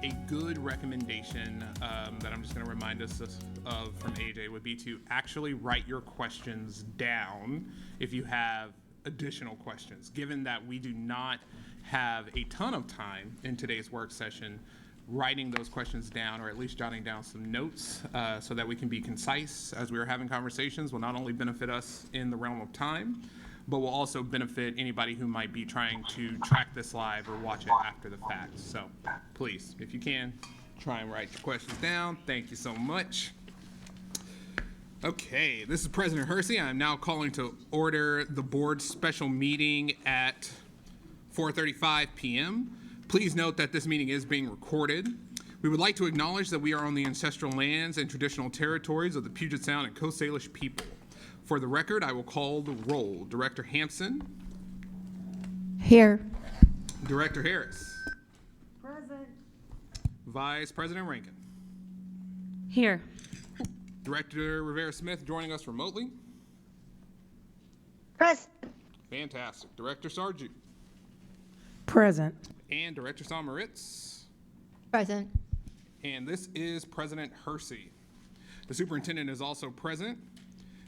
a good recommendation that I'm just going to remind us of from AJ would be to actually write your questions down if you have additional questions. Given that we do not have a ton of time in today's work session, writing those questions down, or at least jotting down some notes so that we can be concise as we are having conversations, will not only benefit us in the realm of time, but will also benefit anybody who might be trying to track this live or watch it after the fact. So please, if you can, try and write your questions down. Thank you so much. Okay, this is President Hersey. I'm now calling to order the board's special meeting at 4:35 p.m. Please note that this meeting is being recorded. We would like to acknowledge that we are on the ancestral lands and traditional territories of the Puget Sound and Coast Salish people. For the record, I will call the roll. Director Hampson. Here. Director Harris. Present. Vice President Rankin. Here. Director Rivera-Smith joining us remotely. Present. Fantastic. Director Sarju. Present. And Director Salmaritz. Present. And this is President Hersey. The superintendent is also present.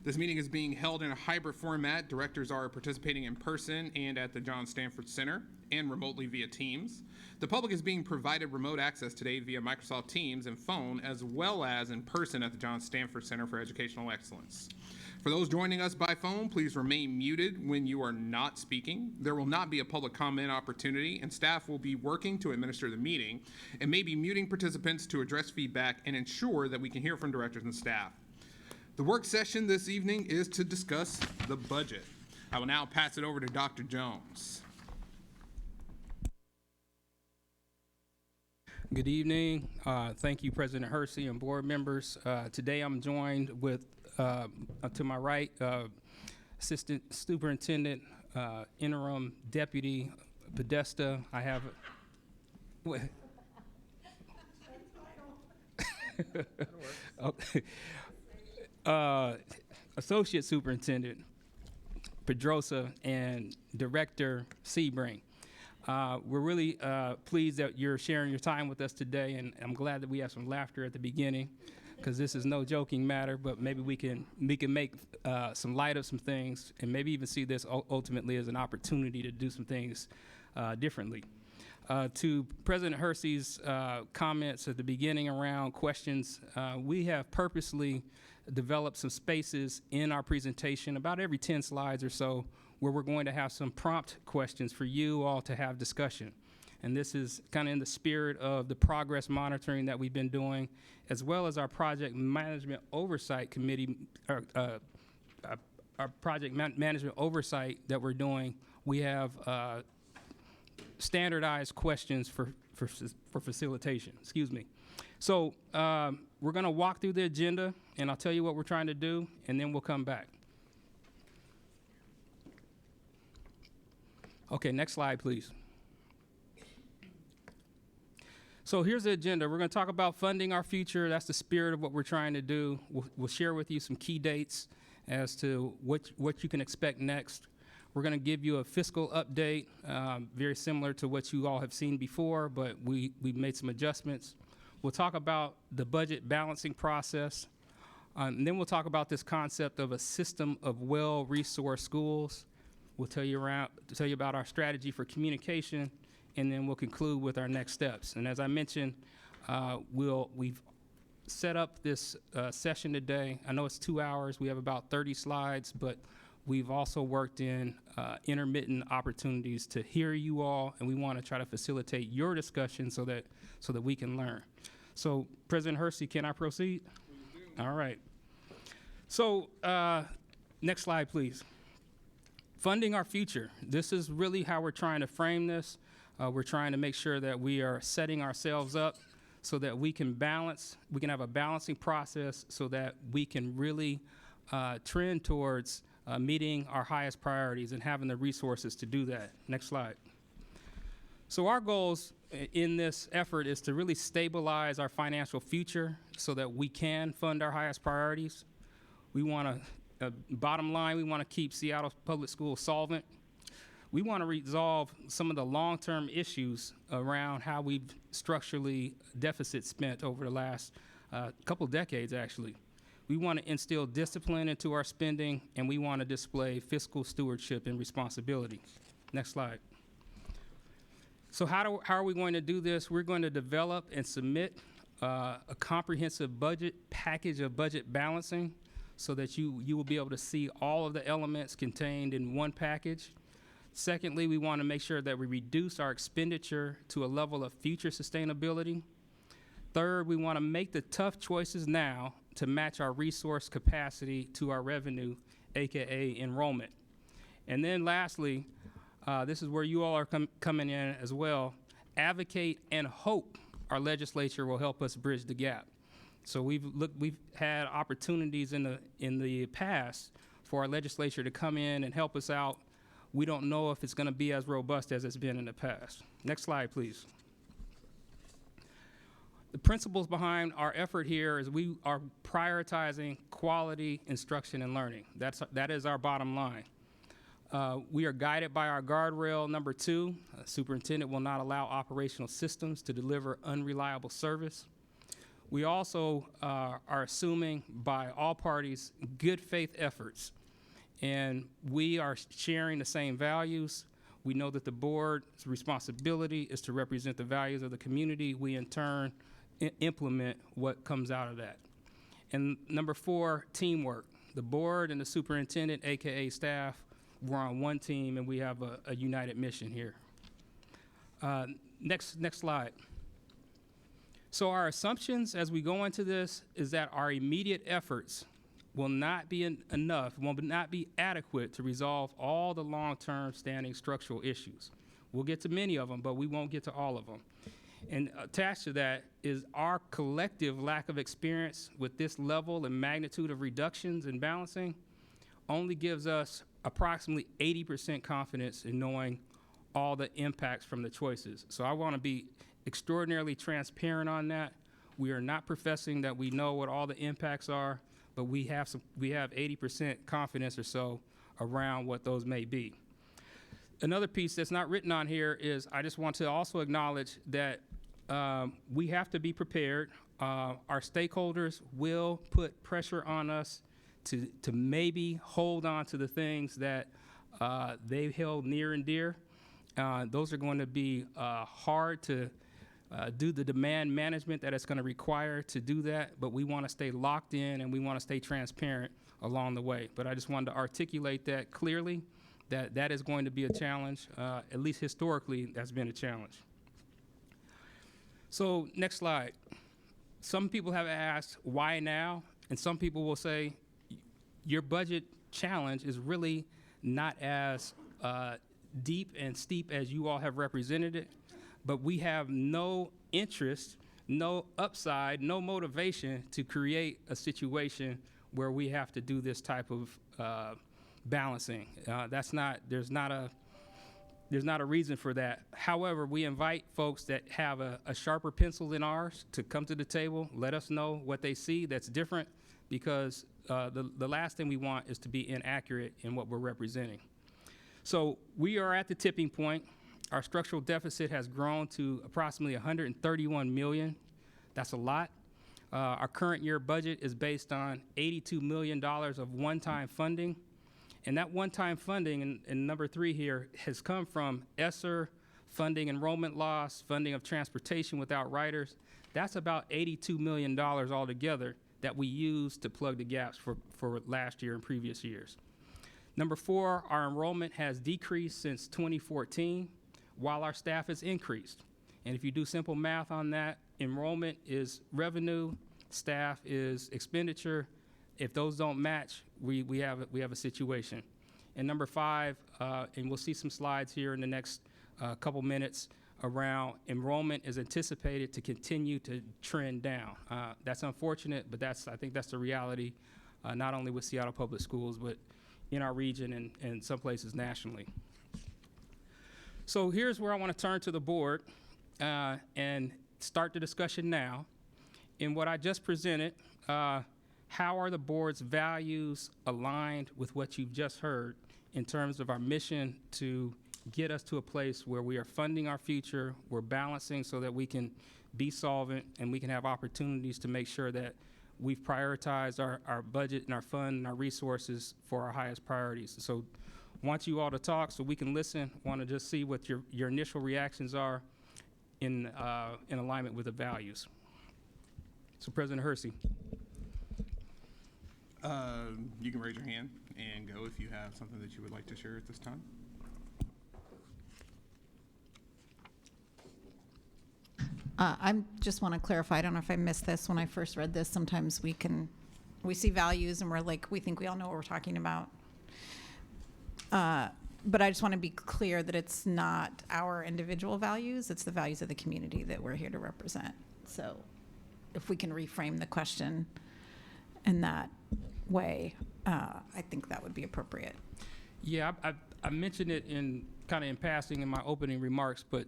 This meeting is being held in a hybrid format. Directors are participating in person and at the John Stanford Center and remotely via Teams. The public is being provided remote access today via Microsoft Teams and phone, as well as in person at the John Stanford Center for Educational Excellence. For those joining us by phone, please remain muted when you are not speaking. There will not be a public comment opportunity, and staff will be working to administer the meeting and may be muting participants to address feedback and ensure that we can hear from directors and staff. The work session this evening is to discuss the budget. I will now pass it over to Dr. Jones. Good evening. Thank you, President Hersey and board members. Today I'm joined with, to my right, Assistant Superintendent, Interim Deputy Podesta. I have, Associate Superintendent Pedrosa and Director Sebring. We're really pleased that you're sharing your time with us today, and I'm glad that we have some laughter at the beginning, because this is no joking matter, but maybe we can make some light of some things, and maybe even see this ultimately as an opportunity to do some things differently. To President Hersey's comments at the beginning around questions, we have purposely developed some spaces in our presentation, about every 10 slides or so, where we're going to have some prompt questions for you all to have discussion. And this is kind of in the spirit of the progress monitoring that we've been doing, as well as our project management oversight committee, our project management oversight that we're doing. We have standardized questions for facilitation, excuse me. So we're gonna walk through the agenda, and I'll tell you what we're trying to do, and then we'll come back. Okay, next slide, please. So here's the agenda. We're gonna talk about funding our future. That's the spirit of what we're trying to do. We'll share with you some key dates as to what you can expect next. We're gonna give you a fiscal update, very similar to what you all have seen before, but we've made some adjustments. We'll talk about the budget balancing process, and then we'll talk about this concept of a system of well-resourced schools. We'll tell you about our strategy for communication, and then we'll conclude with our next steps. And as I mentioned, we've set up this session today. I know it's 2 hours. We have about 30 slides, but we've also worked in intermittent opportunities to hear you all, and we want to try to facilitate your discussion so that we can learn. So, President Hersey, can I proceed? Please do. All right. So, next slide, please. Funding our future. This is really how we're trying to frame this. We're trying to make sure that we are setting ourselves up so that we can have a balancing process so that we can really trend towards meeting our highest priorities and having the resources to do that. Next slide. So our goals in this effort is to really stabilize our financial future so that we can fund our highest priorities. We want to, bottom line, we want to keep Seattle Public Schools solvent. We want to resolve some of the long-term issues around how we've structurally deficit spent over the last couple decades, actually. We want to instill discipline into our spending, and we want to display fiscal stewardship and responsibility. Next slide. So how are we going to do this? We're going to develop and submit a comprehensive budget package of budget balancing so that you will be able to see all of the elements contained in one package. Secondly, we want to make sure that we reduce our expenditure to a level of future sustainability. Third, we want to make the tough choices now to match our resource capacity to our revenue, AKA enrollment. And then lastly, this is where you all are coming in as well, advocate and hope our legislature will help us bridge the gap. So we've had opportunities in the past for our legislature to come in and help us out. We don't know if it's going to be as robust as it's been in the past. Next slide, please. The principles behind our effort here is we are prioritizing quality instruction and learning. That is our bottom line. We are guided by our guardrail number 2. Superintendent will not allow operational systems to deliver unreliable service. We also are assuming by all parties good faith efforts, and we are sharing the same values. We know that the board's responsibility is to represent the values of the community. We in turn implement what comes out of that. And number 4, teamwork. The board and the superintendent, AKA staff, we're on one team, and we have a united mission here. Next slide. So our assumptions as we go into this is that our immediate efforts will not be enough, will not be adequate to resolve all the long-term standing structural issues. We'll get to many of them, but we won't get to all of them. And attached to that is our collective lack of experience with this level and magnitude of reductions and balancing only gives us approximately 80% confidence in knowing all the impacts from the choices. So I want to be extraordinarily transparent on that. We are not professing that we know what all the impacts are, but we have 80% confidence or so around what those may be. Another piece that's not written on here is I just want to also acknowledge that we have to be prepared. Our stakeholders will put pressure on us to maybe hold on to the things that they've held near and dear. Those are going to be hard to do the demand management that it's going to require to do that, but we want to stay locked in and we want to stay transparent along the way. But I just wanted to articulate that clearly, that is going to be a challenge. At least historically, that's been a challenge. So next slide. Some people have asked, why now? And some people will say, your budget challenge is really not as deep and steep as you all have represented it, but we have no interest, no upside, no motivation to create a situation where we have to do this type of balancing. There's not a reason for that. However, we invite folks that have a sharper pencil than ours to come to the table, let us know what they see that's different, because the last thing we want is to be inaccurate in what we're representing. So we are at the tipping point. Our structural deficit has grown to approximately $131 million. That's a lot. Our current year budget is based on $82 million of one-time funding. And that one-time funding, and number 3 here, has come from ESSER, funding enrollment loss, funding of transportation without riders. That's about $82 million altogether that we use to plug the gaps for last year and previous years. Number 4, our enrollment has decreased since 2014, while our staff has increased. And if you do simple math on that, enrollment is revenue, staff is expenditure. If those don't match, we have a situation. And number 5, and we'll see some slides here in the next couple minutes around enrollment is anticipated to continue to trend down. That's unfortunate, but I think that's the reality, not only with Seattle Public Schools, but in our region and some places nationally. So here's where I want to turn to the board and start the discussion now. In what I just presented, how are the board's values aligned with what you've just heard in terms of our mission to get us to a place where we are funding our future, we're balancing so that we can be solvent and we can have opportunities to make sure that we've prioritized our budget and our fund and our resources for our highest priorities. So want you all to talk so we can listen, want to just see what your initial reactions are in alignment with the values. So President Hersey. You can raise your hand and go if you have something that you would like to share at this time. I just want to clarify, I don't know if I missed this when I first read this. Sometimes we see values and we're like, we think we all know what we're talking about. But I just want to be clear that it's not our individual values, it's the values of the community that we're here to represent. So if we can reframe the question in that way, I think that would be appropriate. Yeah, I mentioned it in passing in my opening remarks, but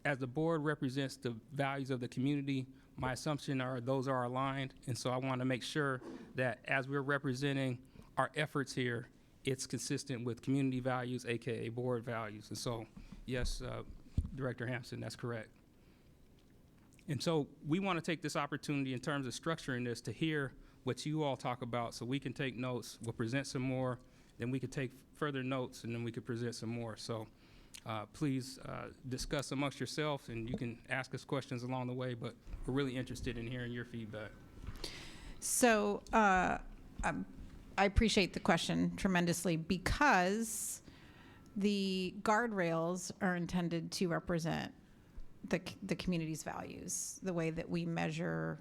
as the board represents the values of the community, my assumption are those are aligned. And so I want to make sure that as we're representing our efforts here, it's consistent with community values, AKA board values. And so, yes, Director Hampson, that's correct. And so we want to take this opportunity in terms of structuring this to hear what you all talk about so we can take notes. We'll present some more, then we could take further notes, and then we could present some more. So please discuss amongst yourself, and you can ask us questions along the way, but we're really interested in hearing your feedback. So I appreciate the question tremendously because the guardrails are intended to represent the community's values, the way that we measure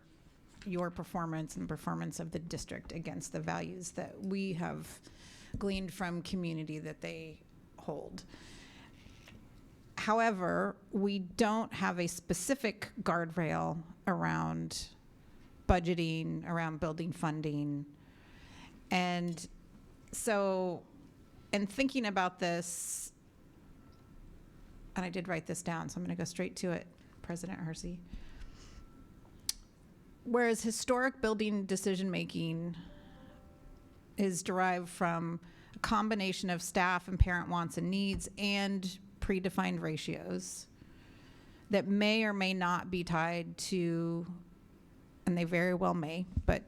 your performance and performance of the district against the values that we have gleaned from community that they hold. However, we don't have a specific guardrail around budgeting, around building funding. And so in thinking about this, and I did write this down, so I'm going to go straight to it, President Hersey. Whereas historic building decision-making is derived from a combination of staff and parent wants and needs and predefined ratios that may or may not be tied to, and they very well may, but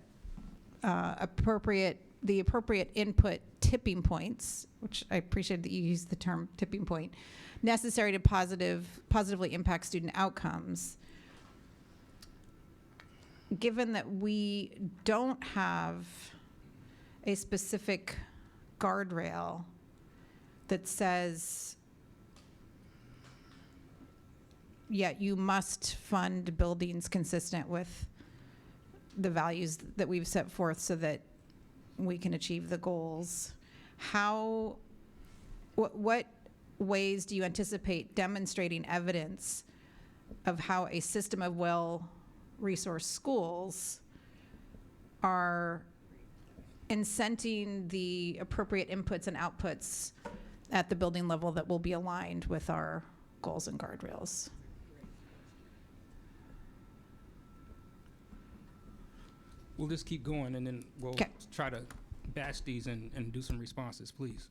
the appropriate input tipping points, which I appreciate that you use the term tipping point, necessary to positively impact student outcomes. Given that we don't have a specific guardrail that says, yeah, you must fund buildings consistent with the values that we've set forth so that we can achieve the goals, what ways do you anticipate demonstrating evidence of how a system of well-resourced schools are incenting the appropriate inputs and outputs at the building level that will be aligned with our goals and guardrails? We'll just keep going, and then we'll 'Kay. try to batch these and do some responses, please.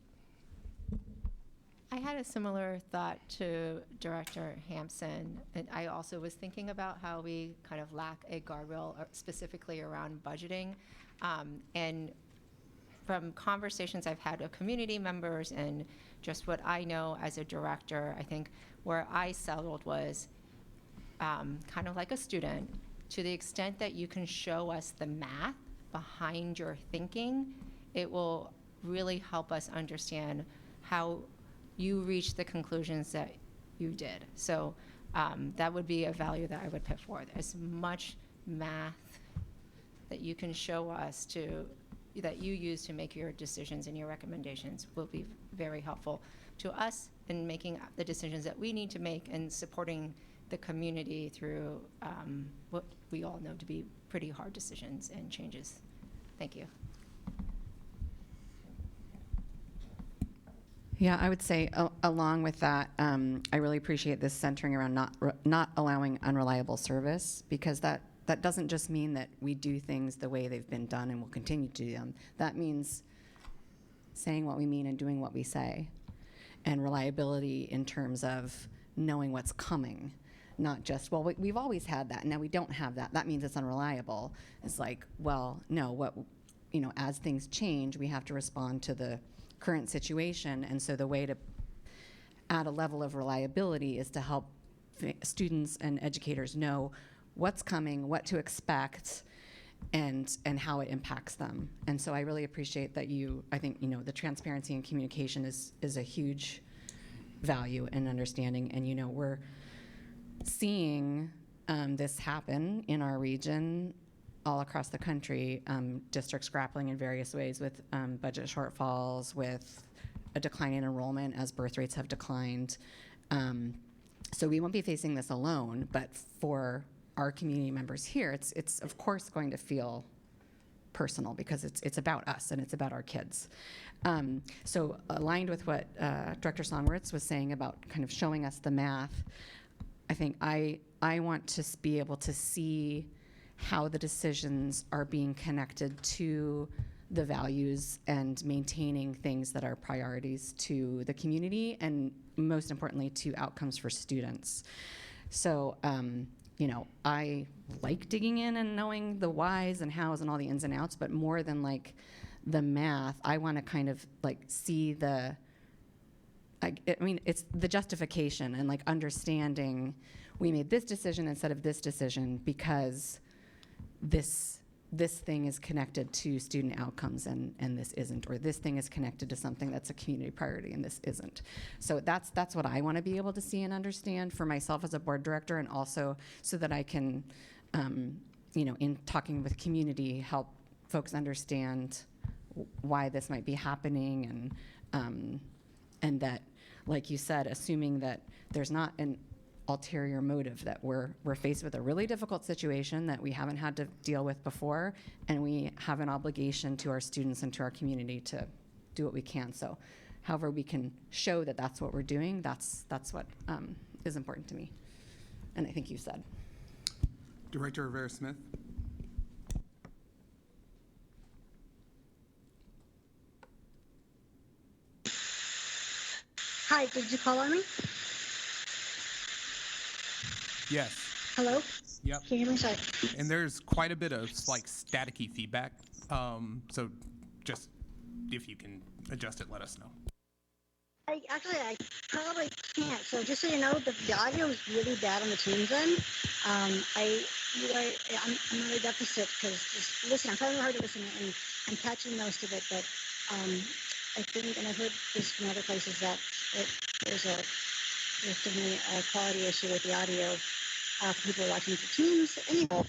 I had a similar thought to Director Hampson, and I also was thinking about how we kind of lack a guardrail specifically around budgeting. And from conversations I've had with community members and just what I know as a director, I think where I settled was kind of like a student. To the extent that you can show us the math behind your thinking, it will really help us understand how you reached the conclusions that you did. So that would be a value that I would put forth. As much math that you can show us that you use to make your decisions and your recommendations will be very helpful to us in making the decisions that we need to make and supporting the community through what we all know to be pretty hard decisions and changes. Thank you. Yeah, I would say along with that, I really appreciate this centering around not allowing unreliable service, because that doesn't just mean that we do things the way they've been done and will continue to do them. That means saying what we mean and doing what we say. and reliability in terms of knowing what's coming, not just, well, we've always had that, and now we don't have that. That means it's unreliable. It's like, well, no, as things change, we have to respond to the current situation, and so the way to add a level of reliability is to help students and educators know what's coming, what to expect, and how it impacts them. And so I really appreciate that I think, the transparency and communication is a huge value and understanding. And, we're seeing this happen in our region all across the country, districts grappling in various ways with budget shortfalls, with a decline in enrollment as birth rates have declined. So we won't be facing this alone, but for our community members here, it's of course going to feel personal because it's about us and it's about our kids. So aligned with what Director Songwitz was saying about kind of showing us the math, I think I want to be able to see how the decisions are being connected to the values and maintaining things that are priorities to the community and most importantly to outcomes for students. So, I like digging in and knowing the whys and hows and all the ins and outs, but more than like the math, I want to kind of like see it's the justification and like understanding we made this decision instead of this decision because this thing is connected to student outcomes and this isn't, or this thing is connected to something that's a community priority and this isn't. So that's what I want to be able to see and understand for myself as a board director, and also so that I can, in talking with community, help folks understand why this might be happening, and that, like you said, assuming that there's not an ulterior motive, that we're faced with a really difficult situation that we haven't had to deal with before, and we have an obligation to our students and to our community to do what we can. So however we can show that that's what we're doing, that's what is important to me, and I think you said. Director Rivera-Smith. Hi, did you call on me? Yes. Hello? Yep. Can you hear me? Sorry. And there's quite a bit of like staticky feedback. So just if you can adjust it, let us know. I probably can't. So just so you know, the audio is really bad on the Teams end. I'm at a deficit because just listen. I'm trying hard to listen and I'm catching most of it, but I think, and I've heard this from other places, that there's definitely a quality issue with the audio for people watching the Teams. Anyway,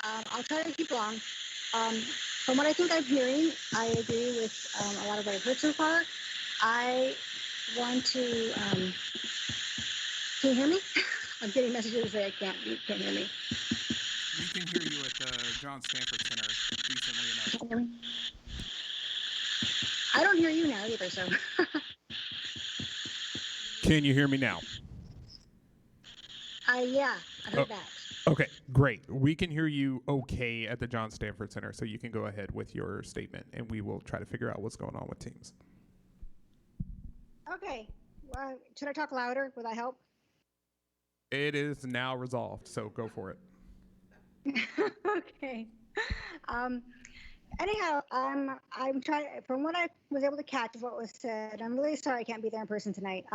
I'll try to keep long. From what I think I'm hearing, I agree with a lot of what I've heard so far. I want to. Can you hear me? I'm getting messages that you can't hear me. We can hear you at the John Stanford Center recently enough. Can you hear me? I don't hear you now either, so. Can you hear me now? Yeah, I heard that. Okay, great. We can hear you okay at the John Stanford Center, so you can go ahead with your statement, and we will try to figure out what's going on with Teams. Okay. Should I talk louder? Will that help? It is now resolved, so go for it. Okay. Anyhow, I'm trying. From what I was able to catch of what was said, I'm really sorry I can't be there in person tonight.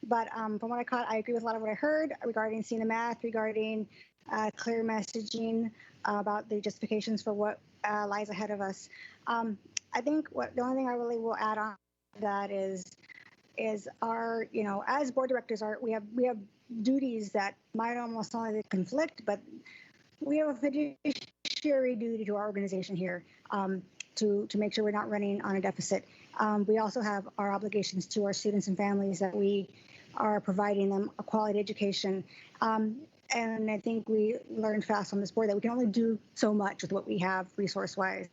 But from what I caught, I agree with a lot of what I heard regarding seeing the math, regarding clear messaging about the justifications for what lies ahead of us. I think the only thing I really will add on to that is our, as board directors, we have duties that might almost only conflict, but we have a fiduciary duty to our organization here to make sure we're not running on a deficit. We also have our obligations to our students and families that we are providing them a quality education. And I think we learned fast on this board that we can only do so much with what we have resource-wise.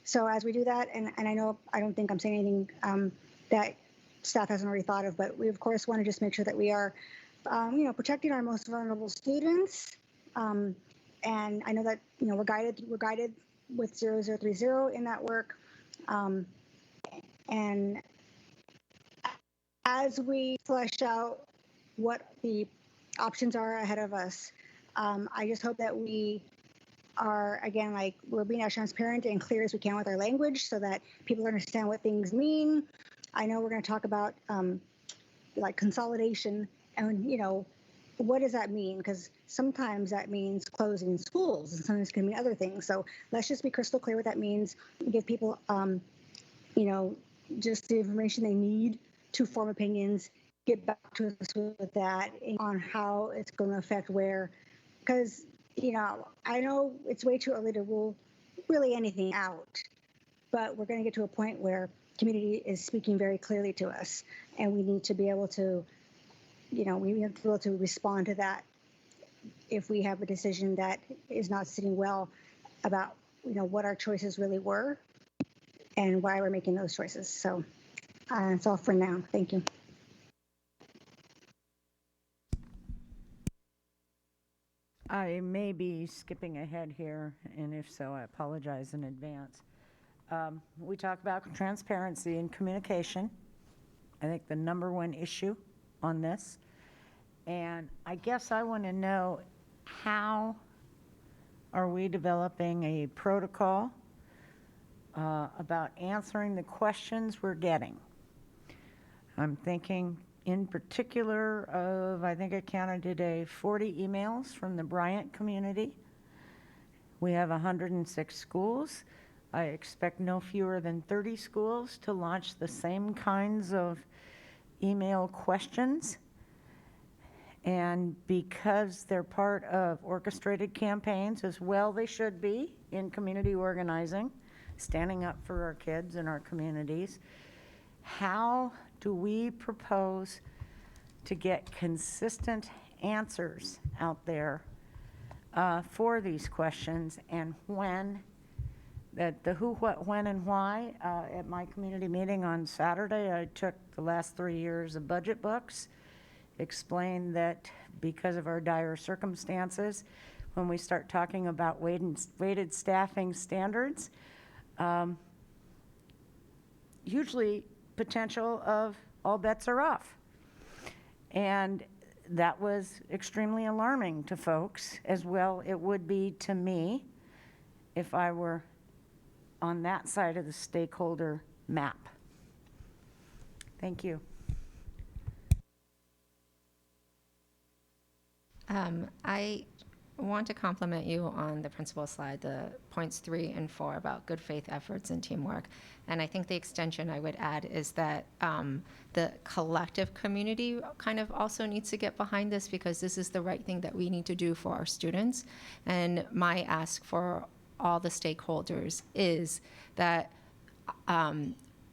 So as we do that, and I don't think I'm saying anything that staff hasn't already thought of, but we of course want to just make sure that we are, protecting our most vulnerable students. And I know that we're guided with 0030 in that work, and as we flesh out what the options are ahead of us, I just hope that we are, again, like, we're being as transparent and clear as we can with our language so that people understand what things mean. I know we're going to talk about like consolidation and, what does that mean? Because sometimes that means closing schools and sometimes it can mean other things. So let's just be crystal clear what that means. Give people, just the information they need to form opinions. Get back to us with that on how it's going to affect where. Because, I know it's way too early to rule really anything out, but we're going to get to a point where community is speaking very clearly to us, and we need to be able to, we have to be able to respond to that if we have a decision that is not sitting well about, what our choices really were and why we're making those choices. So that's all for now. Thank you. I may be skipping ahead here, and if so, I apologize in advance. We talk about transparency and communication. I think the number one issue on this. And I guess I want to know, how are we developing a protocol about answering the questions we're getting? I'm thinking in particular of, I think I counted today, 40 emails from the Bryant community. We have 106 schools. I expect no fewer than 30 schools to launch the same kinds of email questions. And because they're part of orchestrated campaigns, as well they should be, in community organizing, standing up for our kids and our communities, how do we propose to get consistent answers out there for these questions, and when, that the who, what, when, and why? At my community meeting on Saturday, I took the last 3 years of budget books, explained that because of our dire circumstances, when we start talking about weighted staffing standards, hugely potential of all bets are off. And that was extremely alarming to folks, as well it would be to me if I were on that side of the stakeholder map. Thank you. I want to compliment you on the principal slide, the points 3 and 4 about good faith efforts and teamwork. And I think the extension I would add is that the collective community kind of also needs to get behind this, because this is the right thing that we need to do for our students. And my ask for all the stakeholders is that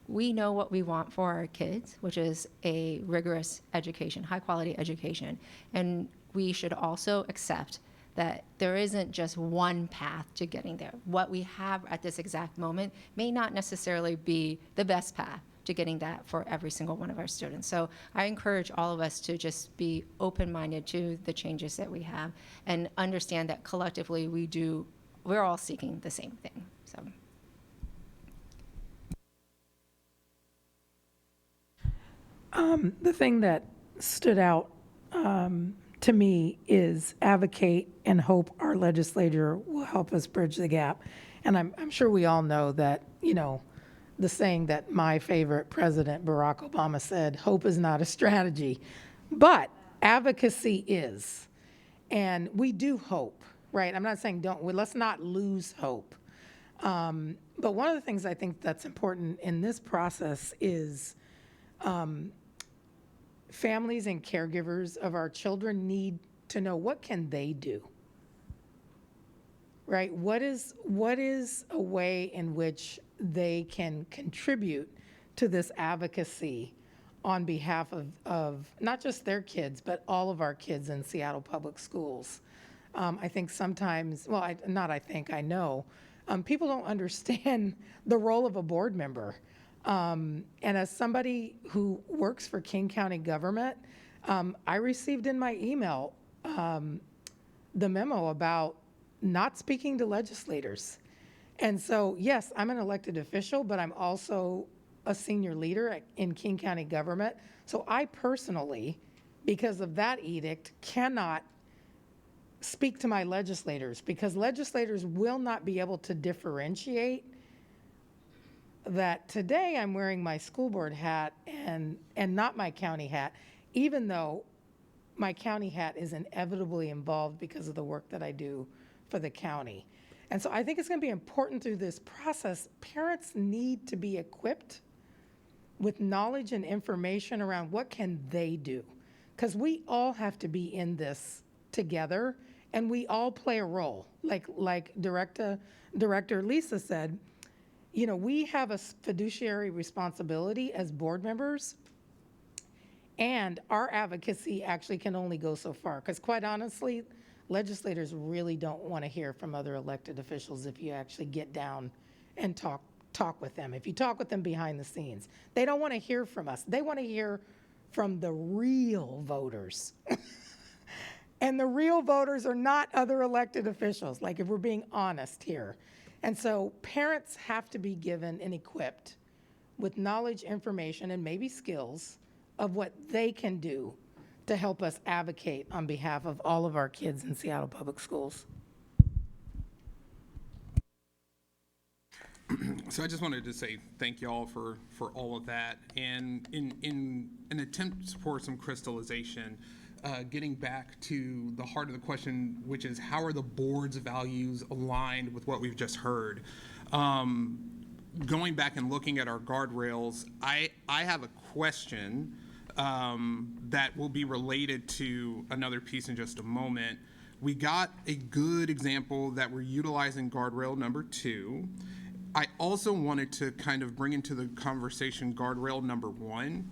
we know what we want for our kids, which is a rigorous education, high quality education. And we should also accept that there isn't just one path to getting there. What we have at this exact moment may not necessarily be the best path to getting that for every single one of our students. So I encourage all of us to just be open-minded to the changes that we have and understand that collectively we're all seeking the same thing. So. The thing that stood out to me is advocate and hope our legislature will help us bridge the gap. And I'm sure we all know that, the saying that my favorite president, Barack Obama, said, hope is not a strategy, but advocacy is. And we do hope, right? I'm not saying let's not lose hope. But one of the things I think that's important in this process is families and caregivers of our children need to know, what can they do? Right? What is a way in which they can contribute to this advocacy on behalf of not just their kids, but all of our kids in Seattle Public Schools? I think sometimes, I know, people don't understand the role of a board member. And as somebody who works for King County government, I received in my email the memo about not speaking to legislators. And so, yes, I'm an elected official, but I'm also a senior leader in King County government. So I personally, because of that edict, cannot speak to my legislators, because legislators will not be able to differentiate that today I'm wearing my school board hat and not my county hat, even though my county hat is inevitably involved because of the work that I do for the county. And so I think it's going to be important through this process. Parents need to be equipped with knowledge and information around what can they do, because we all have to be in this together, and we all play a role. Like Director Lisa said, you know, we have a fiduciary responsibility as board members, and our advocacy actually can only go so far, because quite honestly, legislators really don't want to hear from other elected officials if you actually get down and talk with them. If you talk with them behind the scenes, they don't want to hear from us. They want to hear from the real voters. And the real voters are not other elected officials, like if we're being honest here. And so parents have to be given and equipped with knowledge, information, and maybe skills of what they can do to help us advocate on behalf of all of our kids in Seattle Public Schools. So I just wanted to say thank y'all for all of that. And in an attempt for some crystallization, getting back to the heart of the question, which is how are the board's values aligned with what we've just heard? Going back and looking at our guardrails, I have a question that will be related to another piece in just a moment. We got a good example that we're utilizing guardrail number 2. I also wanted to kind of bring into the conversation guardrail number 1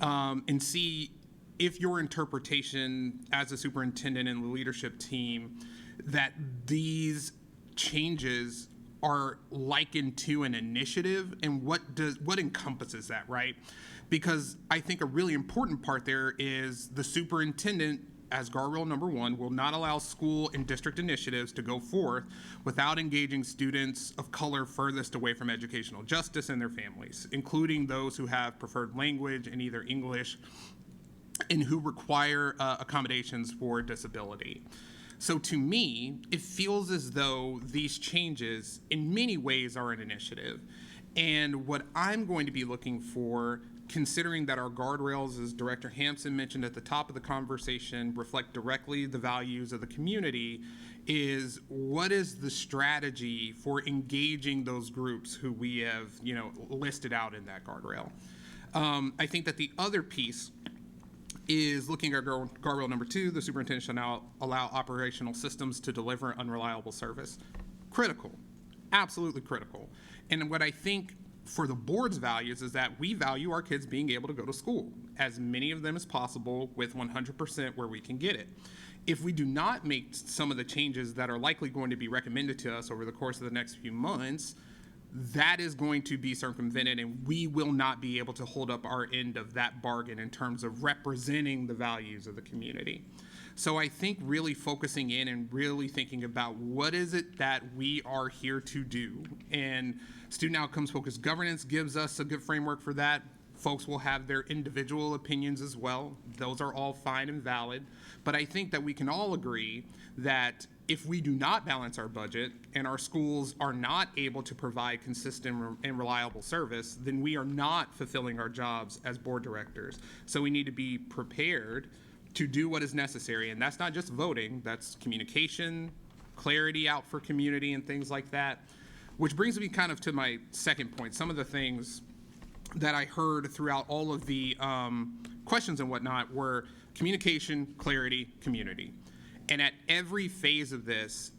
and see if your interpretation as a superintendent and the leadership team that these changes are likened to an initiative, and what encompasses that, right? Because I think a really important part there is the superintendent, as guardrail number 1, will not allow school and district initiatives to go forth without engaging students of color furthest away from educational justice and their families, including those who have preferred language in either English and who require accommodations for disability. So to me, it feels as though these changes in many ways are an initiative. And what I'm going to be looking for, considering that our guardrails, as Director Hampson mentioned at the top of the conversation, reflect directly the values of the community, is what is the strategy for engaging those groups who we have, listed out in that guardrail. I think that the other piece is looking at guardrail number 2, the superintendent shall now allow operational systems to deliver unreliable service. Critical, absolutely critical. And what I think for the board's values is that we value our kids being able to go to school, as many of them as possible, with 100% where we can get it. If we do not make some of the changes that are likely going to be recommended to us over the course of the next few months, that is going to be circumvented, and we will not be able to hold up our end of that bargain in terms of representing the values of the community. So I think really focusing in and really thinking about what is it that we are here to do. And student outcomes focused governance gives us a good framework for that. Folks will have their individual opinions as well. Those are all fine and valid. But I think that we can all agree that if we do not balance our budget and our schools are not able to provide consistent and reliable service, then we are not fulfilling our jobs as board directors. So we need to be prepared to do what is necessary. And that's not just voting, that's communication, clarity out for community and things like that. Which brings me kind of to my second point. Some of the things that I heard throughout all of the questions and whatnot were communication, clarity, community. And at every phase of this,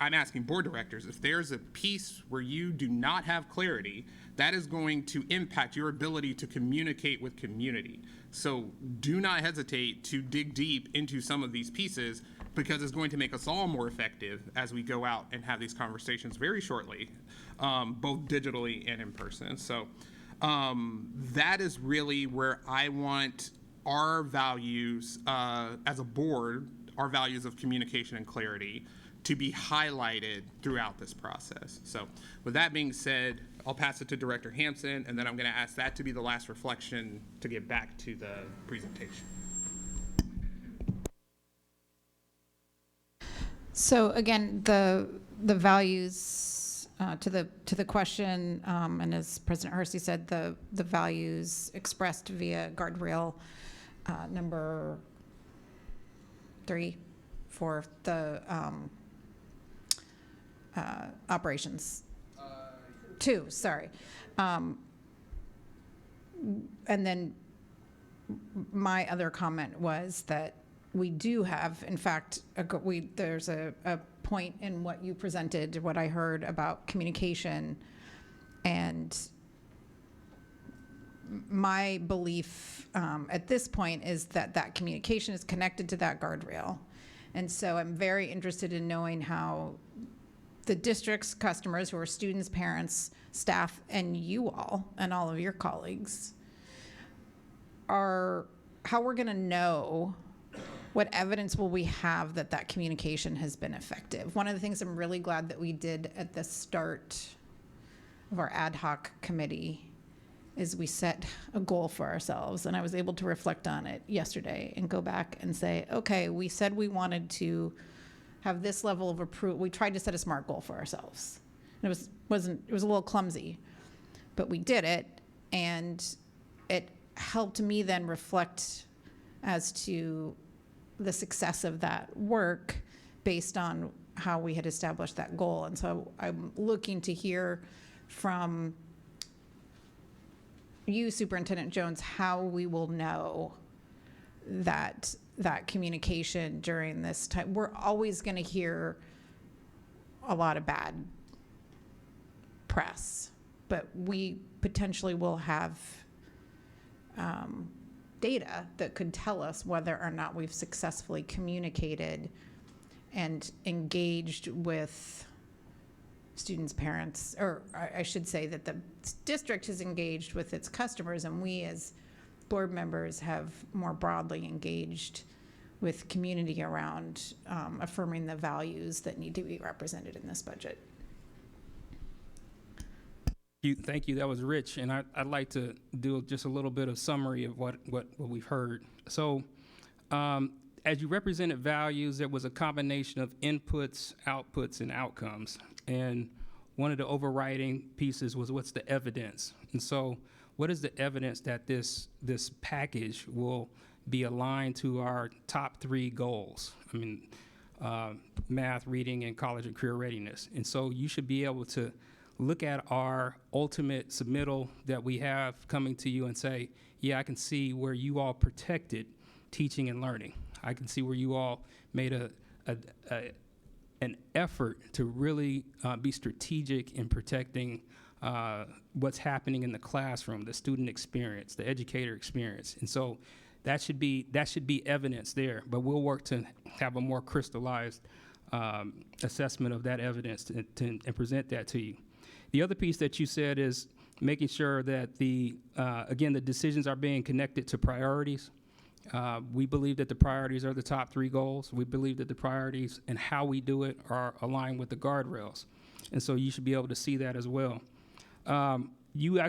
I'm asking board directors, if there's a piece where you do not have clarity, that is going to impact your ability to communicate with community. So do not hesitate to dig deep into some of these pieces, because it's going to make us all more effective as we go out and have these conversations very shortly, both digitally and in person. So that is really where I want our values as a board our values of communication and clarity to be highlighted throughout this process. So with that being said, I'll pass it to Director Hampson, and then I'm going to ask that to be the last reflection to get back to the presentation. So again, the values to the question, and as President Hersey said, the values expressed via guardrail number 3 for the operations. 2, sorry. And then my other comment was that we do have, in fact, there's a point in what you presented, what I heard about communication, and my belief at this point is that communication is connected to that guardrail. And so I'm very interested in knowing how the district's customers, who are students, parents, staff, and you all, and all of your colleagues, how we're going to know, what evidence will we have that communication has been effective. One of the things I'm really glad that we did at the start of our ad hoc committee is we set a goal for ourselves, and I was able to reflect on it yesterday and go back and say, okay, we said we wanted to have this level of approval. We tried to set a SMART goal for ourselves. And it was a little clumsy, but we did it, and it helped me then reflect as to the success of that work based on how we had established that goal. And so I'm looking to hear from you, Superintendent Jones, how we will know that communication during this time. We're always going to hear a lot of bad press, but we potentially will have data that could tell us whether or not we've successfully communicated and engaged with students, parents, or I should say that the district has engaged with its customers, and we as board members have more broadly engaged with community around affirming the values that need to be represented in this budget. Thank you. That was rich, and I'd like to do just a little bit of summary of what we've heard. So, as you represented values, there was a combination of inputs, outputs, and outcomes. And one of the overriding pieces was, what's the evidence? And so, what is the evidence that this package will be aligned to our top 3 goals? I mean, math, reading, and college and career readiness. And so you should be able to look at our ultimate submittal that we have coming to you and say, yeah, I can see where you all protected teaching and learning. I can see where you all made an effort to really be strategic in protecting what's happening in the classroom, the student experience, the educator experience. And so that should be evidence there, but we'll work to have a more crystallized assessment of that evidence and present that to you. The other piece that you said is making sure that again, the decisions are being connected to priorities. We believe that the priorities are the top 3 goals. We believe that the priorities and how we do it are aligned with the guardrails. And so you should be able to see that as well. You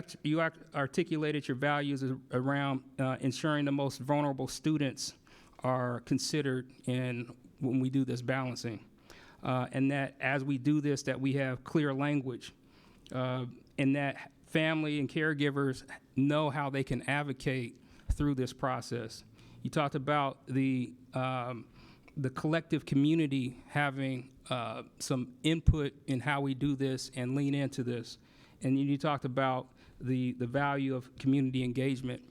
articulated your values around ensuring the most vulnerable students are considered when we do this balancing. And that as we do this, that we have clear language, and that family and caregivers know how they can advocate through this process. You talked about the collective community having some input in how we do this and lean into this. And you talked about the value of community engagement.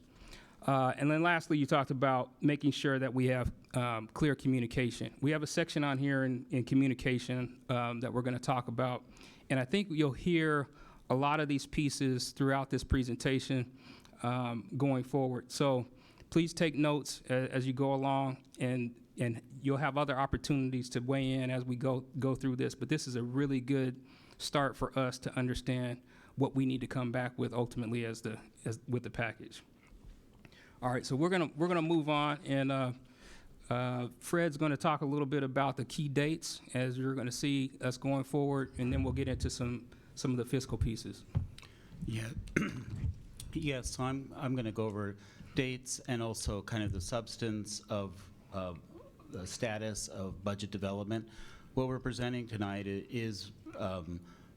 And then lastly, you talked about making sure that we have clear communication. We have a section on here in communication that we're going to talk about. And I think you'll hear a lot of these pieces throughout this presentation going forward. So please take notes as you go along, and you'll have other opportunities to weigh in as we go through this. But this is a really good start for us to understand what we need to come back with ultimately with the package. All right, so we're gonna move on, and Fred's going to talk a little bit about the key dates as you're going to see us going forward, and then we'll get into some of the fiscal pieces. Yeah. Yes, so I'm going to go over dates and also kind of the substance of the status of budget development. What we're presenting tonight is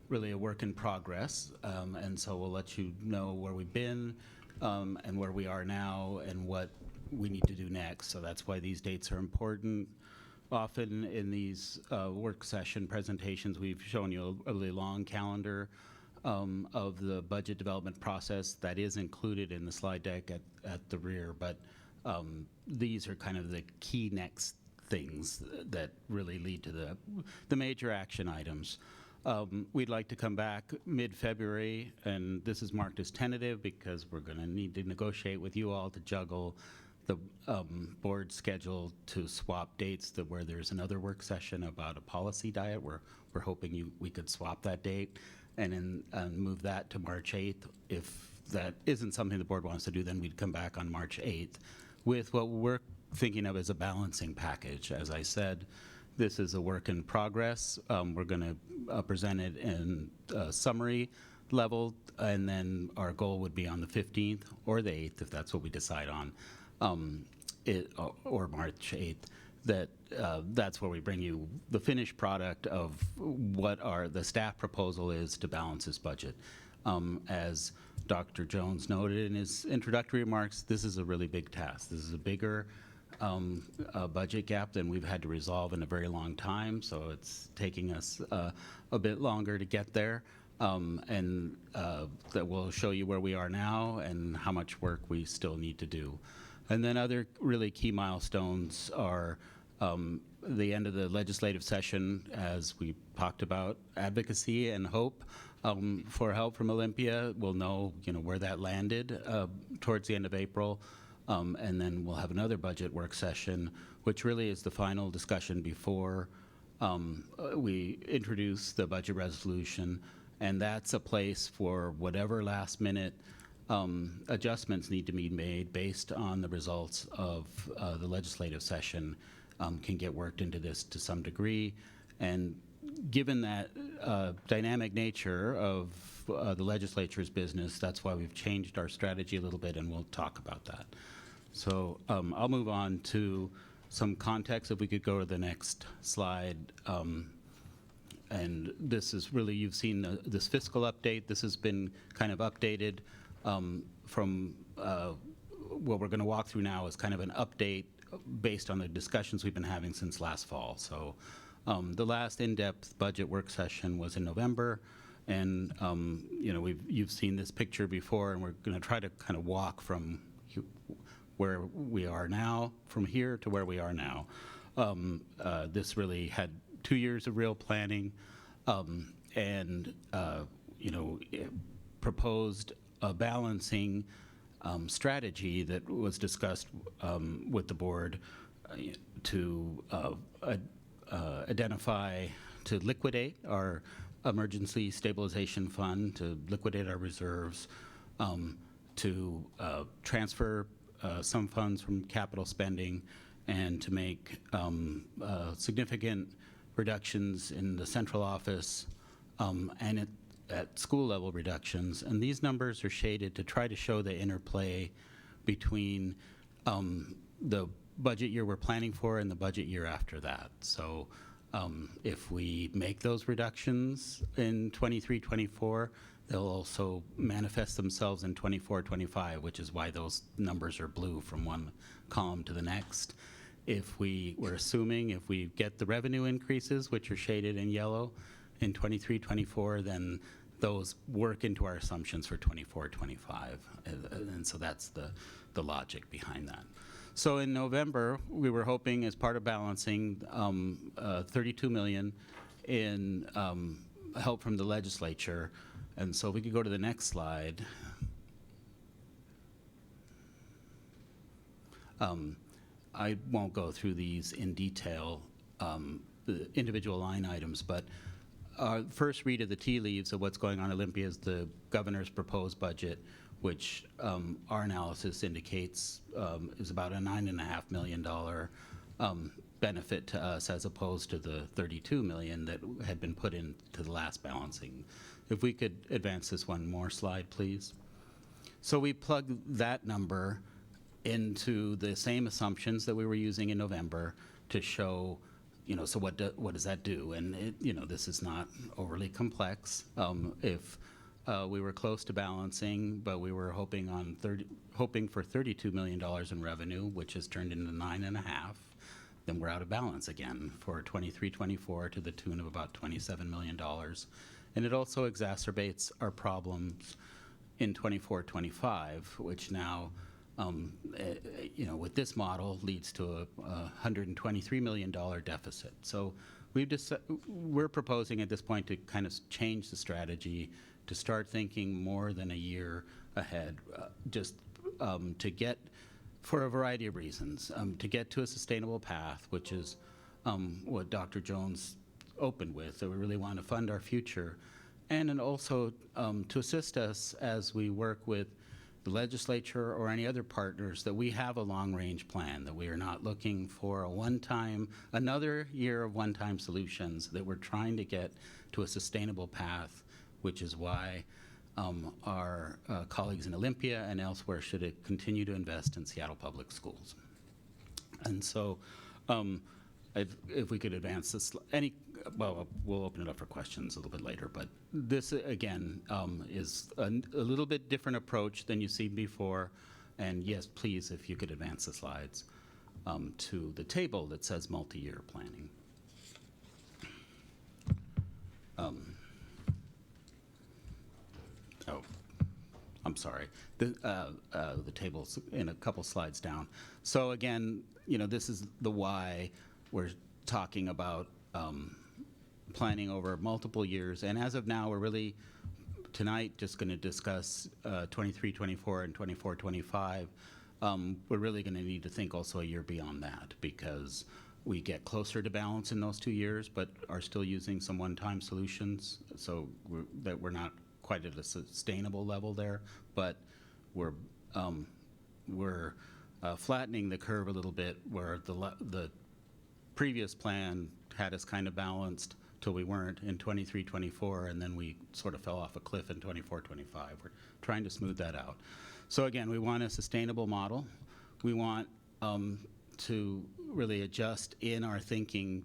really a work in progress, and so we'll let you know where we've been and where we are now and what we need to do next. So that's why these dates are important. Often in these work session presentations, we've shown you a really long calendar of the budget development process that is included in the slide deck at the rear, but these are kind of the key next things that really lead to the major action items. We'd like to come back mid-February, and this is marked as tentative because we're going to need to negotiate with you all to juggle the board schedule to swap dates where there's another work session about a policy diet. We're hoping we could swap that date and move that to March 8th. If that isn't something the board wants to do, then we'd come back on March 8th with what we're thinking of as a balancing package. As I said, this is a work in progress. We're going to present it in summary level, and then our goal would be on the 15th or the 8th, if that's what we decide on, or March 8th. That's where we bring you the finished product of what the staff proposal is to balance this budget. As Dr. Jones noted in his introductory remarks, this is a really big task. This is a bigger budget gap than we've had to resolve in a very long time, so it's taking us a bit longer to get there. And that will show you where we are now and how much work we still need to do. And then other really key milestones are the end of the legislative session, as we talked about, advocacy and hope for help from Olympia. We'll know, where that landed towards the end of April. And then we'll have another budget work session, which really is the final discussion before we introduce the budget resolution. And that's a place for whatever last minute adjustments need to be made based on the results of the legislative session can get worked into this to some degree. And given that dynamic nature of the legislature's business, that's why we've changed our strategy a little bit, and we'll talk about that. So I'll move on to some context. If we could go to the next slide. And this is really, you've seen this fiscal update. This has been kind of updated from what we're going to walk through now is kind of an update based on the discussions we've been having since last fall. So the last in-depth budget work session was in November, and you've seen this picture before, and we're going to try to kind of walk from where we are now, from here to where we are now. This really had 2 years of real planning, and proposed a balancing strategy that was discussed with the board to identify, to liquidate our emergency stabilization fund, to liquidate our reserves, to transfer some funds from capital spending, and to make significant reductions in the central office and at school level reductions. And these numbers are shaded to try to show the interplay between the budget year we're planning for and the budget year after that. So if we make those reductions in 23-24, they'll also manifest themselves in 24-25, which is why those numbers are blue from one column to the next. If we're assuming if we get the revenue increases, which are shaded in yellow, in 23-24, then those work into our assumptions for 24-25. And so that's the logic behind that. So in November, we were hoping, as part of balancing, $32 million in help from the legislature. And so if we could go to the next slide. I won't go through these in detail, the individual line items, but our first read of the tea leaves of what's going on at Olympia is the governor's proposed budget, which our analysis indicates is about a $9.5 million benefit to us as opposed to the 32 million that had been put into the last balancing. If we could advance this one more slide, please. So we plugged that number into the same assumptions that we were using in November to show, so what does that do? And this is not overly complex. If we were close to balancing, but we were hoping for $32 million in revenue, which has turned into 9.5, then we're out of balance again for 23-24 to the tune of about $27 million. And it also exacerbates our problems in 24-25, which now, with this model leads to a $123 million deficit. So we're proposing at this point to kind of change the strategy to start thinking more than a year ahead, to get, for a variety of reasons, to get to a sustainable path, which is what Dr. Jones opened with, that we really want to fund our future, and also to assist us as we work with the legislature or any other partners, that we have a long-range plan, that we are not looking for another year of one-time solutions, that we're trying to get to a sustainable path, which is why our colleagues in Olympia and elsewhere should continue to invest in Seattle Public Schools. And so if we could advance this, we'll open it up for questions a little bit later, but this, again, is a little bit different approach than you've seen before. And yes, please, if you could advance the slides to the table that says multi-year planning. I'm sorry. The table's in a couple slides down. So again, this is the why we're talking about planning over multiple years. And as of now, we're really, tonight, just going to discuss 23-24 and 24-25. We're really going to need to think also a year beyond that, because we get closer to balance in those 2 years, but are still using some one-time solutions, so we're not quite at a sustainable level there, but we're flattening the curve a little bit, where the previous plan had us kind of balanced till we weren't in 23-24, and then we sort of fell off a cliff in 24-25. We're trying to smooth that out. So again, we want a sustainable model. We want to really adjust in our thinking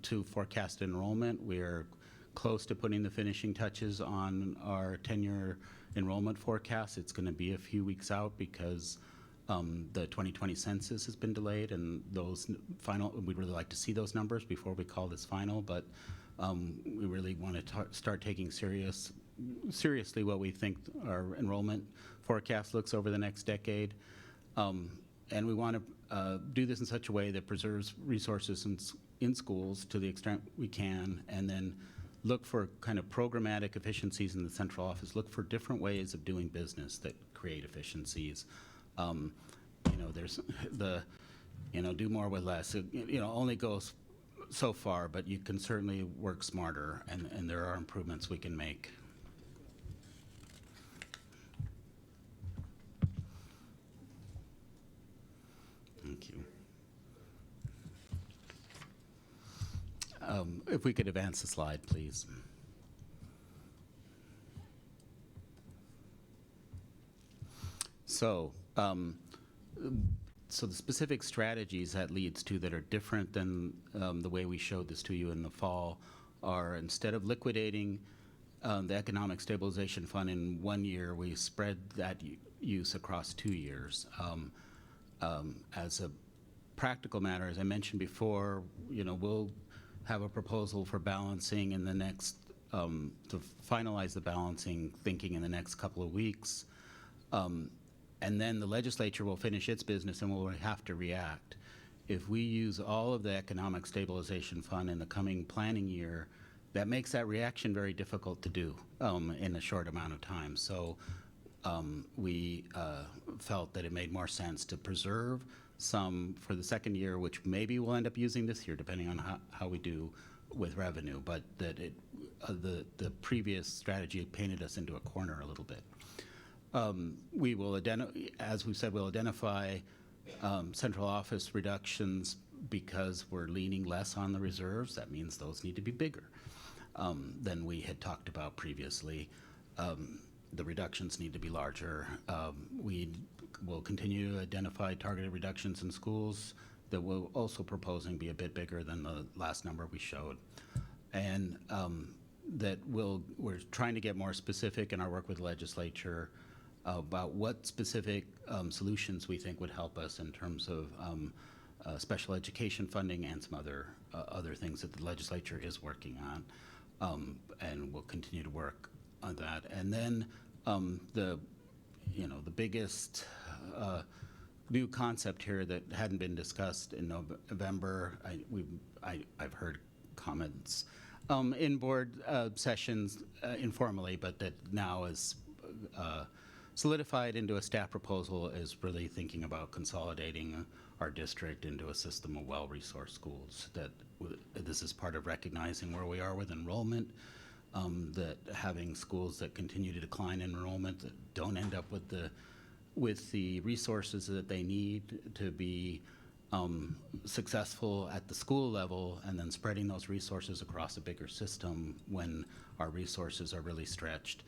to forecast enrollment. We're close to putting the finishing touches on our 10-year enrollment forecast. It's going to be a few weeks out because the 2020 census has been delayed, and those we'd really like to see those numbers before we call this final, but we really want to start taking seriously what we think our enrollment forecast looks over the next decade. And we want to do this in such a way that preserves resources in schools to the extent we can, and then look for kind of programmatic efficiencies in the central office, look for different ways of doing business that create efficiencies. There's do more with less. It only goes so far, but you can certainly work smarter, and there are improvements we can make. Thank you. If we could advance the slide, please. So the specific strategies that leads to that are different than the way we showed this to you in the fall are, instead of liquidating the Economic Stabilization Fund in 1 year, we spread that use across 2 years. As a practical matter, as I mentioned before, we'll have a proposal for balancing in the next, to finalize the balancing thinking in the next couple of weeks. And then the legislature will finish its business and we'll have to react. If we use all of the Economic Stabilization Fund in the coming planning year, that makes that reaction very difficult to do in a short amount of time. So we felt that it made more sense to preserve some for the second year, which maybe we'll end up using this year, depending on how we do with revenue, but that the previous strategy painted us into a corner a little bit. We will as we said, we'll identify central office reductions because we're leaning less on the reserves, that means those need to be bigger than we had talked about previously. The reductions need to be larger. We will continue to identify targeted reductions in schools that we're also proposing be a bit bigger than the last number we showed. And we're trying to get more specific in our work with the legislature about what specific solutions we think would help us in terms of special education funding and some other things that the legislature is working on, and we'll continue to work on that. And then the biggest new concept here that hadn't been discussed in November, I've heard comments in board sessions informally, but that now is solidified into a staff proposal, is really thinking about consolidating our district into a system of well-resourced schools. That this is part of recognizing where we are with enrollment, that having schools that continue to decline in enrollment, that don't end up with the resources that they need to be successful at the school level, and then spreading those resources across a bigger system when our resources are really stretched,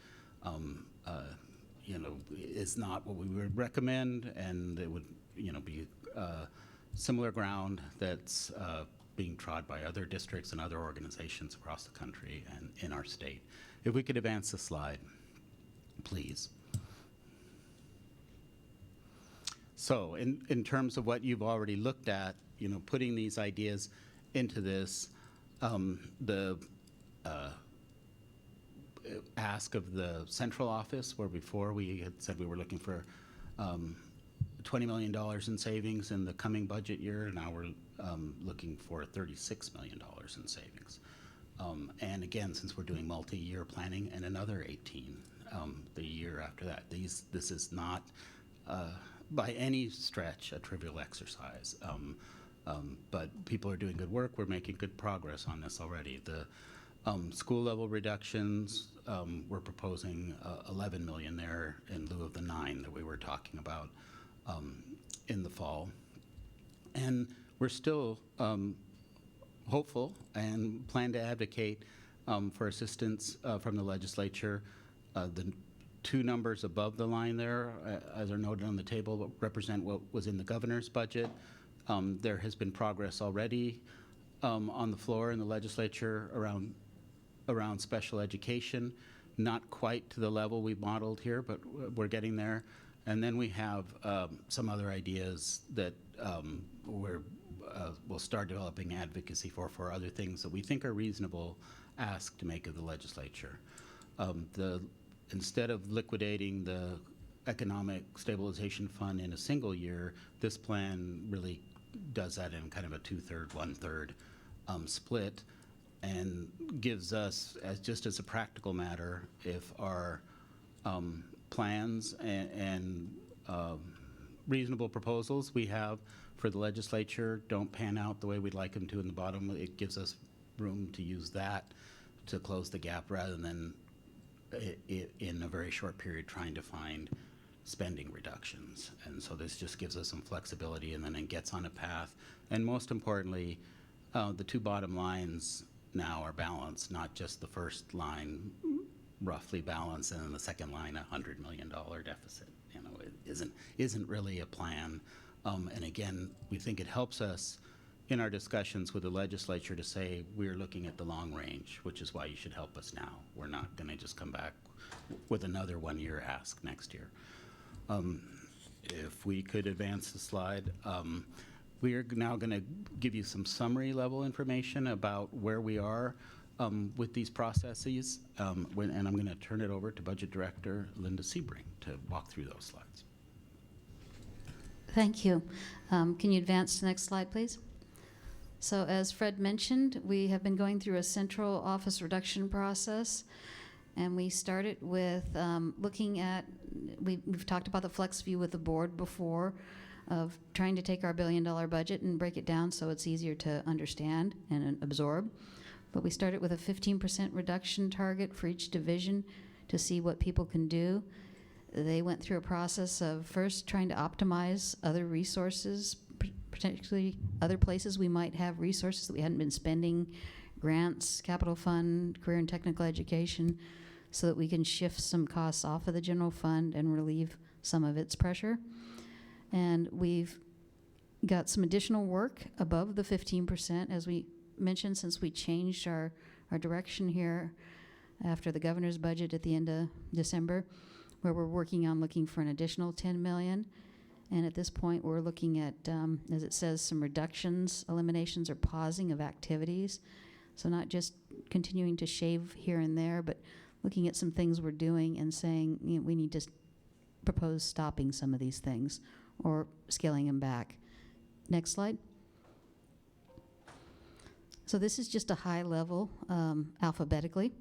is not what we would recommend, and it would, be similar ground that's being trod by other districts and other organizations across the country and in our state. If we could advance the slide, please. So in terms of what you've already looked at, putting these ideas into this, the ask of the central office, where before we had said we were looking for $20 million in savings in the coming budget year, now we're looking for $36 million in savings. And again, since we're doing multi-year planning, and another 18 the year after that. This is not by any stretch a trivial exercise, but people are doing good work. We're making good progress on this already. The school level reductions, we're proposing 11 million there in lieu of the 9 that we were talking about in the fall. And we're still hopeful and plan to advocate for assistance from the legislature. The two numbers above the line there, as are noted on the table, represent what was in the governor's budget. There has been progress already on the floor in the legislature around special education, not quite to the level we've modeled here, but we're getting there. And then we have some other ideas that we'll start developing advocacy for other things that we think are reasonable ask to make of the legislature. Instead of liquidating the economic stabilization fund in a single year, this plan really does that in kind of a 2/3, 1/3 split, and gives us, just as a practical matter, if our plans and reasonable proposals we have for the legislature don't pan out the way we'd like them to in the bottom, it gives us room to use that to close the gap rather than in a very short period trying to find spending reductions. And so this just gives us some flexibility, and then it gets on a path. And most importantly, the two bottom lines now are balanced, not just the first line roughly balanced and then the second line $100 million deficit. It isn't really a plan. And again, we think it helps us in our discussions with the legislature to say we're looking at the long range, which is why you should help us now. We're not going to just come back with another one-year ask next year. If we could advance the slide. We are now going to give you some summary level information about where we are with these processes, and I'm going to turn it over to Budget Director Linda Sebring to walk through those slides. Thank you. Can you advance to the next slide, please? So as Fred mentioned, we have been going through a central office reduction process, and we started with looking at, we've talked about the flex view with the board before, of trying to take our $1 billion budget and break it down so it's easier to understand and absorb. But we started with a 15% reduction target for each division to see what people can do. They went through a process of first trying to optimize other resources, potentially other places we might have resources that we hadn't been spending, grants, capital fund, career and technical education, so that we can shift some costs off of the general fund and relieve some of its pressure. And we've got some additional work above the 15%, as we mentioned, since we changed our direction here after the governor's budget at the end of December, where we're working on looking for an additional 10 million. And at this point, we're looking at, as it says, some reductions, eliminations, or pausing of activities. So not just continuing to shave here and there, but looking at some things we're doing and saying, you know, we need to propose stopping some of these things or scaling them back. Next slide. So this is just a high level, alphabetically,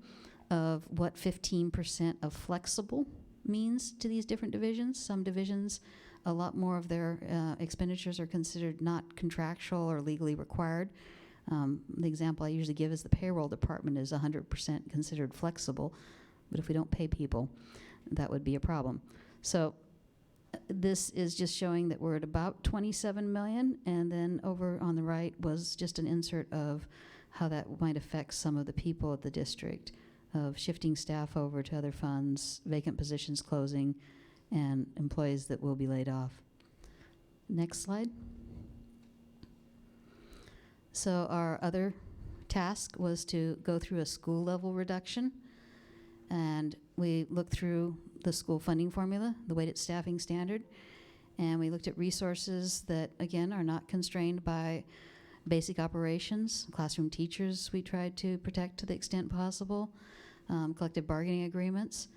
of what 15% of flexible means to these different divisions. Some divisions, a lot more of their expenditures are considered not contractual or legally required. The example I usually give is the payroll department is 100% considered flexible, but if we don't pay people, that would be a problem. So this is just showing that we're at about 27 million, and then over on the right was just an insert of how that might affect some of the people at the district, of shifting staff over to other funds, vacant positions closing, and employees that will be laid off. Next slide. So our other task was to go through a school level reduction, and we looked through the school funding formula, the weighted staffing standard, and we looked at resources that, again, are not constrained by basic operations. Classroom teachers we tried to protect to the extent possible, collective bargaining agreements.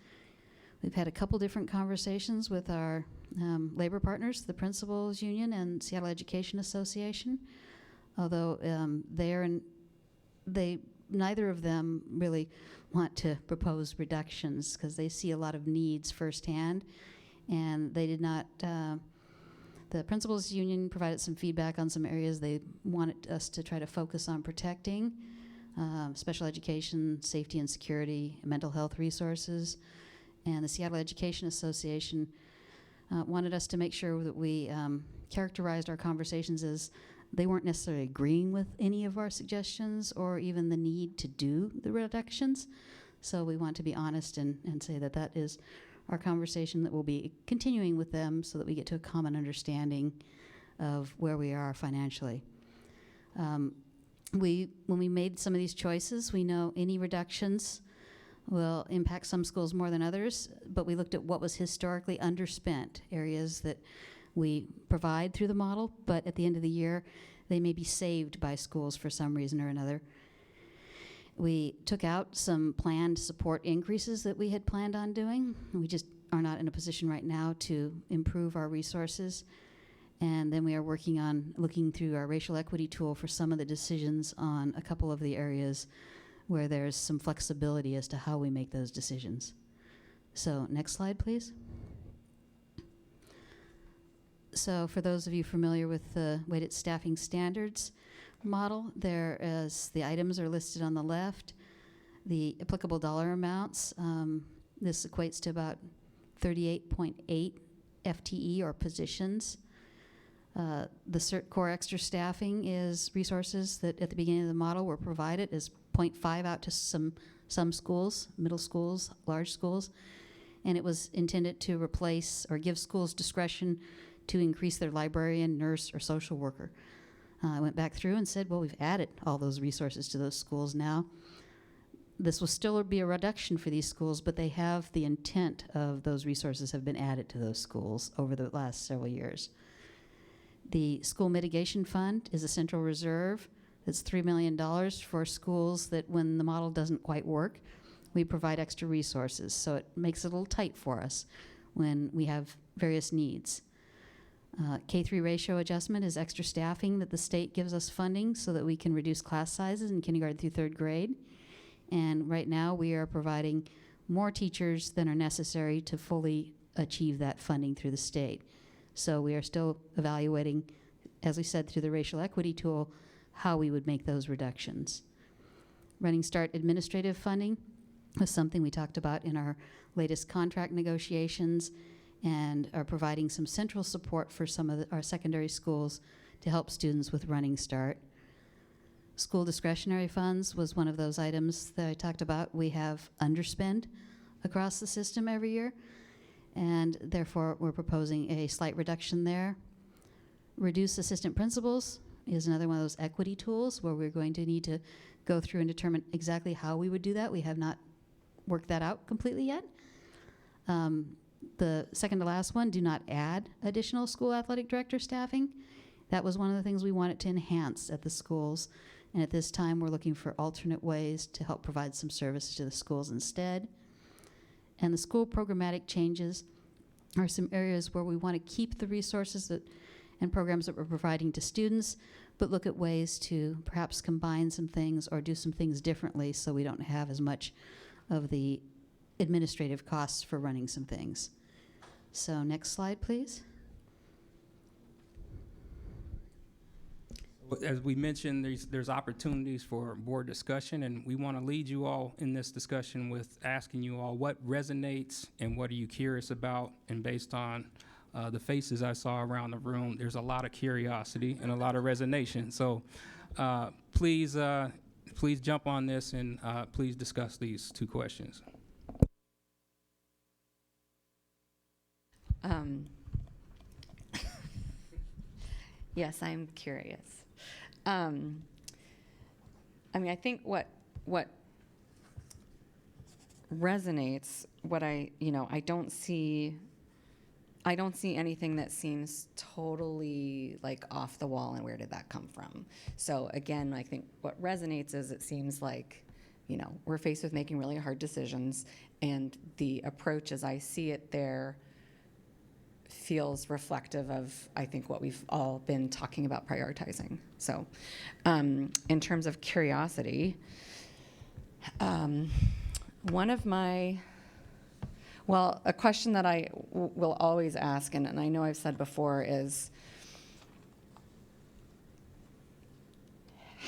We've had a couple different conversations with our labor partners, the Principals Union and Seattle Education Association, although neither of them really want to propose reductions because they see a lot of needs firsthand, and they did not. The Principals Union provided some feedback on some areas they wanted us to try to focus on protecting: special education, safety and security, mental health resources, and the Seattle Education Association wanted us to make sure that we characterized our conversations as they weren't necessarily agreeing with any of our suggestions or even the need to do the reductions. So we want to be honest and say that that is our conversation that we'll be continuing with them so that we get to a common understanding of where we are financially. When we made some of these choices, we know any reductions will impact some schools more than others, but we looked at what was historically underspent, areas that we provide through the model, but at the end of the year, they may be saved by schools for some reason or another. We took out some planned support increases that we had planned on doing. We just are not in a position right now to improve our resources. And then we are working on looking through our racial equity tool for some of the decisions on a couple of the areas where there's some flexibility as to how we make those decisions. So next slide, please. So for those of you familiar with the weighted staffing standards model, there is the items are listed on the left, the applicable dollar amounts. This equates to about 38.8 FTE or positions. The CERT core extra staffing is resources that at the beginning of the model were provided as 0.5 out to some schools, middle schools, large schools, and it was intended to replace or give schools discretion to increase their librarian, nurse, or social worker. I went back through and said, well, we've added all those resources to those schools now. This will still be a reduction for these schools, but they have the intent of those resources have been added to those schools over the last several years. The School Mitigation Fund is a central reserve. It's $3 million for schools that when the model doesn't quite work, we provide extra resources. So it makes it a little tight for us when we have various needs. K-3 ratio adjustment is extra staffing that the state gives us funding so that we can reduce class sizes in kindergarten through third grade. And right now we are providing more teachers than are necessary to fully achieve that funding through the state. So we are still evaluating, as we said, through the racial equity tool, how we would make those reductions. Running Start administrative funding was something we talked about in our latest contract negotiations, and are providing some central support for some of our secondary schools to help students with running start. School discretionary funds was one of those items that I talked about. We have underspend across the system every year, and therefore we're proposing a slight reduction there. Reduce assistant principals is another one of those equity tools where we're going to need to go through and determine exactly how we would do that. We have not worked that out completely yet. The second to last one, do not add additional school athletic director staffing. That was one of the things we wanted to enhance at the schools. And at this time, we're looking for alternate ways to help provide some services to the schools instead. And the school programmatic changes are some areas where we want to keep the resources and programs that we're providing to students, but look at ways to perhaps combine some things or do some things differently so we don't have as much of the administrative costs for running some things. So next slide, please. As we mentioned, there's opportunities for board discussion, and we want to lead you all in this discussion with asking you all what resonates and what are you curious about. And based on the faces I saw around the room, there's a lot of curiosity and a lot of resonation. So please jump on this and please discuss these two questions. Yes, I'm curious. I mean, I think what resonates, I don't see anything that seems totally like off the wall and where did that come from? So again, I think what resonates is it seems like, we're faced with making really hard decisions, and the approach as I see it there feels reflective of, I think, what we've all been talking about prioritizing. So in terms of curiosity, one of my, a question that I will always ask, and I know I've said before, is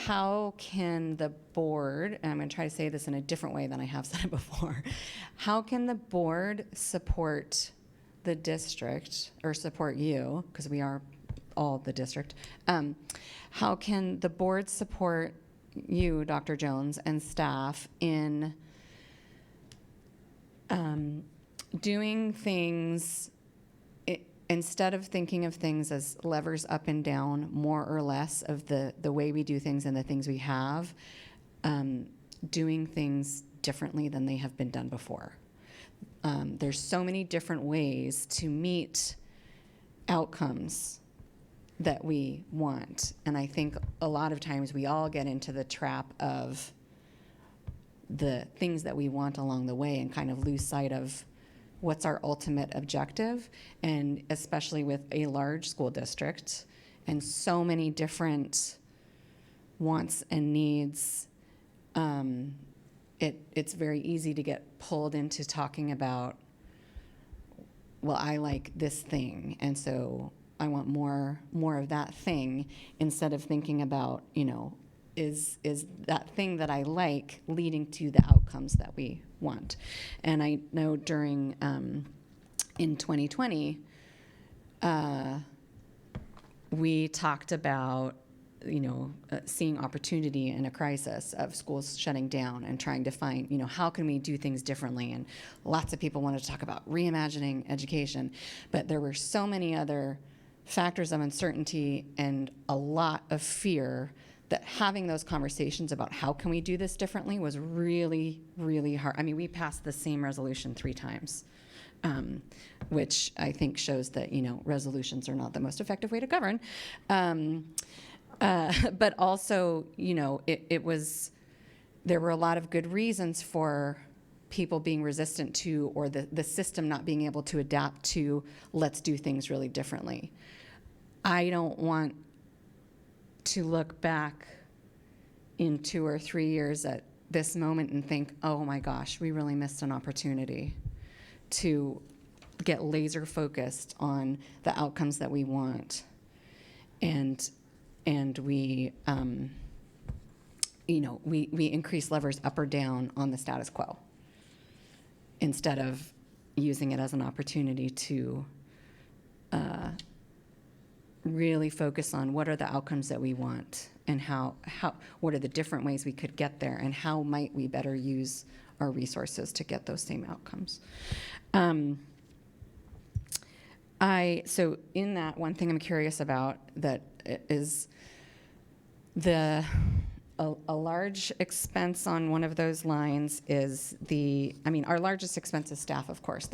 how can the board, and I'm going to try to say this in a different way than I have said it before, how can the board support the district, or support you, because we are all the district, how can the board support you, Dr. Jones, and staff in doing things, instead of thinking of things as levers up and down, more or less of the way we do things and the things we have, doing things differently than they have been done before. There's so many different ways to meet outcomes that we want. And I think a lot of times we all get into the trap of the things that we want along the way and kind of lose sight of what's our ultimate objective. And especially with a large school district and so many different wants and needs, it's very easy to get pulled into talking about, well, I like this thing, and so I want more of that thing, instead of thinking about, is that thing that I like leading to the outcomes that we want. And I know during, in 2020, we talked about seeing opportunity in a crisis of schools shutting down and trying to find, how can we do things differently? And lots of people wanted to talk about reimagining education, but there were so many other factors of uncertainty and a lot of fear that having those conversations about how can we do this differently was really, really hard. I mean, we passed the same resolution 3 times. Which I think shows that, resolutions are not the most effective way to govern. But also, there were a lot of good reasons for people being resistant to, or the system not being able to adapt to, let's do things really differently. I don't want to look back in 2 or 3 years at this moment and think, oh my gosh, we really missed an opportunity to get laser focused on the outcomes that we want. And we, we increase levers up or down on the status quo instead of using it as an opportunity to really focus on what are the outcomes that we want and what are the different ways we could get there and how might we better use our resources to get those same outcomes. So in that, one thing I'm curious about that is a large expense on one of those lines is our largest expense is staff, of course.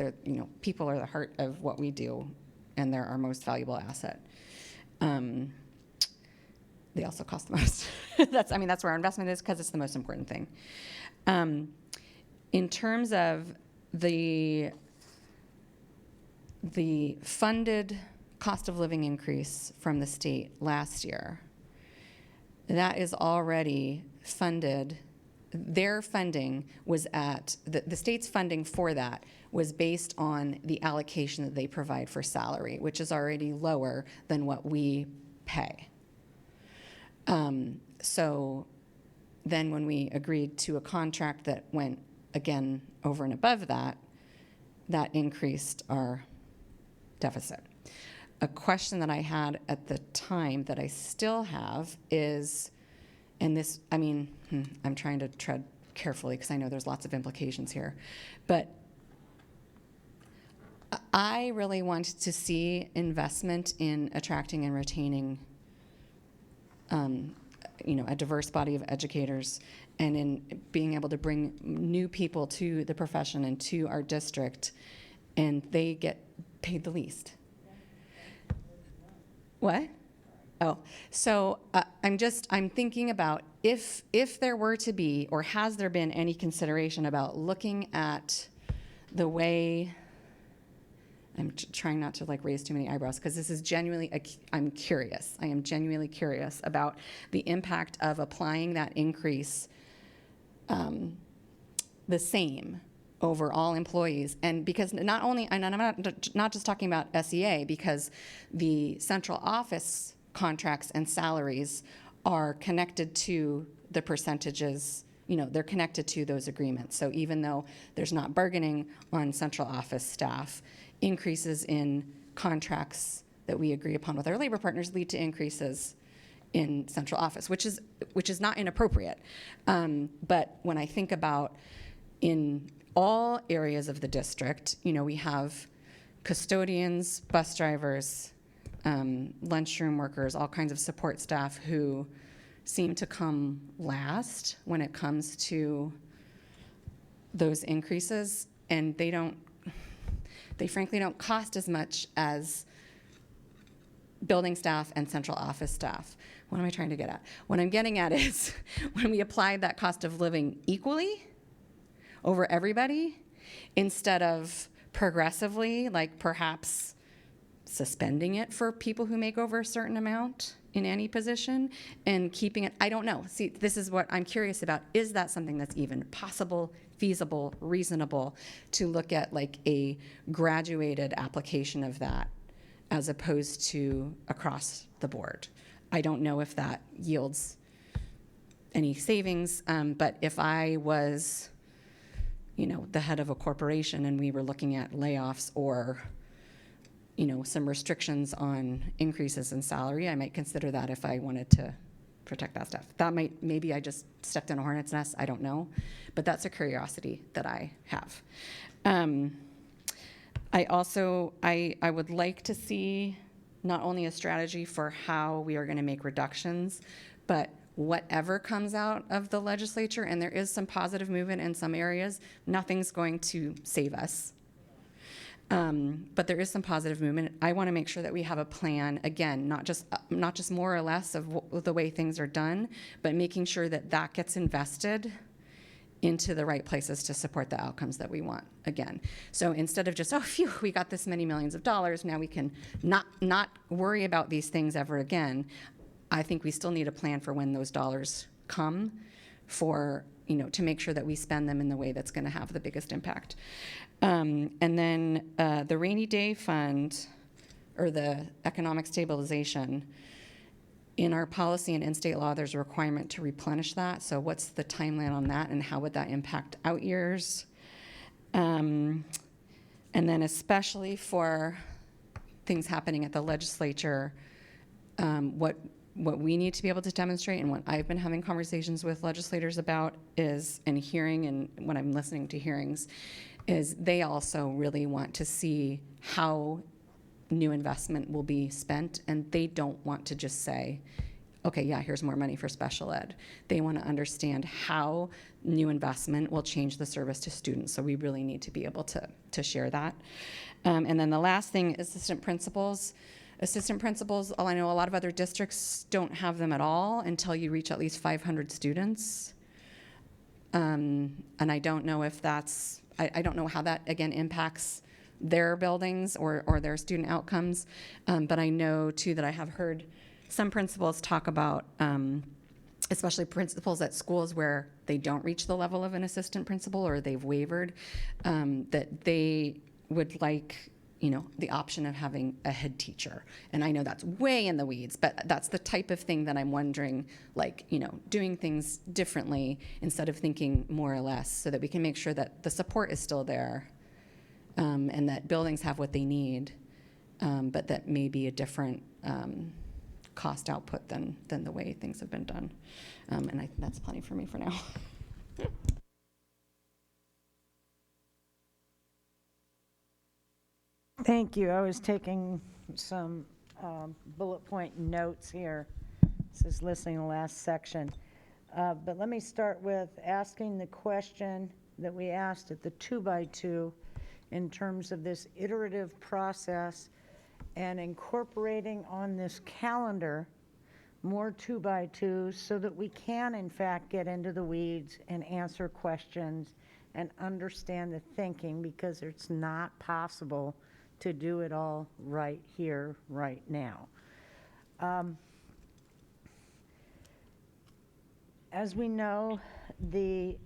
People are the heart of what we do, and they're our most valuable asset. They also cost the most. That's where our investment is because it's the most important thing. In terms of the funded cost of living increase from the state last year, that is already funded. Their funding was the state's funding for that was based on the allocation that they provide for salary, which is already lower than what we pay. So then when we agreed to a contract that went, again, over and above that, that increased our deficit. A question that I had at the time that I still have is, and this, I'm trying to tread carefully because I know there's lots of implications here, but I really wanted to see investment in attracting and retaining a diverse body of educators and in being able to bring new people to the profession and to our district, and they get paid the least. What? Oh, so I'm thinking about if there were to be, or has there been any consideration about looking at the way, I'm trying not to raise too many eyebrows because this is genuinely, I'm curious. I am genuinely curious about the impact of applying that increase the same over all employees. And because not only, and I'm not just talking about SEA, because the central office contracts and salaries are connected to the percentages, they're connected to those agreements. So even though there's not bargaining on central office staff, increases in contracts that we agree upon with our labor partners lead to increases in central office, which is not inappropriate. But when I think about in all areas of the district, we have custodians, bus drivers, lunchroom workers, all kinds of support staff who seem to come last when it comes to those increases, and they frankly don't cost as much as building staff and central office staff. What am I trying to get at? What I'm getting at is when we applied that cost of living equally over everybody, instead of progressively, perhaps suspending it for people who make over a certain amount in any position and keeping it, I don't know. See, this is what I'm curious about. Is that something that's even possible, feasible, reasonable to look at a graduated application of that as opposed to across the board? I don't know if that yields any savings, but if I was the head of a corporation and we were looking at layoffs or some restrictions on increases in salary, I might consider that if I wanted to protect that stuff. Maybe I just stepped in a hornet's nest, I don't know, but that's a curiosity that I have. I would like to see not only a strategy for how we are going to make reductions, but whatever comes out of the legislature, and there is some positive movement in some areas, nothing's going to save us. But there is some positive movement. I want to make sure that we have a plan, again, not just more or less of the way things are done, but making sure that that gets invested into the right places to support the outcomes that we want, again. So instead of just, oh, phew, we got this many millions of dollars, now we can not worry about these things ever again, I think we still need a plan for when those dollars come for, to make sure that we spend them in the way that's going to have the biggest impact. And then the rainy day fund, or the economic stabilization, in our policy and in state law, there's a requirement to replenish that. So what's the timeline on that, and how would that impact out years? And then especially for things happening at the legislature, What we need to be able to demonstrate, and what I've been having conversations with legislators about is, and hearing, and when I'm listening to hearings, is they also really want to see how new investment will be spent, and they don't want to just say, okay, yeah, here's more money for special ed. They want to understand how new investment will change the service to students. So we really need to be able to share that. And then the last thing, assistant principals. Assistant principals, I know a lot of other districts don't have them at all until you reach at least 500 students. And I don't know if that's, I don't know how that, again, impacts their buildings or their student outcomes. But I know, too, that I have heard some principals talk about, especially principals at schools where they don't reach the level of an assistant principal or they've wavered, that they would like, the option of having a head teacher. And I know that's way in the weeds, but that's the type of thing that I'm wondering, like, doing things differently instead of thinking more or less, so that we can make sure that the support is still there, and that buildings have what they need, but that may be a different cost output than the way things have been done. And that's plenty for me for now. Thank you. I was taking some bullet point notes here. This is listening to the last section. But let me start with asking the question that we asked at the 2x2 in terms of this iterative process and incorporating on this calendar more 2x2s so that we can, in fact, get into the weeds and answer questions and understand the thinking, because it's not possible to do it all right here, right now. As we know, the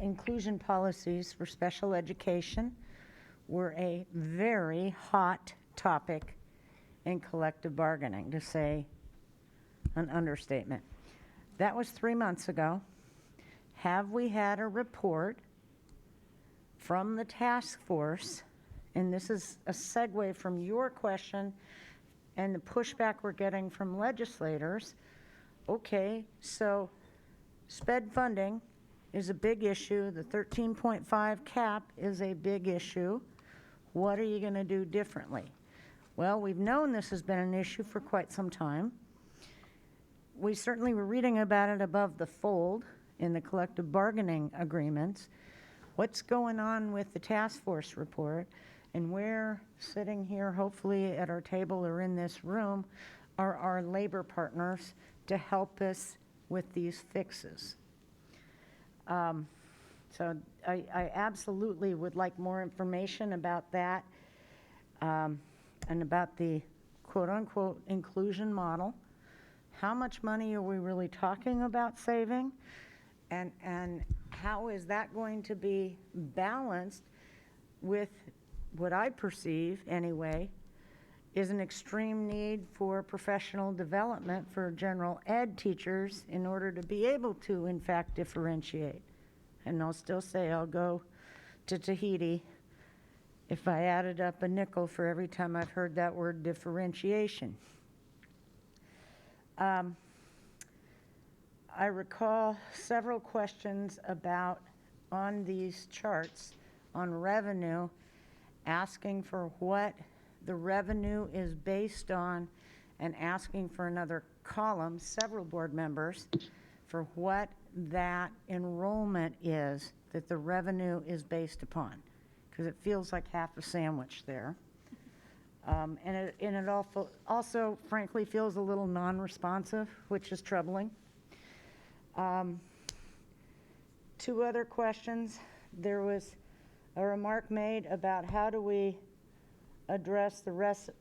inclusion policies for special education were a very hot topic in collective bargaining, to say an understatement. That was 3 months ago. Have we had a report from the task force? And this is a segue from your question and the pushback we're getting from legislators. Okay, so SPED funding is a big issue. The 13.5 cap is a big issue. What are you going to do differently? Well, we've known this has been an issue for quite some time. We certainly were reading about it above the fold in the collective bargaining agreements. What's going on with the task force report? And we're sitting here, hopefully at our table or in this room, are our labor partners to help us with these fixes. So I absolutely would like more information about that, and about the quote-unquote inclusion model. How much money are we really talking about saving? And how is that going to be balanced with what I perceive, anyway, is an extreme need for professional development for general ed teachers in order to be able to, in fact, differentiate. And I'll still say I'll go to Tahiti if I added up a nickel for every time I've heard that word differentiation. I recall several questions about, on these charts, on revenue, asking for what the revenue is based on and asking for another column, several board members, for what that enrollment is that the revenue is based upon, because it feels like half a sandwich there. And it also, frankly, feels a little non-responsive, which is troubling. 2 other questions. There was a remark made about how do we address the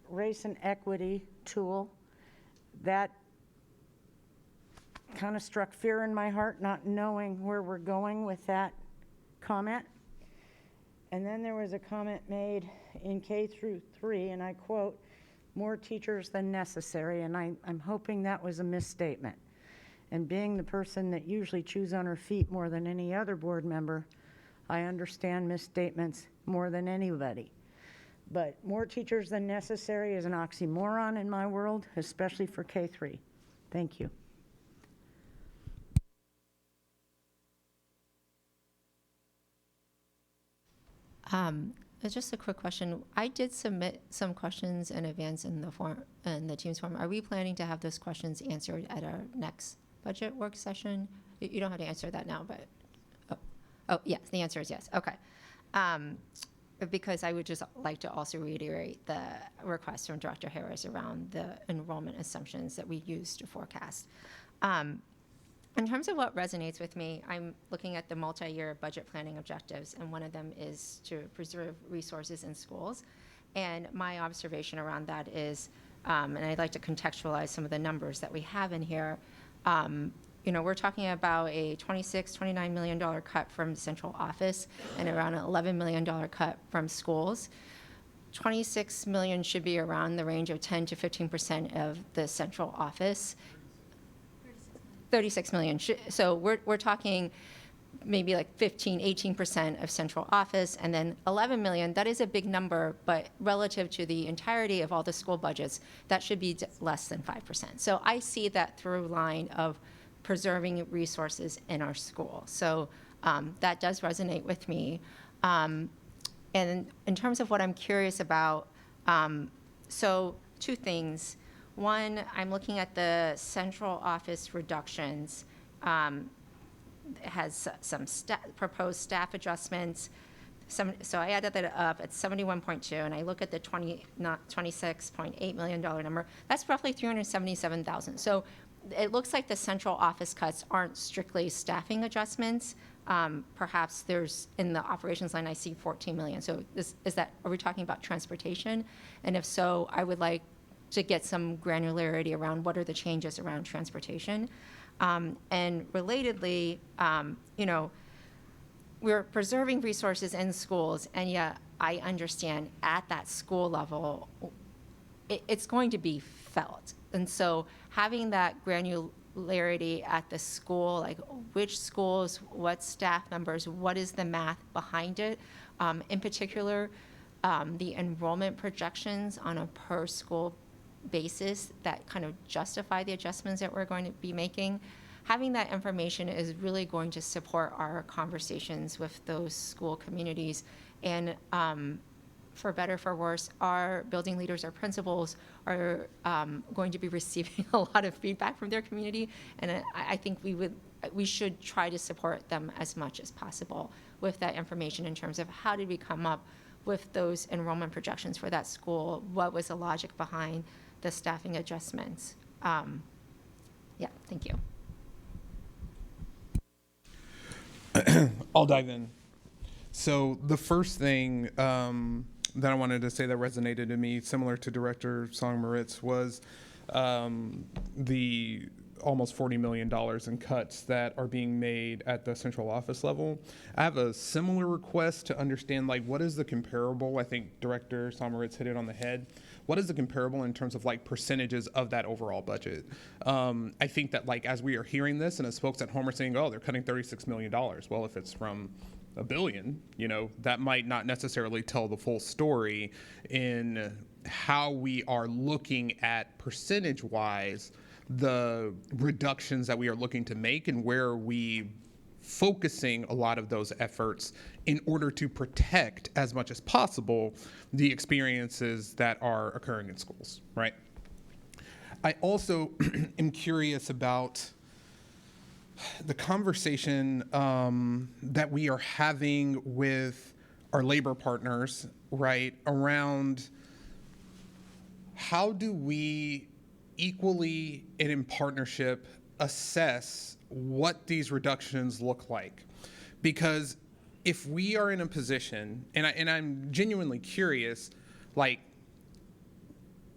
race and equity tool. That kind of struck fear in my heart, not knowing where we're going with that comment. And then there was a comment made in K through 3, and I quote, "more teachers than necessary," and I'm hoping that was a misstatement. And being the person that usually chews on her feet more than any other board member, I understand misstatements more than anybody. But more teachers than necessary is an oxymoron in my world, especially for K-3. Thank you. Just a quick question. I did submit some questions in advance in the form, in the Teams form. Are we planning to have those questions answered at our next budget work session? You don't have to answer that now, but, oh, yes, the answer is yes. Okay. Because I would just like to also reiterate the request from Director Harris around the enrollment assumptions that we use to forecast. In terms of what resonates with me, I'm looking at the multi-year budget planning objectives, and one of them is to preserve resources in schools. And my observation around that is, and I'd like to contextualize some of the numbers that we have in here. We're talking about a $29 million cut from central office and around an $11 million cut from schools. 26 million should be around the range of 10 to 15% of the central office. 36 million. So we're talking maybe like 15, 18% of central office, and then 11 million, that is a big number, but relative to the entirety of all the school budgets, that should be less than 5%. So I see that through line of preserving resources in our school. So that does resonate with me. And in terms of what I'm curious about, so two things. One, I'm looking at the central office reductions. It has some proposed staff adjustments. So I added that up at 71.2, and I look at the $26.8 million number. That's roughly 377,000. So it looks like the central office cuts aren't strictly staffing adjustments. Perhaps there's, in the operations line, I see 14 million. So are we talking about transportation? And if so, I would like to get some granularity around what are the changes around transportation. And relatedly, we're preserving resources in schools, and yet I understand at that school level, it's going to be felt. And so having that granularity at the school, like which schools, what staff members, what is the math behind it, in particular, the enrollment projections on a per school basis that kind of justify the adjustments that we're going to be making. Having that information is really going to support our conversations with those school communities. And for better, for worse, our building leaders, our principals are going to be receiving a lot of feedback from their community. And I think we should try to support them as much as possible with that information in terms of how did we come up with those enrollment projections for that school? What was the logic behind the staffing adjustments? Yeah, thank you. I'll dive in. So the first thing that I wanted to say that resonated to me, similar to Director Song-Moritz, was the almost $40 million in cuts that are being made at the central office level. I have a similar request to understand, like, what is the comparable? I think Director Song-Moritz hit it on the head. What is the comparable in terms of like percentages of that overall budget? I think that, like, as we are hearing this and as folks at home are saying, oh, they're cutting $36 million. Well, if it's from $1 billion, that might not necessarily tell the full story in how we are looking at percentage-wise the reductions that we are looking to make and where are we focusing a lot of those efforts in order to protect as much as possible the experiences that are occurring in schools, right? I also am curious about the conversation that we are having with our labor partners, right, around how do we equally and in partnership assess what these reductions look like. Because if we are in a position, and I'm genuinely curious, like,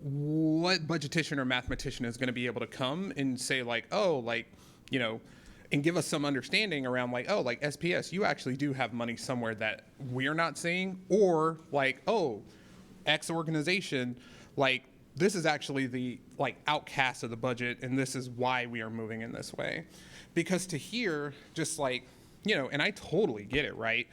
what budgetician or mathematician is going to be able to come and say, like, oh, like, and give us some understanding around, like, oh, like, SPS, you actually do have money somewhere that we're not seeing, or like, oh, X organization, like, this is actually the, like, outcast of the budget, and this is why we are moving in this way. Because to hear just, like, and I totally get it, right?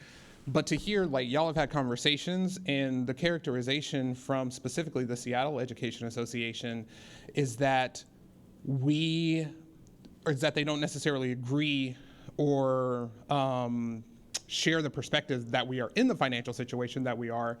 But to hear, like, y'all have had conversations, and the characterization from specifically the Seattle Education Association is that they don't necessarily agree or share the perspective that we are in the financial situation that we are.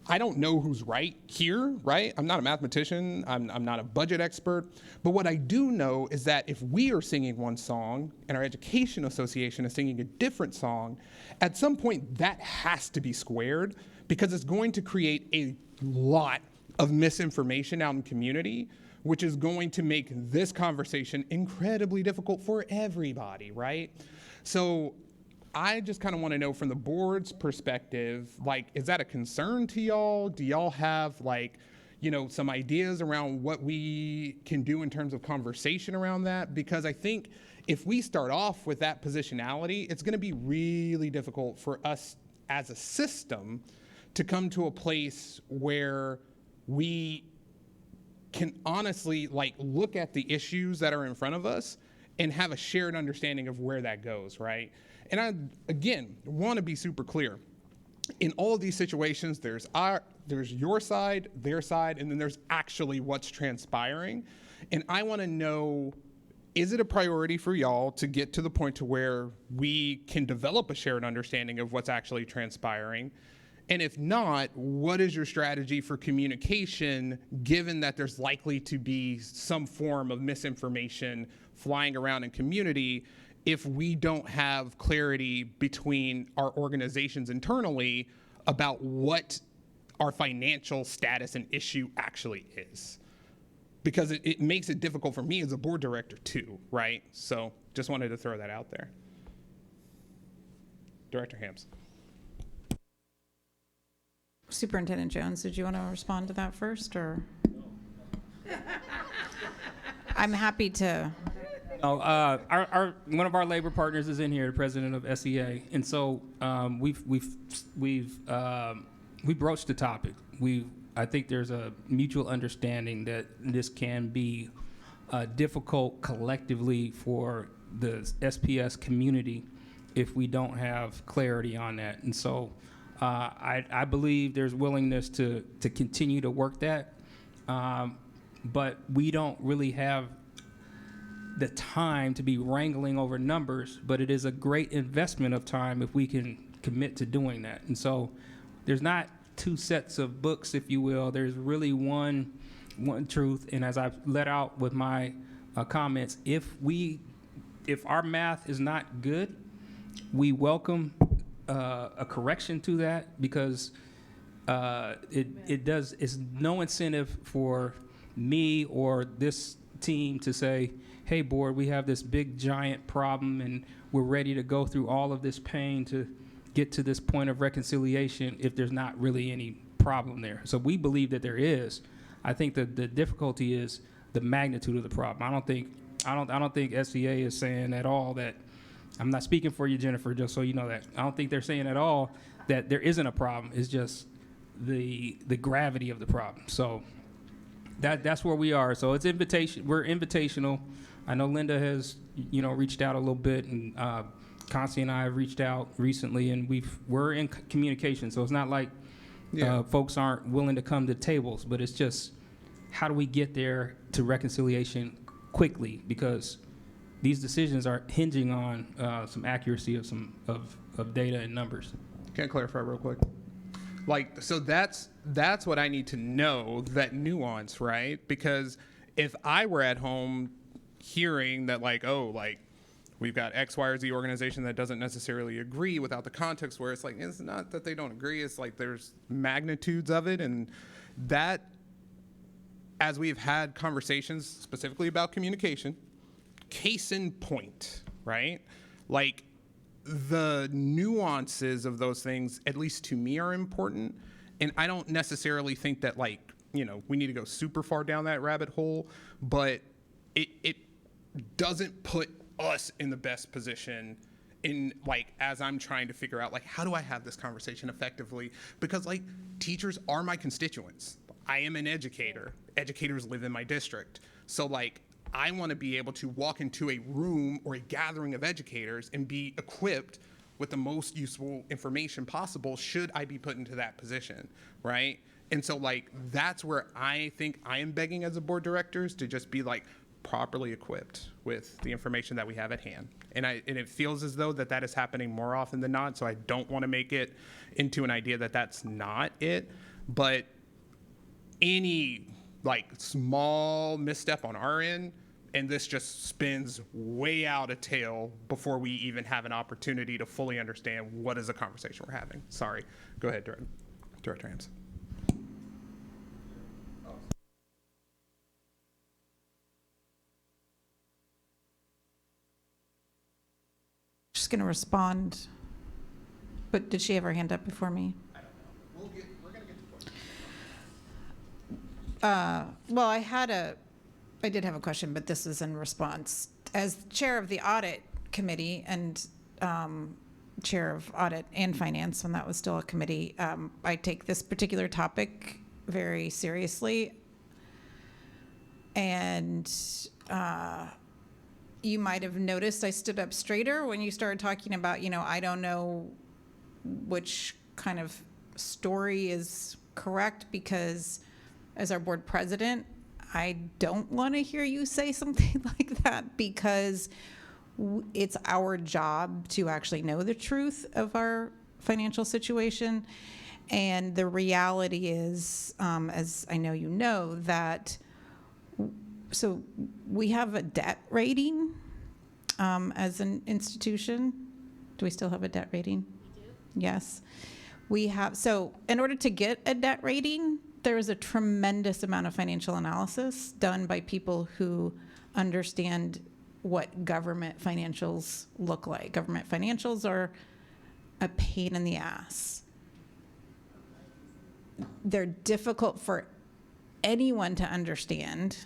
I don't know who's right here, right? I'm not a mathematician, I'm not a budget expert, but what I do know is that if we are singing one song and our education association is singing a different song, at some point that has to be squared, because it's going to create a lot of misinformation out in the community, which is going to make this conversation incredibly difficult for everybody, right? So I just kind of want to know from the board's perspective, like, is that a concern to y'all? Do y'all have, like, you know, some ideas around what we can do in terms of conversation around that? Because I think if we start off with that positionality, it's going to be really difficult for us as a system to come to a place where we can honestly, like, look at the issues that are in front of us and have a shared understanding of where that goes, right? And I, again, want to be super clear. In all of these situations, there's your side, their side, and then there's actually what's transpiring. And I want to know, is it a priority for y'all to get to the point to where we can develop a shared understanding of what's actually transpiring? And if not, what is your strategy for communication, given that there's likely to be some form of misinformation flying around in community if we don't have clarity between our organizations internally about what our financial status and issue actually is? Because it makes it difficult for me as a board director too, right? So just wanted to throw that out there. Director Hams. Superintendent Jones, did you want to respond to that first, or? I'm happy to. Oh, one of our labor partners is in here, the president of SEA, and so we broached the topic. I think there's a mutual understanding that this can be difficult collectively for the SPS community if we don't have clarity on that, and so I believe there's willingness to continue to work that, but we don't really have the time to be wrangling over numbers, but it is a great investment of time if we can commit to doing that. And so there's not two sets of books, if you will. There's really one truth. And as I've let out with my comments, if our math is not good, we welcome a correction to that, because it's no incentive for me or this team to say, hey, board, we have this big giant problem and we're ready to go through all of this pain to get to this point of reconciliation if there's not really any problem there. So we believe that there is. I think that the difficulty is the magnitude of the problem. I don't think SEA is saying at all that, I'm not speaking for you, Jennifer, just so you know that. I don't think they're saying at all that there isn't a problem. It's just the gravity of the problem. So that's where we are. So it's invitation. We're invitational. I know Linda has, reached out a little bit, and Constance and I have reached out recently, and we're in communication. So it's not like folks aren't willing to come to tables, but it's just, how do we get there to reconciliation quickly? Because these decisions are hinging on some accuracy of data and numbers. Can I clarify real quick? Like, so that's what I need to know, that nuance, right? Because if I were at home hearing that, like, oh, like, we've got X, Y, or Z organization that doesn't necessarily agree, without the context where it's like, it's not that they don't agree, it's like there's magnitudes of it. And that, as we've had conversations specifically about communication, case in point, right? Like, the nuances of those things, at least to me, are important. And I don't necessarily think that, like, we need to go super far down that rabbit hole, but it doesn't put us in the best position in, like, as I'm trying to figure out, like, how do I have this conversation effectively? Because, like, teachers are my constituents. I am an educator. Educators live in my district. So, like, I want to be able to walk into a room or a gathering of educators and be equipped with the most useful information possible should I be put into that position, right? And so like that's where I think I am begging as a board directors to just be like properly equipped with the information that we have at hand. And it feels as though that is happening more often than not. So I don't want to make it into an idea that that's not it. But any like small misstep on our end, and this just spins way out of tail before we even have an opportunity to fully understand what is the conversation we're having. Sorry. Go ahead, Director Hampson. She's going to respond. But did she have her hand up before me? I don't know. We're going to get to Well, I did have a question, but this is in response. As chair of the audit committee and chair of audit and finance, when that was still a committee, I take this particular topic very seriously. And you might have noticed I stood up straighter when you started talking about, I don't know which kind of story is correct, because as our board president, I don't want to hear you say something like that, because it's our job to actually know the truth of our financial situation. And the reality is, as I know you know, that so we have a debt rating as an institution. Do we still have a debt rating? We do. Yes. We have. So in order to get a debt rating, there is a tremendous amount of financial analysis done by people who understand what government financials look like. Government financials are a pain in the ass. They're difficult for anyone to understand,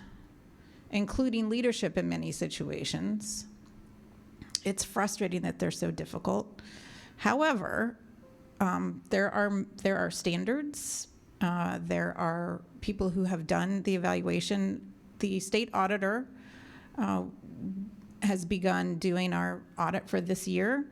including leadership in many situations. It's frustrating that they're so difficult. However, there are standards. There are people who have done the evaluation. The state auditor has begun doing our audit for this year.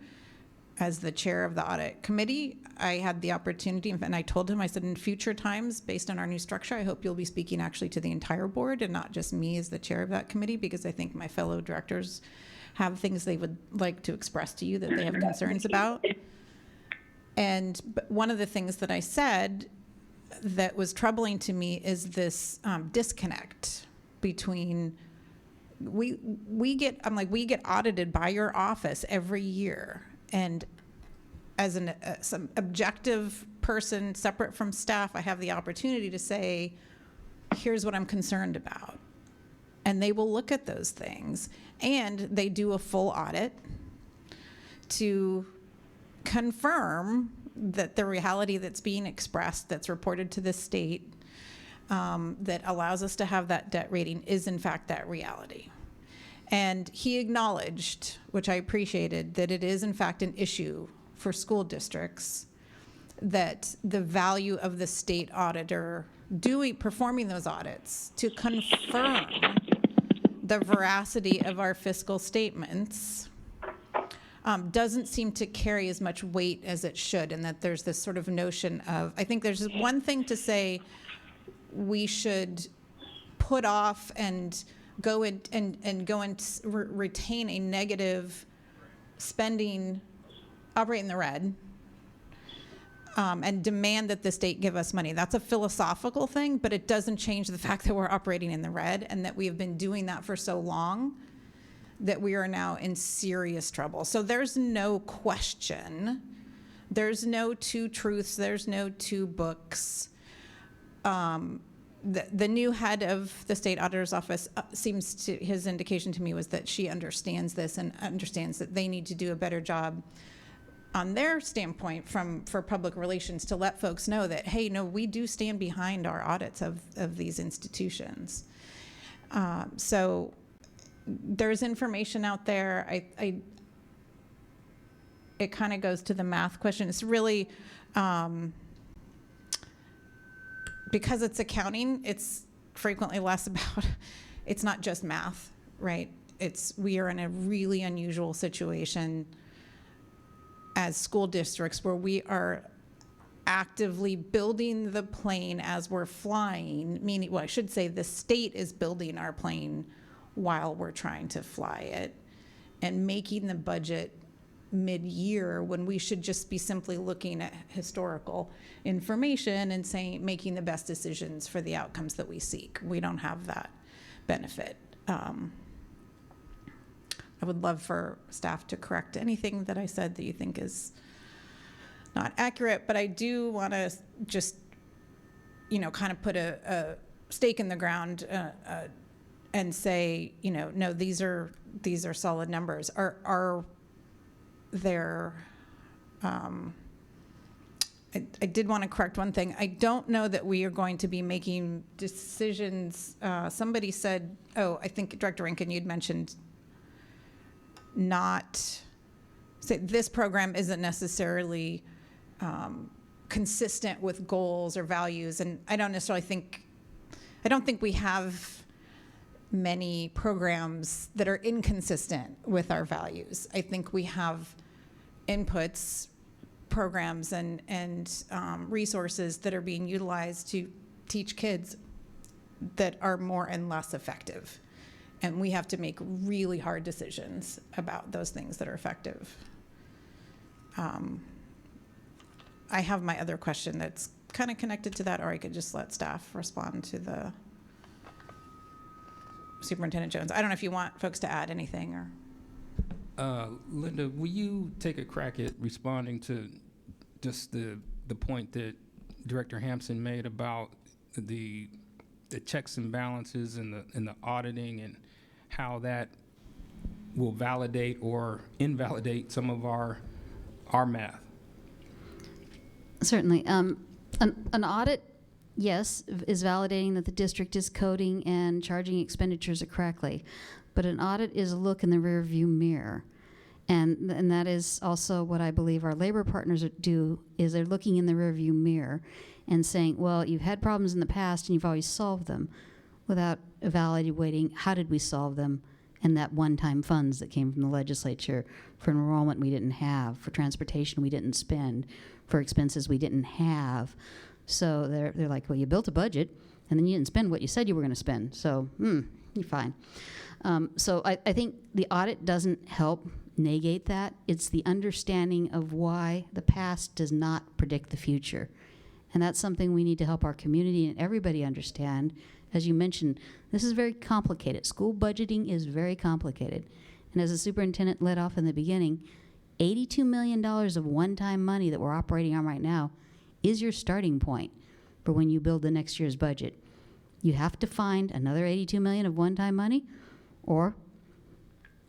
As the chair of the audit committee, I had the opportunity, and I told him, I said, in future times, based on our new structure, I hope you'll be speaking actually to the entire board and not just me as the chair of that committee, because I think my fellow directors have things they would like to express to you that they have concerns about. But one of the things that I said that was troubling to me is this disconnect between we get audited by your office every year, and as some objective person separate from staff, I have the opportunity to say, here's what I'm concerned about, and they will look at those things, and they do a full audit to confirm that the reality that's being expressed, that's reported to the state, that allows us to have that debt rating is in fact that reality. And he acknowledged, which I appreciated, that it is in fact an issue for school districts, that the value of the state auditor performing those audits to confirm the veracity of our fiscal statements doesn't seem to carry as much weight as it should, and that there's this sort of notion of, I think there's one thing to say we should put off and go and retain a negative spending, operate in the red, and demand that the state give us money. That's a philosophical thing, but it doesn't change the fact that we're operating in the red and that we have been doing that for so long that we are now in serious trouble. So there's no question. There's no two truths. There's no two books. The new head of the state auditor's office his indication to me was that she understands this and understands that they need to do a better job on their standpoint for public relations to let folks know that, hey, no, we do stand behind our audits of these institutions. So there's information out there. It kind of goes to the math question. It's really, because it's accounting, it's frequently less about, it's not just math, right? We are in a really unusual situation as school districts where we are actively building the plane as we're flying, meaning, well, I should say the state is building our plane while we're trying to fly it, and making the budget mid-year when we should just be simply looking at historical information and saying, making the best decisions for the outcomes that we seek. We don't have that benefit. I would love for staff to correct anything that I said that you think is not accurate, but I do want to just, kind of put a stake in the ground and say, no, these are solid numbers. Are there? I did want to correct one thing. I don't know that we are going to be making decisions. Somebody said, I think Director Rankin, you'd mentioned say this program isn't necessarily consistent with goals or values, and I don't think we have many programs that are inconsistent with our values. I think we have inputs, programs, and resources that are being utilized to teach kids that are more and less effective. And we have to make really hard decisions about those things that are effective. I have my other question that's kind of connected to that, or I could just let staff respond to the Superintendent Jones. I don't know if you want folks to add anything or. Linda, will you take a crack at responding to just the point that Director Hampson made about the checks and balances and the auditing and how that will validate or invalidate some of our math? Certainly. An audit, yes, is validating that the district is coding and charging expenditures correctly. But an audit is a look in the rearview mirror. And that is also what I believe our labor partners do, is they're looking in the rearview mirror and saying, well, you've had problems in the past and you've always solved them, without evaluating how did we solve them, and that one-time funds that came from the legislature for enrollment we didn't have, for transportation we didn't spend, for expenses we didn't have. So they're like, well, you built a budget and then you didn't spend what you said you were going to spend. So you're fine. So I think the audit doesn't help negate that. It's the understanding of why the past does not predict the future. And that's something we need to help our community and everybody understand. As you mentioned, this is very complicated. School budgeting is very complicated. And as the superintendent led off in the beginning, $82 million of one-time money that we're operating on right now is your starting point for when you build the next year's budget. You have to find another $82 million of one-time money, or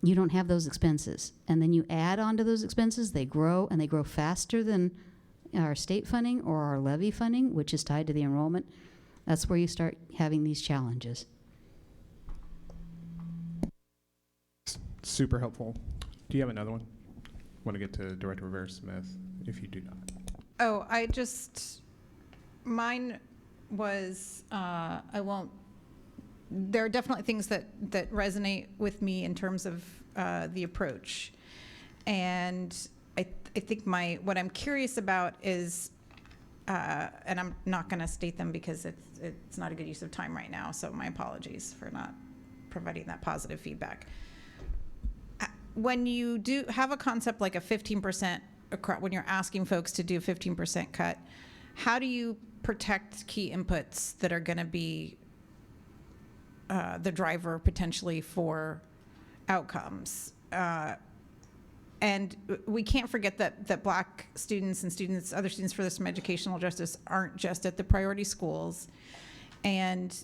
you don't have those expenses. And then you add on to those expenses, they grow, and they grow faster than our state funding or our levy funding, which is tied to the enrollment. That's where you start having these challenges. Super helpful. Do you have another one? Want to get to Director Rivera-Smith, if you do not. Mine was, there are definitely things that resonate with me in terms of the approach. And I think what I'm curious about is, and I'm not going to state them because it's not a good use of time right now, so my apologies for not providing that positive feedback. When you do have a concept like a 15%, when you're asking folks to do a 15% cut, how do you protect key inputs that are going to be the driver potentially for outcomes? And we can't forget that Black students and other students for this from educational justice aren't just at the priority schools. And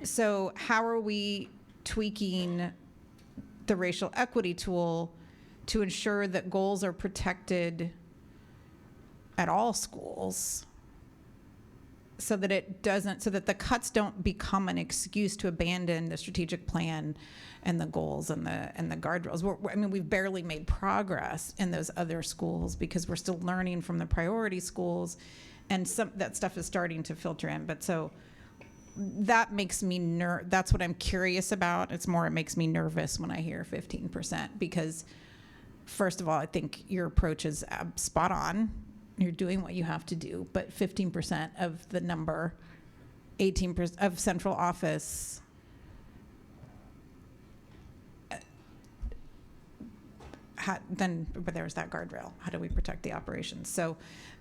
so how are we tweaking the racial equity tool to ensure that goals are protected at all schools, so that the cuts don't become an excuse to abandon the strategic plan and the goals and the guardrails? We've barely made progress in those other schools because we're still learning from the priority schools, and that stuff is starting to filter in. But so that makes me that's what I'm curious about. It makes me nervous when I hear 15%, because first of all, I think your approach is spot on. You're doing what you have to do, but 15% of the number, 18% of central office, but there's that guardrail. How do we protect the operations? So,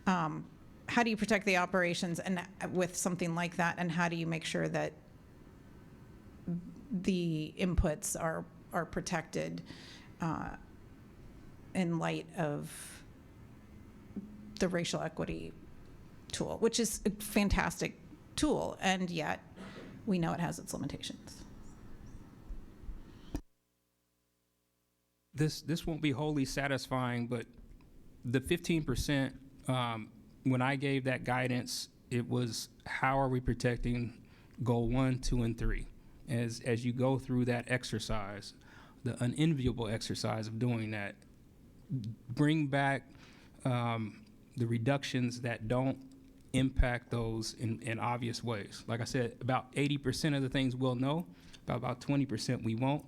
how do you protect the operations and with something like that, and how do you make sure that the inputs are protected in light of the racial equity tool, which is a fantastic tool, and yet we know it has its limitations. This won't be wholly satisfying, but the 15%, when I gave that guidance, it was how are we protecting goal 1, 2, and 3? As you go through that exercise, the unenviable exercise of doing that, bring back the reductions that don't impact those in obvious ways. Like I said, about 80% of the things we'll know, about 20% we won't.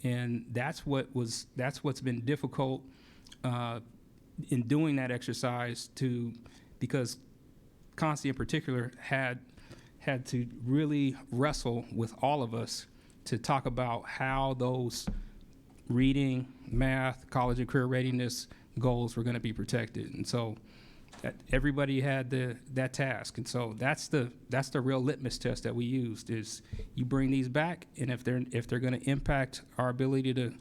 And that's what's been difficult in doing that exercise because Consti in particular had to really wrestle with all of us to talk about how those reading, math, college and career readiness goals were going to be protected. And so everybody had that task. And so that's the real litmus test that we used is you bring these back, and if they're going to impact our ability to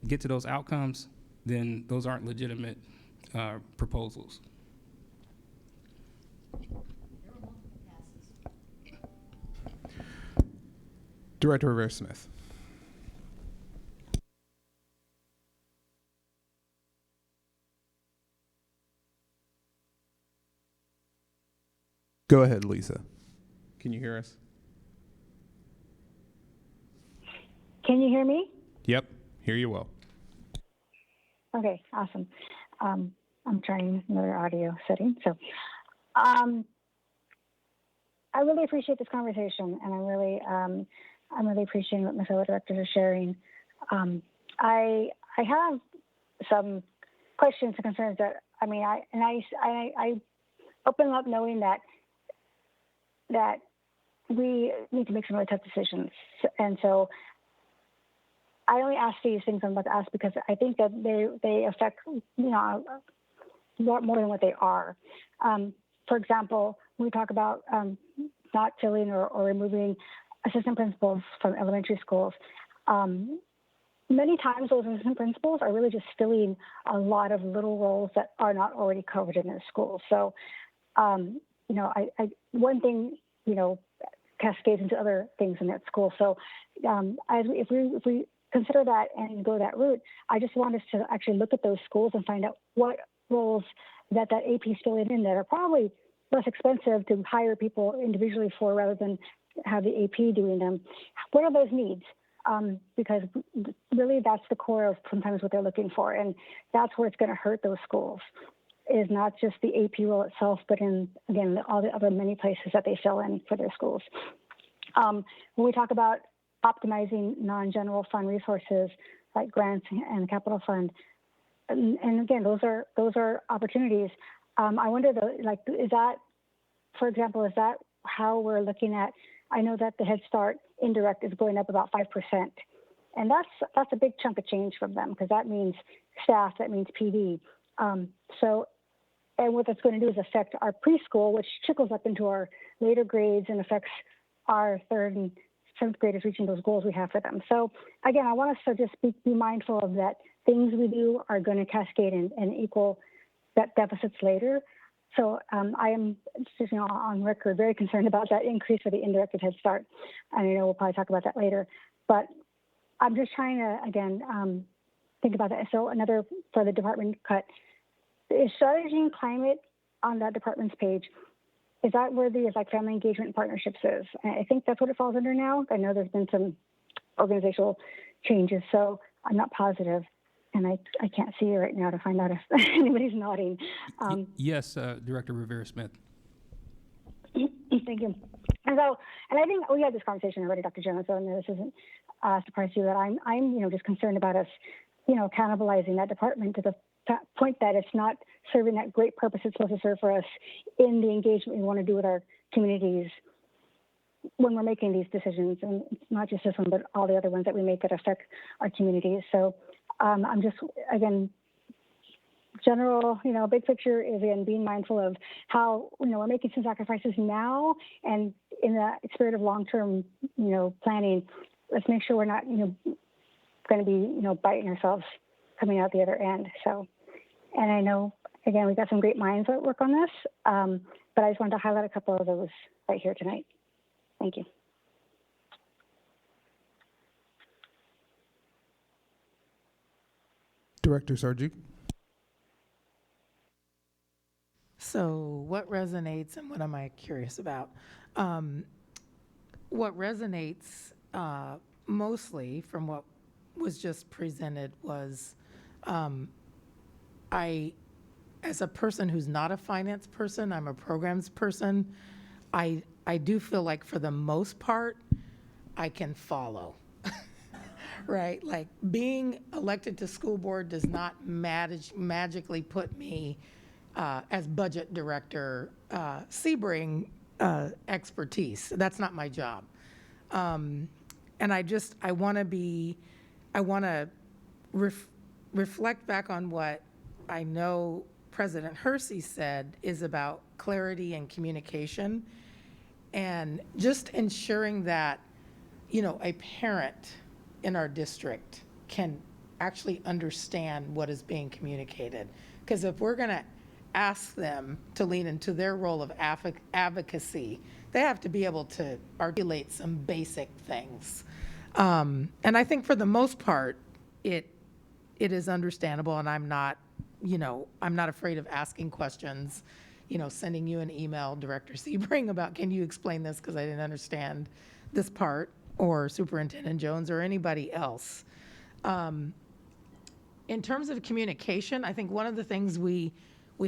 get to those outcomes, then those aren't legitimate proposals. Director Rivera-Smith. Go ahead, Lisa. Can you hear us? Can you hear me? Yep, hear you well. Okay, awesome. I'm trying another audio setting. So I really appreciate this conversation, and I'm really appreciating what my fellow directors are sharing. I have some questions and concerns that I open up knowing that we need to make some really tough decisions, and so I only ask these things I'm about to ask because I think that they affect a lot more than what they are. For example, when we talk about not filling or removing assistant principals from elementary schools, many times those assistant principals are really just filling a lot of little roles that are not already covered in their schools. So, one thing, cascades into other things in that school. So, if we consider that and go that route, I just want us to actually look at those schools and find out what roles that AP is filling in that are probably less expensive to hire people individually for rather than have the AP doing them. What are those needs? Because really that's the core of sometimes what they're looking for. And that's where it's going to hurt those schools, is not just the AP role itself, but in, again, all the other many places that they fill in for their schools. When we talk about optimizing non-general fund resources like grants and capital fund, and again, those are opportunities. I wonder though, is that, for example, is that how we're looking at? I know that the Head Start indirect is going up about 5%, and that's a big chunk of change from them because that means staff, that means PD. And what that's going to do is affect our preschool, which trickles up into our later grades and affects our 3rd and 7th graders reaching those goals we have for them. So again, I want us to just be mindful of that. Things we do are going to cascade and equal that deficits later. So I am just, on record very concerned about that increase for the indirected Head Start. And I know we'll probably talk about that later. But I'm just trying to, again, think about that. So another for the department cut, is strategy and climate on that department's page, is that where the family engagement and partnerships is? I think that's what it falls under now. I know there's been some organizational changes, so I'm not positive. And I can't see you right now to find out if anybody's nodding. Yes, Director Rivera-Smith. Thank you. And I think we had this conversation already, Dr. Jones, so I know this isn't a surprise to you, that I'm just concerned about us cannibalizing that department to the point that it's not serving that great purpose it's supposed to serve for us in the engagement we want to do with our communities when we're making these decisions. And it's not just this one, but all the other ones that we make that affect our communities. So I'm just, again, general, big picture is, again, being mindful of how, we're making some sacrifices now, and in the spirit of long-term, planning, let's make sure we're not, going to be, biting ourselves coming out the other end. So, and I know, again, we've got some great minds that work on this, but I just wanted to highlight a couple of those right here tonight. Thank you. Director Sarju. So what resonates and what am I curious about? What resonates mostly from what was just presented was as a person who's not a finance person, I'm a programs person, I do feel like for the most part, I can follow. Right? Like being elected to school board does not magically put me as budget director, Sebring expertise. That's not my job. And I want to reflect back on what I know President Hersey said is about clarity and communication, and just ensuring that, a parent in our district can actually understand what is being communicated. Because if we're going to ask them to lean into their role of advocacy, they have to be able to articulate some basic things. And I think for the most part, it is understandable, and I'm not afraid of asking questions, sending you an email, Director Sebring, about, can you explain this because I didn't understand this part, or Superintendent Jones or anybody else. In terms of communication, I think one of the things we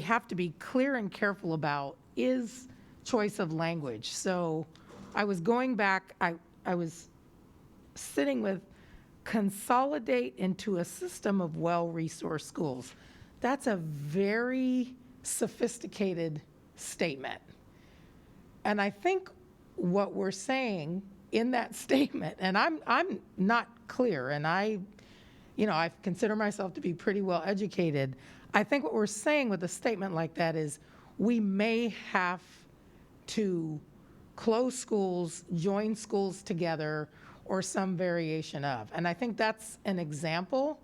have to be clear and careful about is choice of language. So I was going back, I was sitting with consolidate into a system of well-resourced schools. That's a very sophisticated statement. And I think what we're saying in that statement, and I'm not clear, and I consider myself to be pretty well educated. I think what we're saying with a statement like that is we may have to close schools, join schools together, or some variation of. And I think that's an example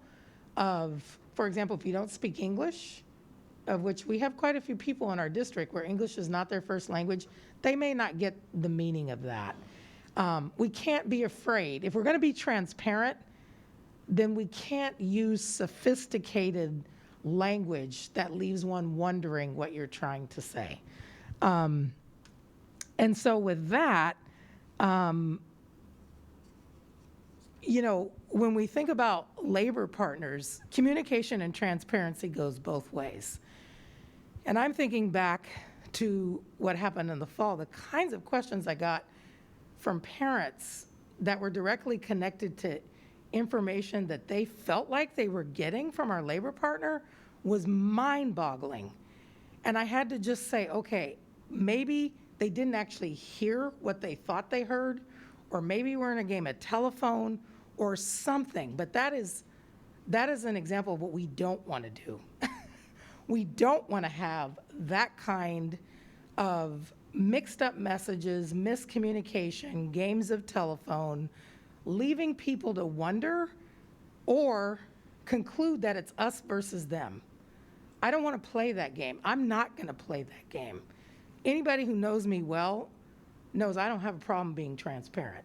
of, for example, if you don't speak English, of which we have quite a few people in our district where English is not their first language, they may not get the meaning of that. We can't be afraid. If we're going to be transparent, then we can't use sophisticated language that leaves one wondering what you're trying to say. And so with that, when we think about labor partners, communication and transparency goes both ways. And I'm thinking back to what happened in the fall, the kinds of questions I got from parents that were directly connected to information that they felt like they were getting from our labor partner was mind-boggling. And I had to just say, okay, maybe they didn't actually hear what they thought they heard, or maybe we're in a game of telephone or something. But that is an example of what we don't want to do. We don't want to have that kind of mixed up messages, miscommunication, games of telephone, leaving people to wonder or conclude that it's us versus them. I don't want to play that game. I'm not going to play that game. Anybody who knows me well knows I don't have a problem being transparent.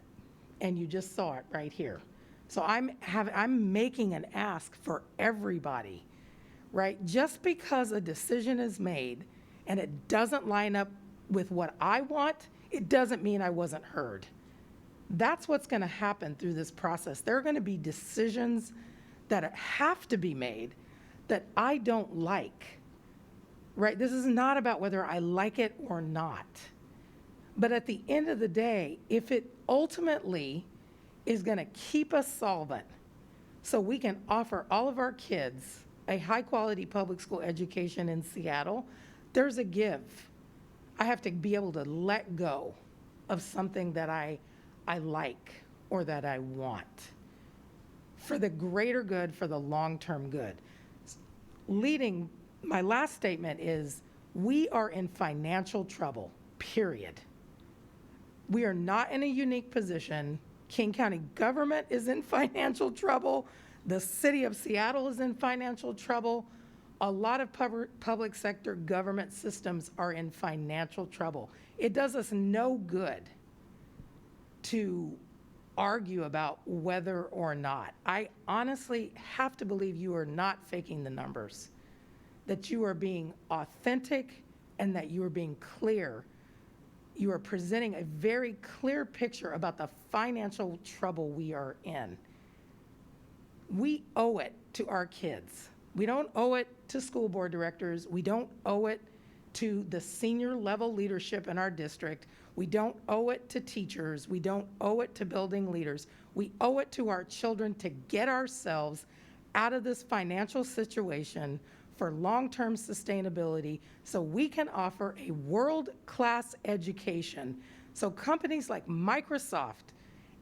And you just saw it right here. So I'm making an ask for everybody, right? Just because a decision is made and it doesn't line up with what I want, it doesn't mean I wasn't heard. That's what's going to happen through this process. There are going to be decisions that have to be made that I don't like, right? This is not about whether I like it or not. But at the end of the day, if it ultimately is going to keep us solvent so we can offer all of our kids a high-quality public school education in Seattle, there's a give. I have to be able to let go of something that I like or that I want for the greater good, for the long-term good. Leading, my last statement is, we are in financial trouble, period. We are not in a unique position. King County government is in financial trouble. The city of Seattle is in financial trouble. A lot of public sector government systems are in financial trouble. It does us no good to argue about whether or not. I honestly have to believe you are not faking the numbers, that you are being authentic and that you are being clear. You are presenting a very clear picture about the financial trouble we are in. We owe it to our kids. We don't owe it to school board directors. We don't owe it to the senior level leadership in our district. We don't owe it to teachers. We don't owe it to building leaders. We owe it to our children to get ourselves out of this financial situation for long-term sustainability so we can offer a world-class education. So companies like Microsoft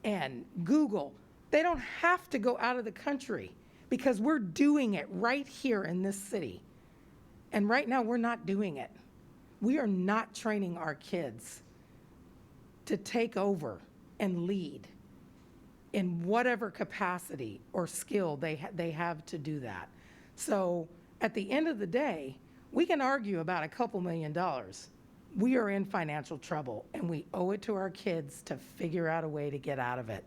and Google, they don't have to go out of the country because we're doing it right here in this city. And right now, we're not doing it. We are not training our kids to take over and lead in whatever capacity or skill they have to do that. So at the end of the day, we can argue about a couple $1 million. We are in financial trouble, and we owe it to our kids to figure out a way to get out of it.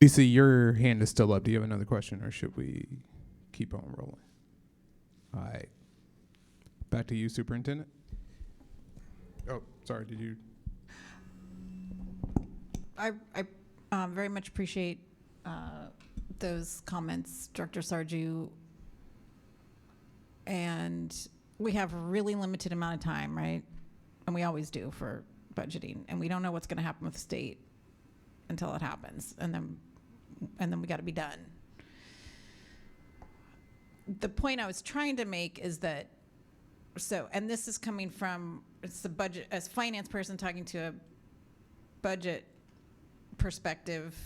Lisa, your hand is still up. Do you have another question, or should we keep on rolling? All right. Back to you, Superintendent. Oh, sorry, did you? I very much appreciate those comments, Director Sarju. And we have a really limited amount of time, right? And we always do for budgeting. And we don't know what's going to happen with the state until it happens. And then we got to be done. The point I was trying to make is that, and this is coming from, it's the budget, as finance person talking to a budget perspective,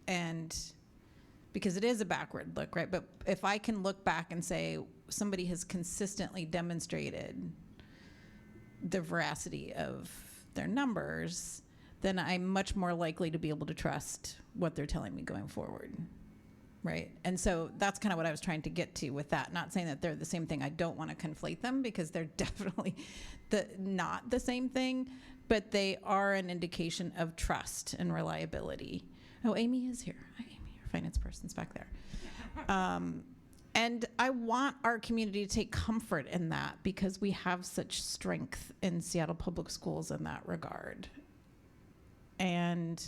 and because it is a backward look, right? But if I can look back and say somebody has consistently demonstrated the veracity of their numbers, then I'm much more likely to be able to trust what they're telling me going forward, right? And so that's kind of what I was trying to get to with that. Not saying that they're the same thing. I don't want to conflate them because they're definitely not the same thing, but they are an indication of trust and reliability. Oh, Amy is here. Hi, Amy, our finance person's back there. And I want our community to take comfort in that because we have such strength in Seattle Public Schools in that regard. And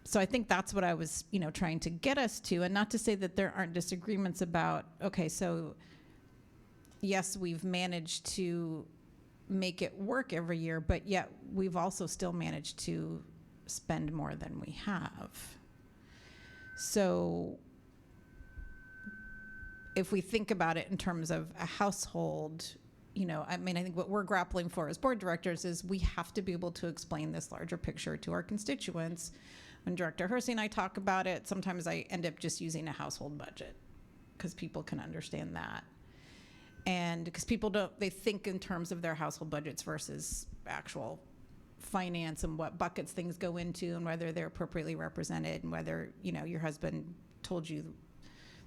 so I think that's what I was, trying to get us to, and not to say that there aren't disagreements about, okay, so yes, we've managed to make it work every year, but yet we've also still managed to spend more than we have. So if we think about it in terms of a household, I think what we're grappling for as board directors is we have to be able to explain this larger picture to our constituents. When Director Hersey and I talk about it, sometimes I end up just using a household budget because people can understand that. And because people they think in terms of their household budgets versus actual finance and what buckets things go into and whether they're appropriately represented and whether, your husband told you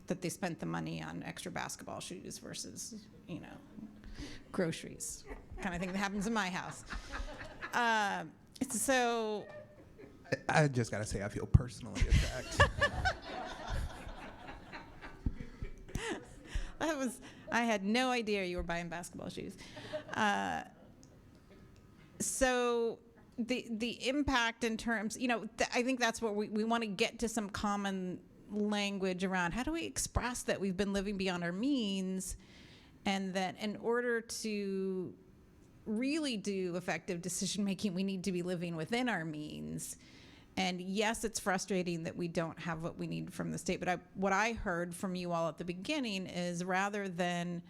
that they spent the money on extra basketball shoes versus, groceries, kind of thing that happens in my house. So I just got to say, I feel personally attacked. I had no idea you were buying basketball shoes. So the impact in terms, I think that's what we want to get to some common language around how do we express that we've been living beyond our means, and that in order to really do effective decision making, we need to be living within our means. And yes, it's frustrating that we don't have what we need from the state. But what I heard from you all at the beginning is rather than,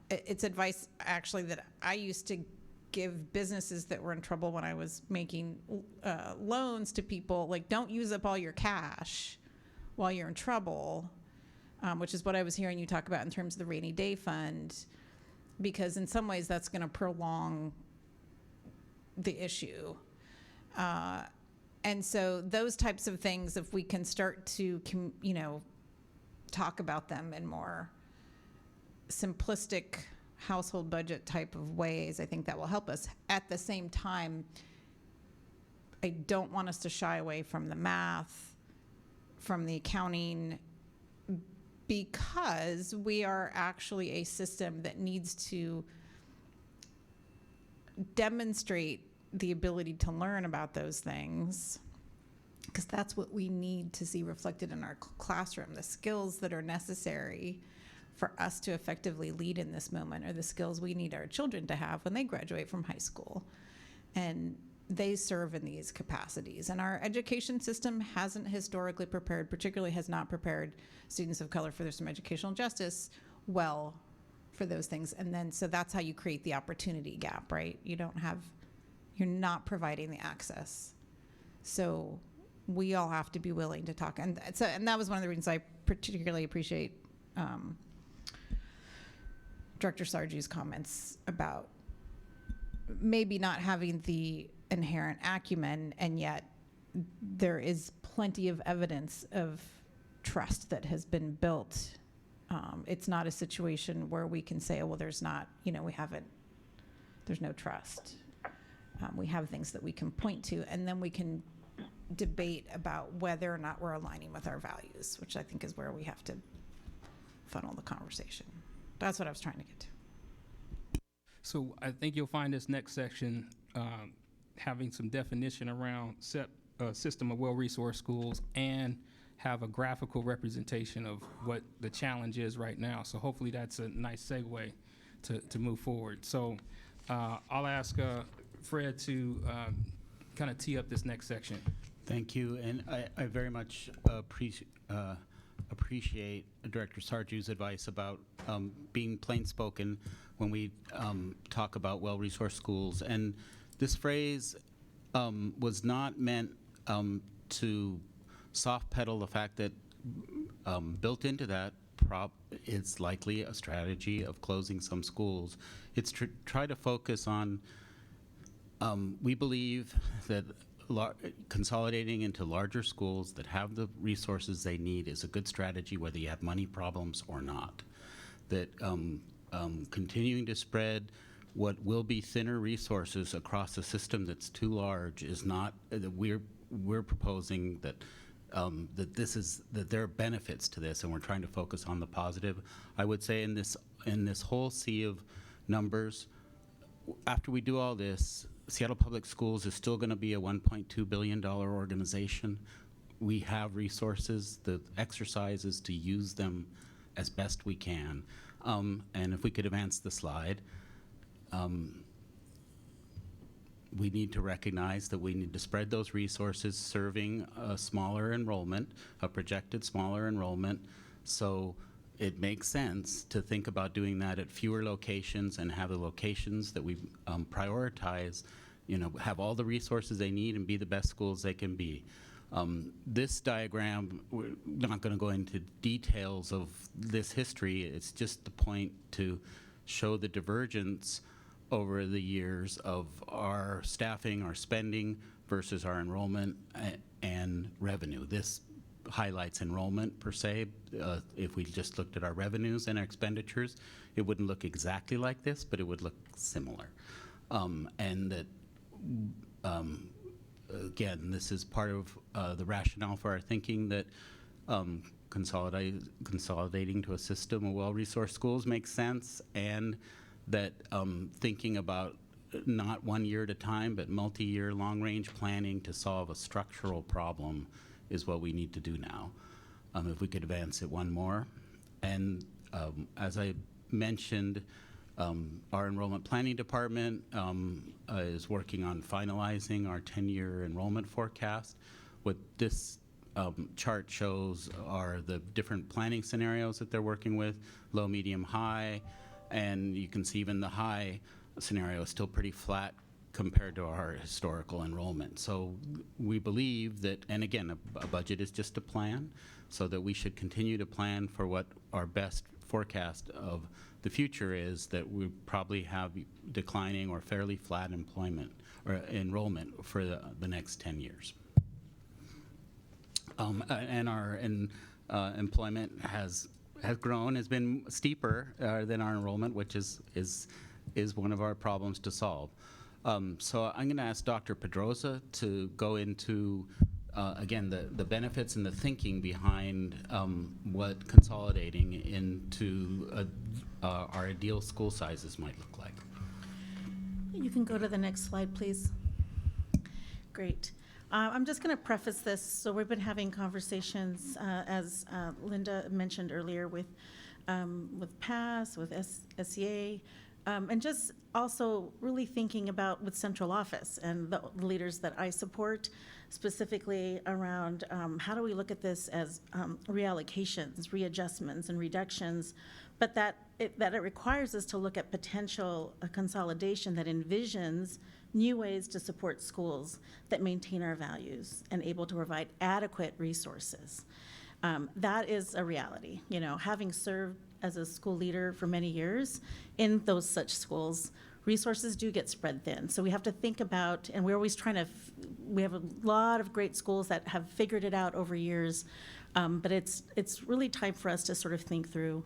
it's advice actually that I used to give businesses that were in trouble when I was making loans to people, like, don't use up all your cash while you're in trouble, which is what I was hearing you talk about in terms of the rainy day fund, because in some ways that's going to prolong the issue. And so those types of things, if we can start to, talk about them in more simplistic household budget type of ways, I think that will help us. At the same time, I don't want us to shy away from the math, from the accounting, because we are actually a system that needs to demonstrate the ability to learn about those things, because that's what we need to see reflected in our classroom. The skills that are necessary for us to effectively lead in this moment are the skills we need our children to have when they graduate from high school. And they serve in these capacities. And our education system hasn't historically prepared, particularly has not prepared students of color for some educational justice well for those things. And then, so that's how you create the opportunity gap, right? You're not providing the access. So we all have to be willing to talk. And that was one of the reasons I particularly appreciate Director Sarju's comments about maybe not having the inherent acumen, and yet there is plenty of evidence of trust that has been built. It's not a situation where we can say, oh, well, there's no trust. We have things that we can point to, and then we can debate about whether or not we're aligning with our values, which I think is where we have to funnel the conversation. That's what I was trying to get to. So I think you'll find this next section having some definition around system of well-resourced schools, and have a graphical representation of what the challenge is right now. So hopefully that's a nice segue to move forward. So I'll ask Fred to kind of tee up this next section. Thank you, and I very much appreciate Director Sarju's advice about being plain-spoken when we talk about well-resourced schools. And this phrase was not meant to soft pedal the fact that built into that is likely a strategy of closing some schools. It's try to focus on, we believe that consolidating into larger schools that have the resources they need is a good strategy, whether you have money problems or not. That continuing to spread what will be thinner resources across a system that's too large is not, that we're proposing that that there are benefits to this, and we're trying to focus on the positive. I would say in this whole sea of numbers, after we do all this, Seattle Public Schools is still going to be a $1.2 billion organization. We have resources. The exercise is to use them as best we can. And if we could advance the slide, we need to recognize that we need to spread those resources serving a smaller enrollment, a projected smaller enrollment. So it makes sense to think about doing that at fewer locations, and have the locations that we prioritize, have all the resources they need and be the best schools they can be. This diagram, we're not going to go into details of this history. It's just the point to show the divergence over the years of our staffing, our spending versus our enrollment and revenue. This highlights enrollment per se. If we just looked at our revenues and our expenditures, it wouldn't look exactly like this, but it would look similar. And that, again, this is part of the rationale for our thinking that consolidating to a system of well-resourced schools makes sense, and that thinking about not 1 year at a time, but multi-year long-range planning to solve a structural problem is what we need to do now. If we could advance it one more. And as I mentioned, Our enrollment planning department is working on finalizing our 10-year enrollment forecast. What this chart shows are the different planning scenarios that they're working with, low, medium, high, and you can see even the high scenario is still pretty flat compared to our historical enrollment. So we believe that, and again, a budget is just a plan, so that we should continue to plan for what our best forecast of the future is, that we probably have declining or fairly flat employment or enrollment for the next 10 years. And our employment has grown, has been steeper than our enrollment, which is one of our problems to solve. So I'm going to ask Dr. Pedrosa to go into, again, the benefits and the thinking behind what consolidating into our ideal school sizes might look like. You can go to the next slide, please. Great. I'm just going to preface this. So we've been having conversations, as Linda mentioned earlier, with PASS, with SEA, and just also really thinking about with central office and the leaders that I support, specifically around how do we look at this as reallocations, readjustments, and reductions, but that it requires us to look at potential consolidation that envisions new ways to support schools that maintain our values and able to provide adequate resources. That is a reality. You know, having served as a school leader for many years in those such schools, resources do get spread thin. So we have to think about, and we're always trying to, we have a lot of great schools that have figured it out over years, but it's really time for us to sort of think through,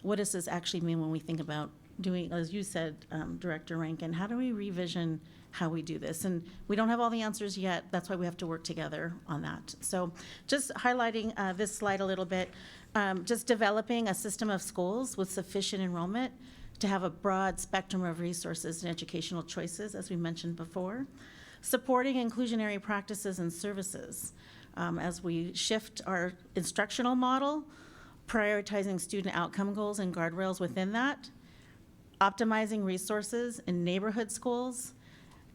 what does this actually mean when we think about doing, as you said, Director Rankin, how do we revision how we do this? And we don't have all the answers yet. That's why we have to work together on that. So just highlighting this slide a little bit, just developing a system of schools with sufficient enrollment to have a broad spectrum of resources and educational choices, as we mentioned before. Supporting inclusionary practices and services as we shift our instructional model, prioritizing student outcome goals and guardrails within that, optimizing resources in neighborhood schools,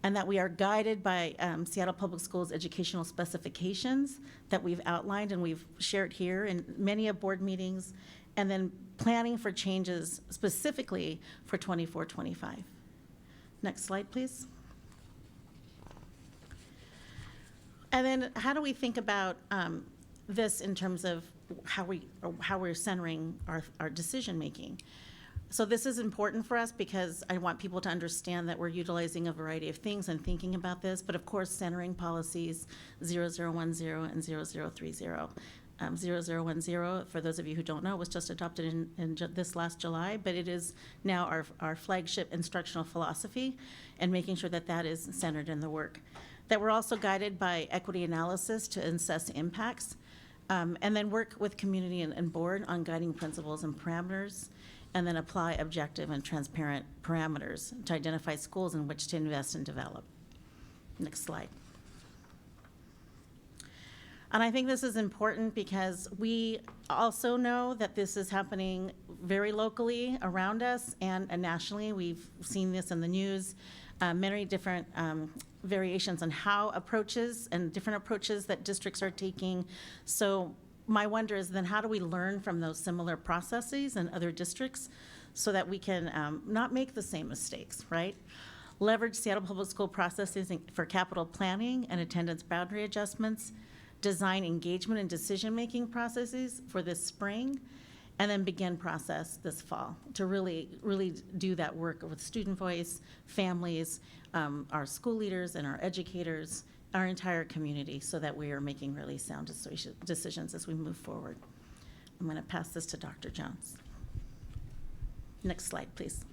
and that we are guided by Seattle Public Schools educational specifications that we've outlined and we've shared here in many of board meetings, and then planning for changes specifically for 24-25. Next slide, please. And then how do we think about this in terms of how we're centering our decision making? So this is important for us because I want people to understand that we're utilizing a variety of things and thinking about this, but of course centering policies 0010 and 0030. 0010, for those of you who don't know, was just adopted in this last July, but it is now our flagship instructional philosophy, and making sure that that is centered in the work. That we're also guided by equity analysis to assess impacts, and then work with community and board on guiding principles and parameters, and then apply objective and transparent parameters to identify schools in which to invest and develop. Next slide. And I think this is important because we also know that this is happening very locally around us and nationally. We've seen this in the news, many different variations on how approaches and different approaches that districts are taking. So my wonder is then how do we learn from those similar processes in other districts so that we can not make the same mistakes, right? Leverage Seattle Public School processes for capital planning and attendance boundary adjustments, design engagement and decision-making processes for this spring, and then begin process this fall to really do that work with student voice, families, our school leaders and our educators, our entire community, so that we are making really sound decisions as we move forward. I'm going to pass this to Dr. Jones. Next slide, please.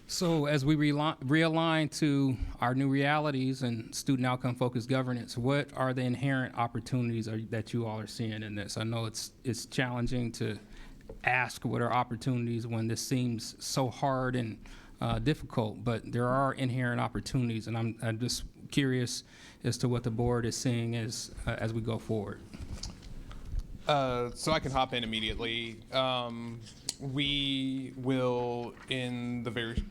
So as we realign to our new realities and student outcome focused governance, what are the inherent opportunities that you all are seeing in this? I know it's challenging to ask what are opportunities when this seems so hard and difficult, but there are inherent opportunities, and I'm just curious as to what the board is seeing as we go forward. So I can hop in immediately. we will, in the very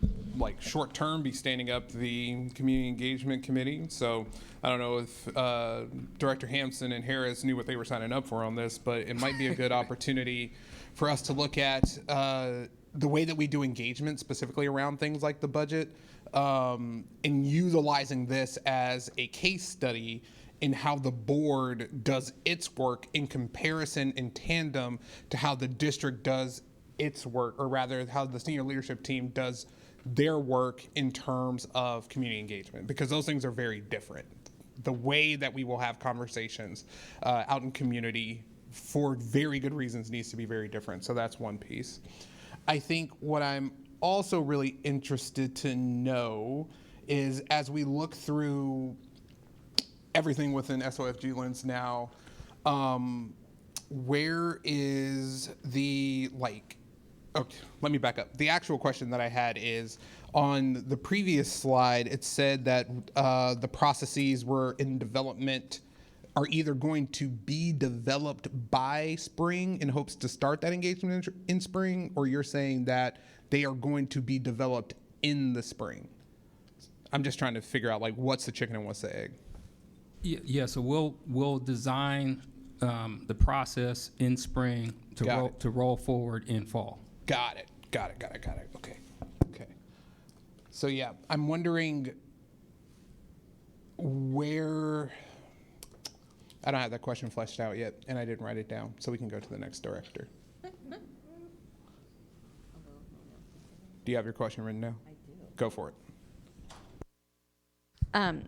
short term, be standing up the community engagement committee. So I don't know if Director Hampson and Harris knew what they were signing up for on this, but it might be a good opportunity for us to look at the way that we do engagement, specifically around things like the budget, and utilizing this as a case study in how the board does its work in comparison, in tandem to how the district does its work, or rather how the senior leadership team does their work in terms of community engagement, because those things are very different. The way that we will have conversations out in community for very good reasons needs to be very different. So that's one piece. I think what I'm also really interested to know is, as we look through everything within SOFG lens now, where is the okay, let me back up. The actual question that I had is, on the previous slide, it said that the processes were in development, are either going to be developed by spring in hopes to start that engagement in spring, or you're saying that they are going to be developed in the spring? I'm just trying to figure out what's the chicken and what's the egg. Yeah, so we'll design the process in spring to roll forward in fall. Got it. Okay. So yeah, I'm wondering where, I don't have that question fleshed out yet, and I didn't write it down, so we can go to the next director. Do you have your question written down? I do. Go for it.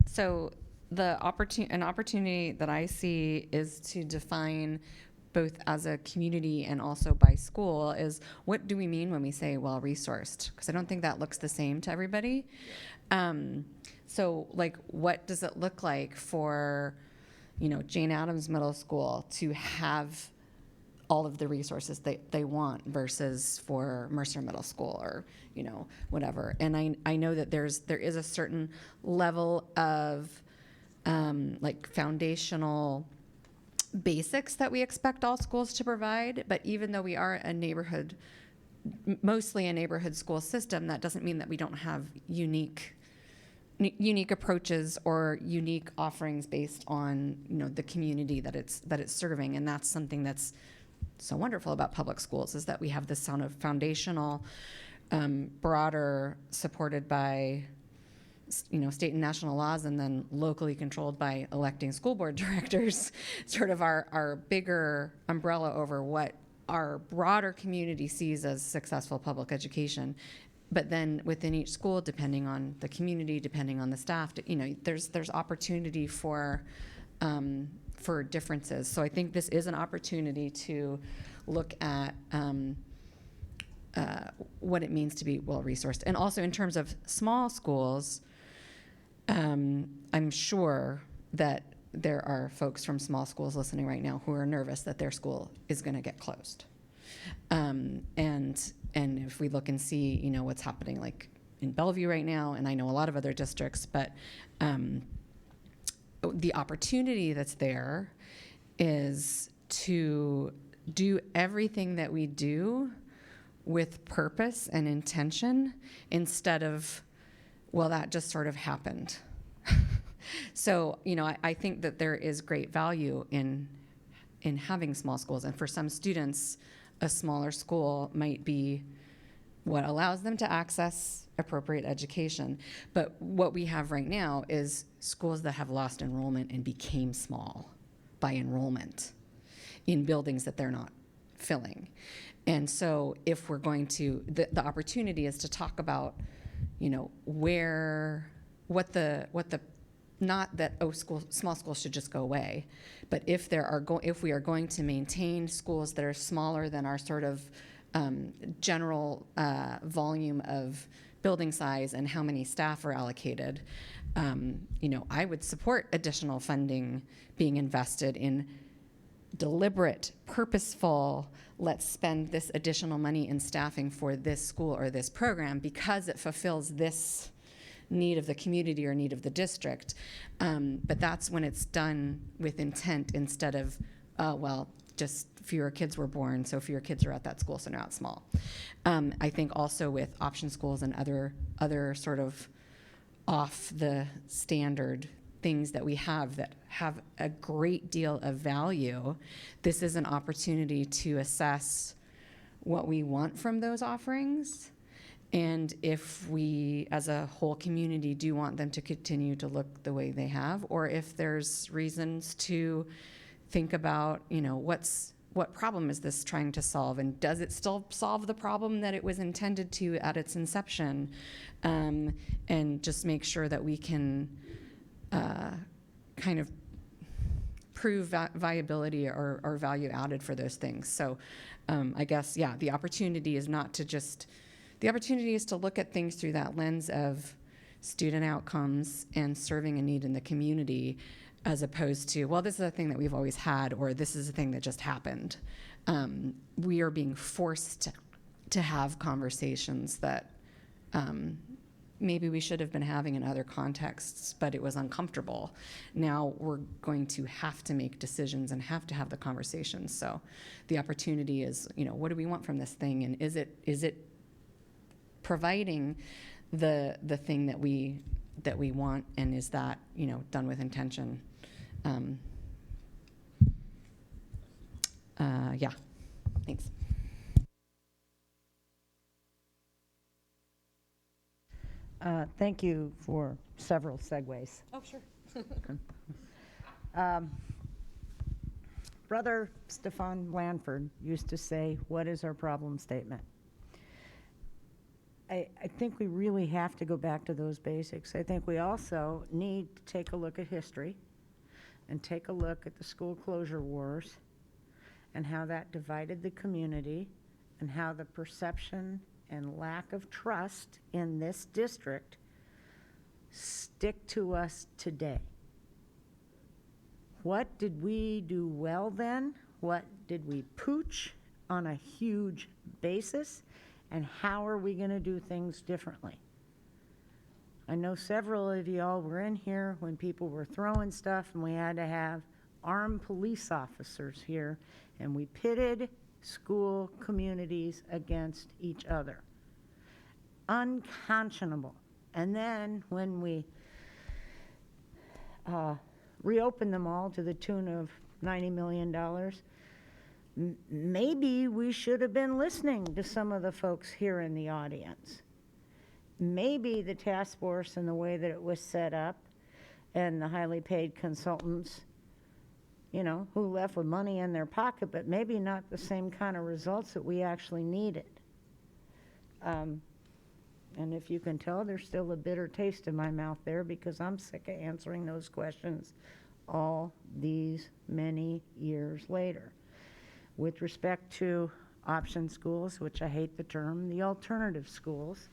So an opportunity that I see is to define, both as a community and also by school, is what do we mean when we say well-resourced? Because I don't think that looks the same to everybody. So what does it look like for, Jane Addams Middle School to have all of the resources they want versus for Mercer Middle School, or whatever. And I know that there is a certain level of foundational basics that we expect all schools to provide, but even though we are mostly a neighborhood school system, that doesn't mean that we don't have unique approaches or unique offerings based on the community that it's serving. And that's something that's so wonderful about public schools, is that we have this sound of foundational, broader, supported by state and national laws, and then locally controlled by electing school board directors, sort of our bigger umbrella over what our broader community sees as successful public education. But then within each school, depending on the community, depending on the staff, there's opportunity for differences. So I think this is an opportunity to look at what it means to be well-resourced. And also in terms of small schools, I'm sure that there are folks from small schools listening right now who are nervous that their school is going to get closed. And if we look and see, what's happening in Bellevue right now, and I know a lot of other districts, but the opportunity that's there is to do everything that we do with purpose and intention, instead of, well, that just sort of happened. So, I think that there is great value in having small schools. And for some students, a smaller school might be what allows them to access appropriate education. But what we have right now is schools that have lost enrollment and became small by enrollment in buildings that they're not filling. And so if we're going to, the opportunity is to talk about, not that small schools should just go away, but if we are going to maintain schools that are smaller than our sort of general volume of building size and how many staff are allocated, I would support additional funding being invested in deliberate, purposeful, let's spend this additional money in staffing for this school or this program because it fulfills this need of the community or need of the district. But that's when it's done with intent, instead of, well, just fewer kids were born, so fewer kids are at that school, so now it's small. I think also with option schools and other sort of off the standard things that we have that have a great deal of value, this is an opportunity to assess what we want from those offerings, and if we as a whole community do want them to continue to look the way they have, or if there's reasons to think about, what problem is this trying to solve, and does it still solve the problem that it was intended to at its inception, and just make sure that we can kind of prove viability or value added for those things. So I guess, the opportunity is the opportunity is to look at things through that lens of student outcomes and serving a need in the community, as opposed to, well, this is a thing that we've always had, or this is a thing that just happened. We are being forced to have conversations that maybe we should have been having in other contexts, but it was uncomfortable. Now we're going to have to make decisions and have to have the conversations. So the opportunity is, what do we want from this thing, and is it providing the thing that we want, and is that done with intention? Thanks. Thank you for several segues. Oh, sure. Brother Stefan Blanford used to say, "What is our problem statement?" I think we really have to go back to those basics. I think we also need to take a look at history and take a look at the school closure wars and how that divided the community, and how the perception and lack of trust in this district stick to us today. What did we do well then? What did we pooch on a huge basis? And how are we going to do things differently? I know several of y'all were in here when people were throwing stuff and we had to have armed police officers here, and we pitted school communities against each other. Unconscionable. And then when we reopened them all to the tune of $90 million, maybe we should have been listening to some of the folks here in the audience. Maybe the task force and the way that it was set up, and the highly paid consultants, who left with money in their pocket, but maybe not the same kind of results that we actually needed. And if you can tell, there's still a bitter taste in my mouth there, because I'm sick of answering those questions all these many years later. With respect to option schools, which I hate the term, the alternative schools,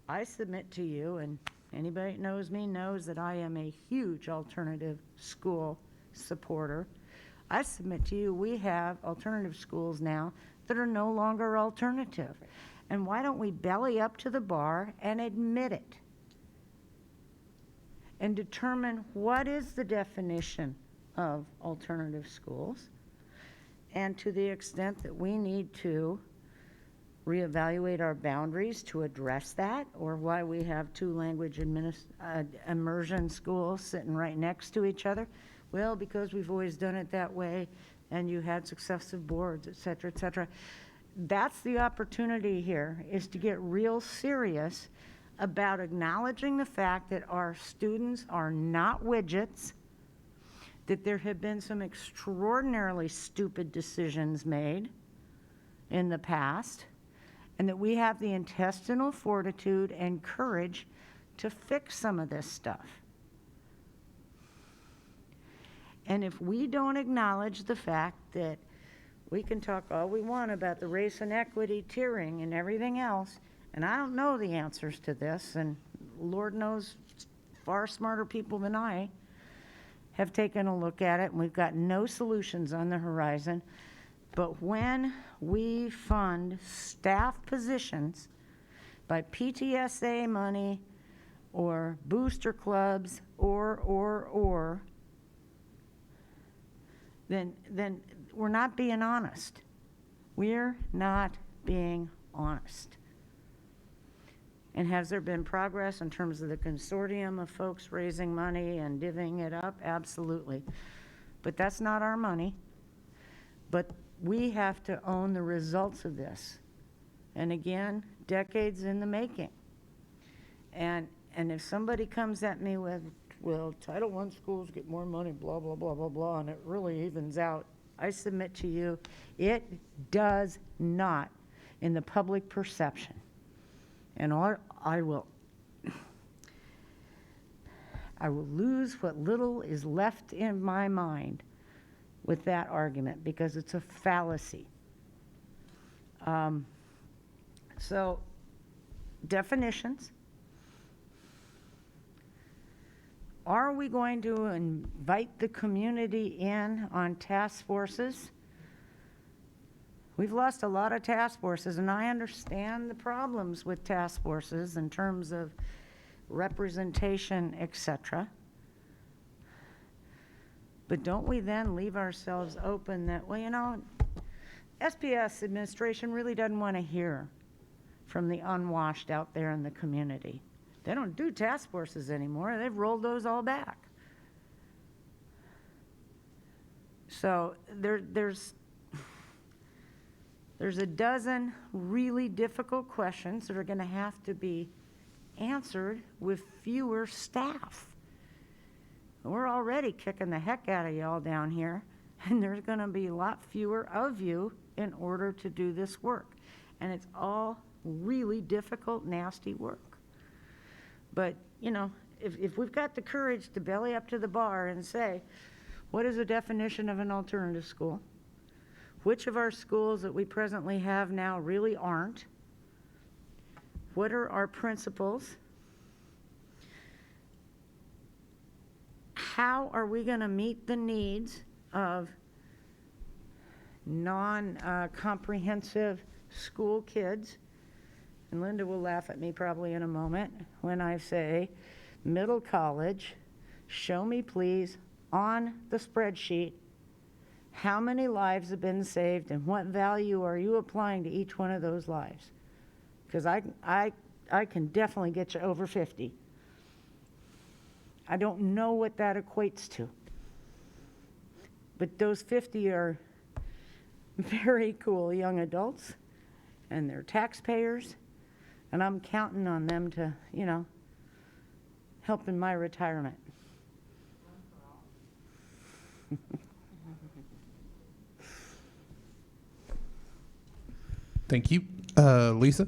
I submit to you, and anybody that knows me knows that I am a huge alternative school supporter. I submit to you, we have alternative schools now that are no longer alternative. And why don't we belly up to the bar and admit it? And determine what is the definition of alternative schools, and to the extent that we need to reevaluate our boundaries to address that, or why we have two language immersion schools sitting right next to each other. Well, because we've always done it that way, and you had successive boards, et cetera, et cetera. That's the opportunity here, is to get real serious about acknowledging the fact that our students are not widgets, that there have been some extraordinarily stupid decisions made in the past, and that we have the intestinal fortitude and courage to fix some of this stuff. And if we don't acknowledge the fact that we can talk all we want about the race and equity tiering and everything else, and I don't know the answers to this, and Lord knows far smarter people than I have taken a look at it, and we've got no solutions on the horizon. But when we fund staff positions by PTSA money or booster clubs or, then we're not being honest. We're not being honest. And has there been progress in terms of the consortium of folks raising money and divvying it up? Absolutely. But that's not our money. But we have to own the results of this. And again, decades in the making. And if somebody comes at me with, well, Title I schools get more money, blah, blah, blah, blah, blah, and it really evens out, I submit to you, it does not in the public perception. And I will lose what little is left in my mind with that argument because it's a fallacy. So, definitions. Are we going to invite the community in on task forces? We've lost a lot of task forces, and I understand the problems with task forces in terms of representation, etc. But don't we then leave ourselves open that, well, you know, SPS administration really doesn't want to hear from the unwashed out there in the community. They don't do task forces anymore. They've rolled those all back. So there's a dozen really difficult questions that are going to have to be answered with fewer staff. We're already kicking the heck out of y'all down here, and there's going to be a lot fewer of you in order to do this work. And it's all really difficult, nasty work. But, you know, if we've got the courage to belly up to the bar and say, what is the definition of an alternative school? Which of our schools that we presently have now really aren't? What are our principles? How are we going to meet the needs of non-comprehensive school kids? And Linda will laugh at me probably in a moment when I say middle college, show me please on the spreadsheet how many lives have been saved and what value are you applying to each one of those lives? Because I can definitely get you over 50. I don't know what that equates to. But those 50 are very cool young adults, and they're taxpayers, and I'm counting on them to, you know, help in my retirement. Thank you. Lisa?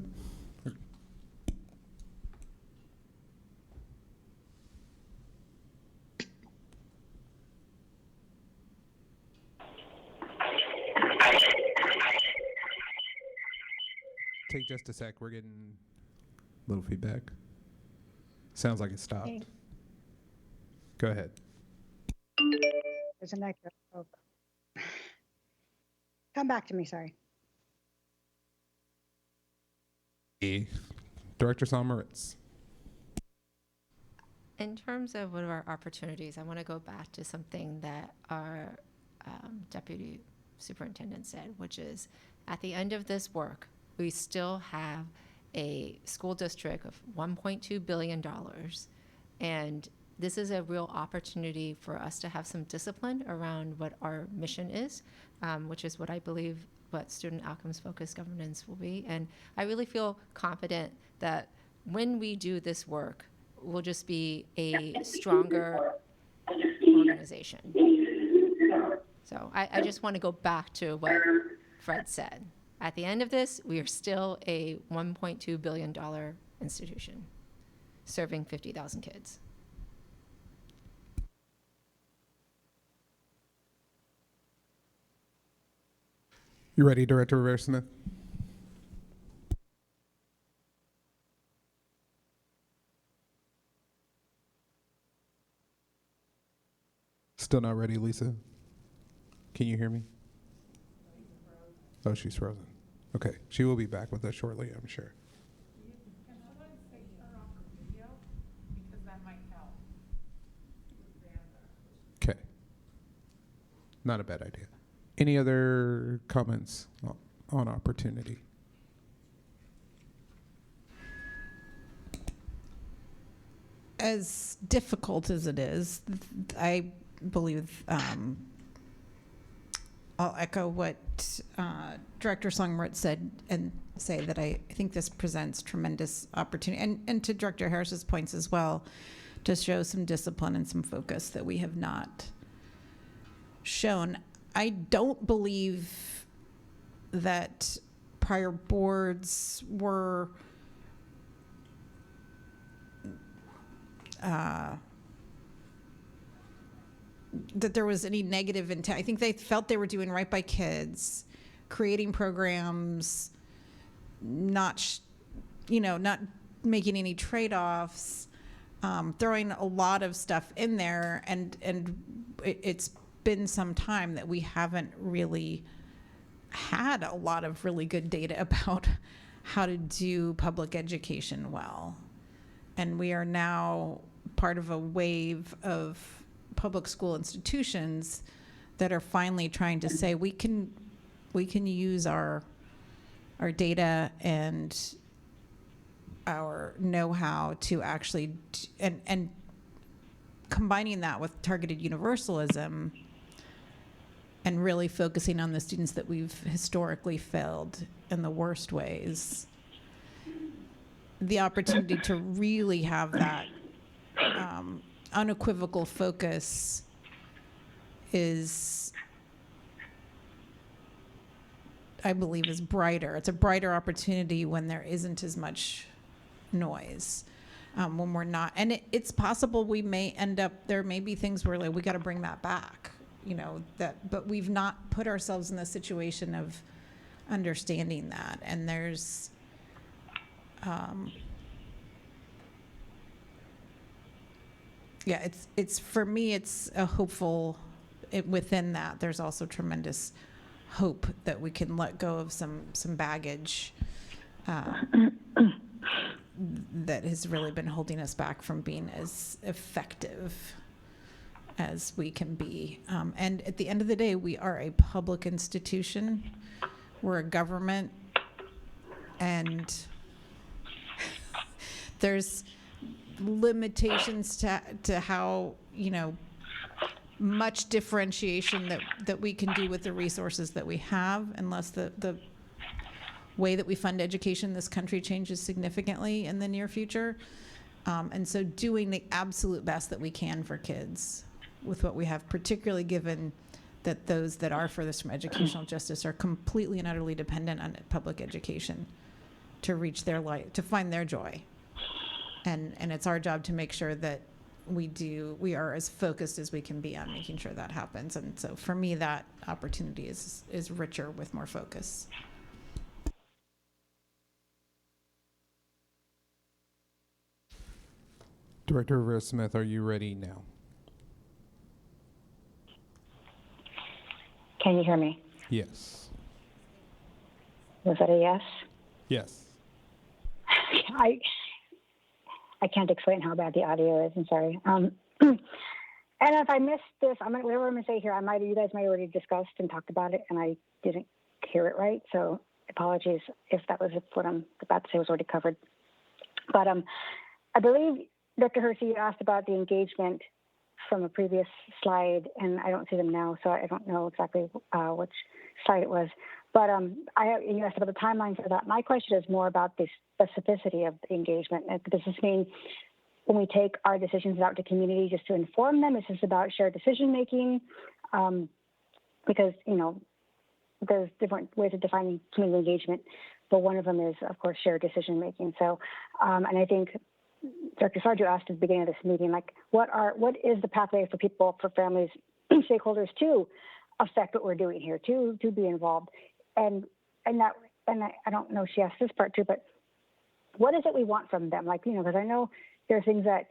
Take just a sec. We're getting a little feedback. Sounds like it stopped. Okay. Go ahead. There's an echo. Oh. Come back to me, sorry. Director Salmeritz. In terms of what are our opportunities, I want to go back to something that our deputy superintendent said, which is at the end of this work, we still have a school district of $1.2 billion. And this is a real opportunity for us to have some discipline around what our mission is, which is what I believe what student outcomes focused governance will be. And I really feel confident that when we do this work, we'll just be a stronger organization. So I just want to go back to what Fred said. At the end of this, we are still a $1.2 billion institution serving 50,000 kids. You ready, Director Rivera-Smith? Still not ready, Lisa? Can you hear me? Oh, she's frozen. Okay, she will be back with us shortly, I'm sure. Can someone say turn off the video? Because that might help. Okay. Not a bad idea. Any other comments on opportunity? As difficult as it is, I believe I'll echo what Director Songmurat said and say that I think this presents tremendous opportunity, and to Director Harris's points as well, to show some discipline and some focus that we have not shown. I don't believe that prior boards were that there was any negative intent. I think they felt they were doing right by kids, creating programs, not making any trade-offs, throwing a lot of stuff in there, and it's been some time that we haven't really had a lot of really good data about how to do public education well. And we are now part of a wave of public school institutions that are finally trying to say we can use our data and our know-how to actually and combining that with targeted universalism and really focusing on the students that we've historically failed in the worst ways. The opportunity to really have that unequivocal focus is, I believe, is brighter. It's a brighter opportunity when there isn't as much noise. When we're not, and it's possible we may end up, there may be things where like we got to bring that back, but we've not put ourselves in the situation of understanding that. And there's, it's for me, it's a hopeful, within that, there's also tremendous hope that we can let go of some baggage that has really been holding us back from being as effective as we can be. And at the end of the day, we are a public institution. We're a government, and there's limitations to how much differentiation that we can do with the resources that we have, unless the way that we fund education in this country changes significantly in the near future. And so doing the absolute best that we can for kids with what we have, particularly given that those that are furthest from educational justice are completely and utterly dependent on public education to reach their life, to find their joy. And it's our job to make sure that we are as focused as we can be on making sure that happens. And so for me, that opportunity is richer with more focus. Director Rivera-Smith, are you ready now? Can you hear me? Yes. Was that a yes? Yes. I can't explain how bad the audio is. I'm sorry. And if I missed this, whatever I'm going to say here, you guys might have already discussed and talked about it, and I didn't hear it right. So apologies if that was what I'm about to say was already covered. But I believe, Dr. Hersey, you asked about the engagement from a previous slide, and I don't see them now, so I don't know exactly which slide it was. But you asked about the timeline for that. My question is more about the specificity of the engagement. Does this mean when we take our decisions out to community just to inform them? Is this about shared decision making? Because there's different ways of defining community engagement, but one of them is, of course, shared decision making. So, and I think Dr. Sargent asked at the beginning of this meeting, like, what is the pathway for people, for families, stakeholders to affect what we're doing here, to be involved, and I don't know if she asked this part too, but what is it we want from them? Like, because I know there are things that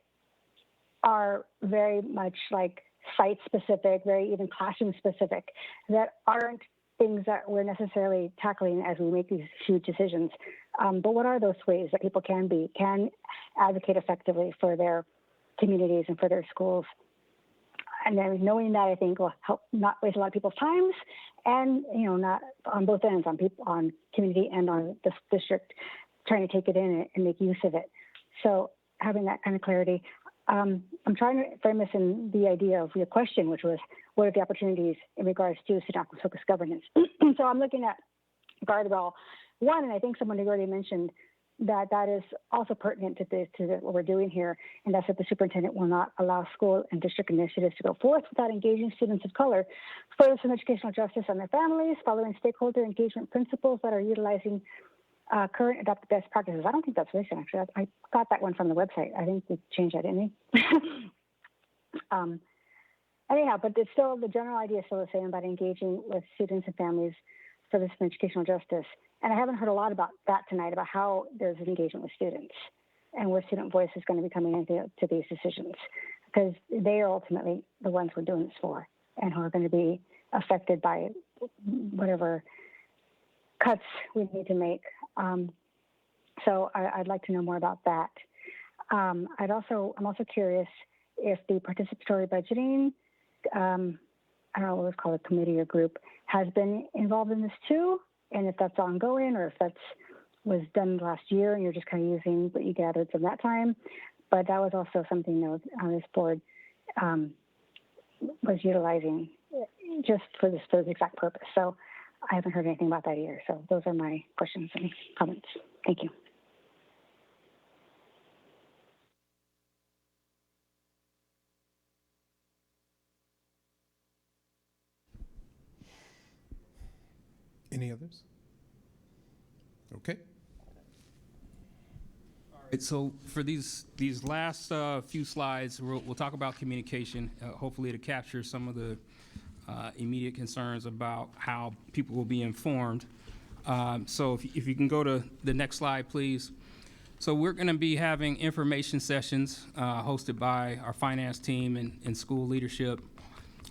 are very much like site specific, very even classroom specific, that aren't things that we're necessarily tackling as we make these huge decisions. But what are those ways that people can advocate effectively for their communities and for their schools? and then knowing that, I think will help not waste a lot of people's times, and not on both ends, on people, on community and on the district, trying to take it in and make use of it. So having that kind of clarity. I'm trying to frame this in the idea of your question, which was, what are the opportunities in regards to student-focused governance? So I'm looking at guardrail 1, and I think someone had already mentioned that is also pertinent to what we're doing here, and that's that the superintendent will not allow school and district initiatives to go forth without engaging students of color, further some educational justice on their families, following stakeholder engagement principles that are utilizing current adopted best practices. I don't think that's recent, actually. I got that one from the website. I think we changed that, didn't we? Anyhow, but it's still, the general idea is still the same about engaging with students and families for this educational justice. And I haven't heard a lot about that tonight, about how there's engagement with students and where student voice is going to be coming into these decisions, because they are ultimately the ones we're doing this for and who are going to be affected by whatever cuts we need to make. So I'd like to know more about that. I'm also curious if the participatory budgeting, I don't know what it's called, a committee or group, has been involved in this too, and if that's ongoing or if that's was done last year and you're just kind of using what you gathered from that time. But that was also something that this board was utilizing just for this exact purpose. So I haven't heard anything about that either. So those are my questions and comments. Thank you. Any others? Okay. All right, so for these last few slides, we'll talk about communication, hopefully to capture some of the immediate concerns about how people will be informed. So if you can go to the next slide, please. So we're going to be having information sessions hosted by our finance team and school leadership.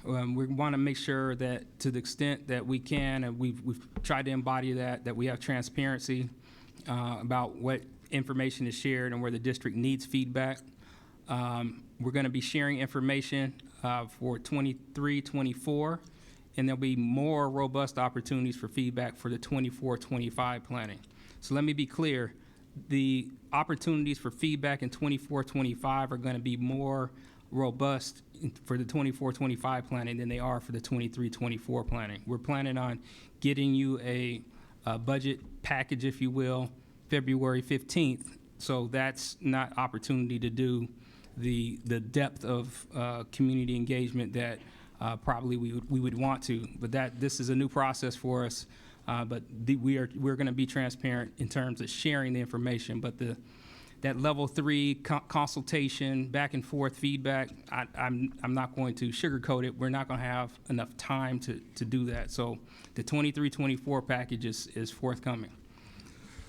We want to make sure that to the extent that we can, and we've tried to embody that we have transparency about what information is shared and where the district needs feedback. We're going to be sharing information for 23-24, and there'll be more robust opportunities for feedback for the 24-25 planning. So let me be clear, the opportunities for feedback in 24-25 are going to be more robust for the 24-25 planning than they are for the 23-24 planning. We're planning on getting you a budget package, if you will, February 15th. So that's not opportunity to do the depth of community engagement that probably we would want to. But this is a new process for us. But we're going to be transparent in terms of sharing the information. But that level 3 consultation, back and forth feedback, I'm not going to sugarcoat it. We're not going to have enough time to do that. So the 23-24 package is forthcoming.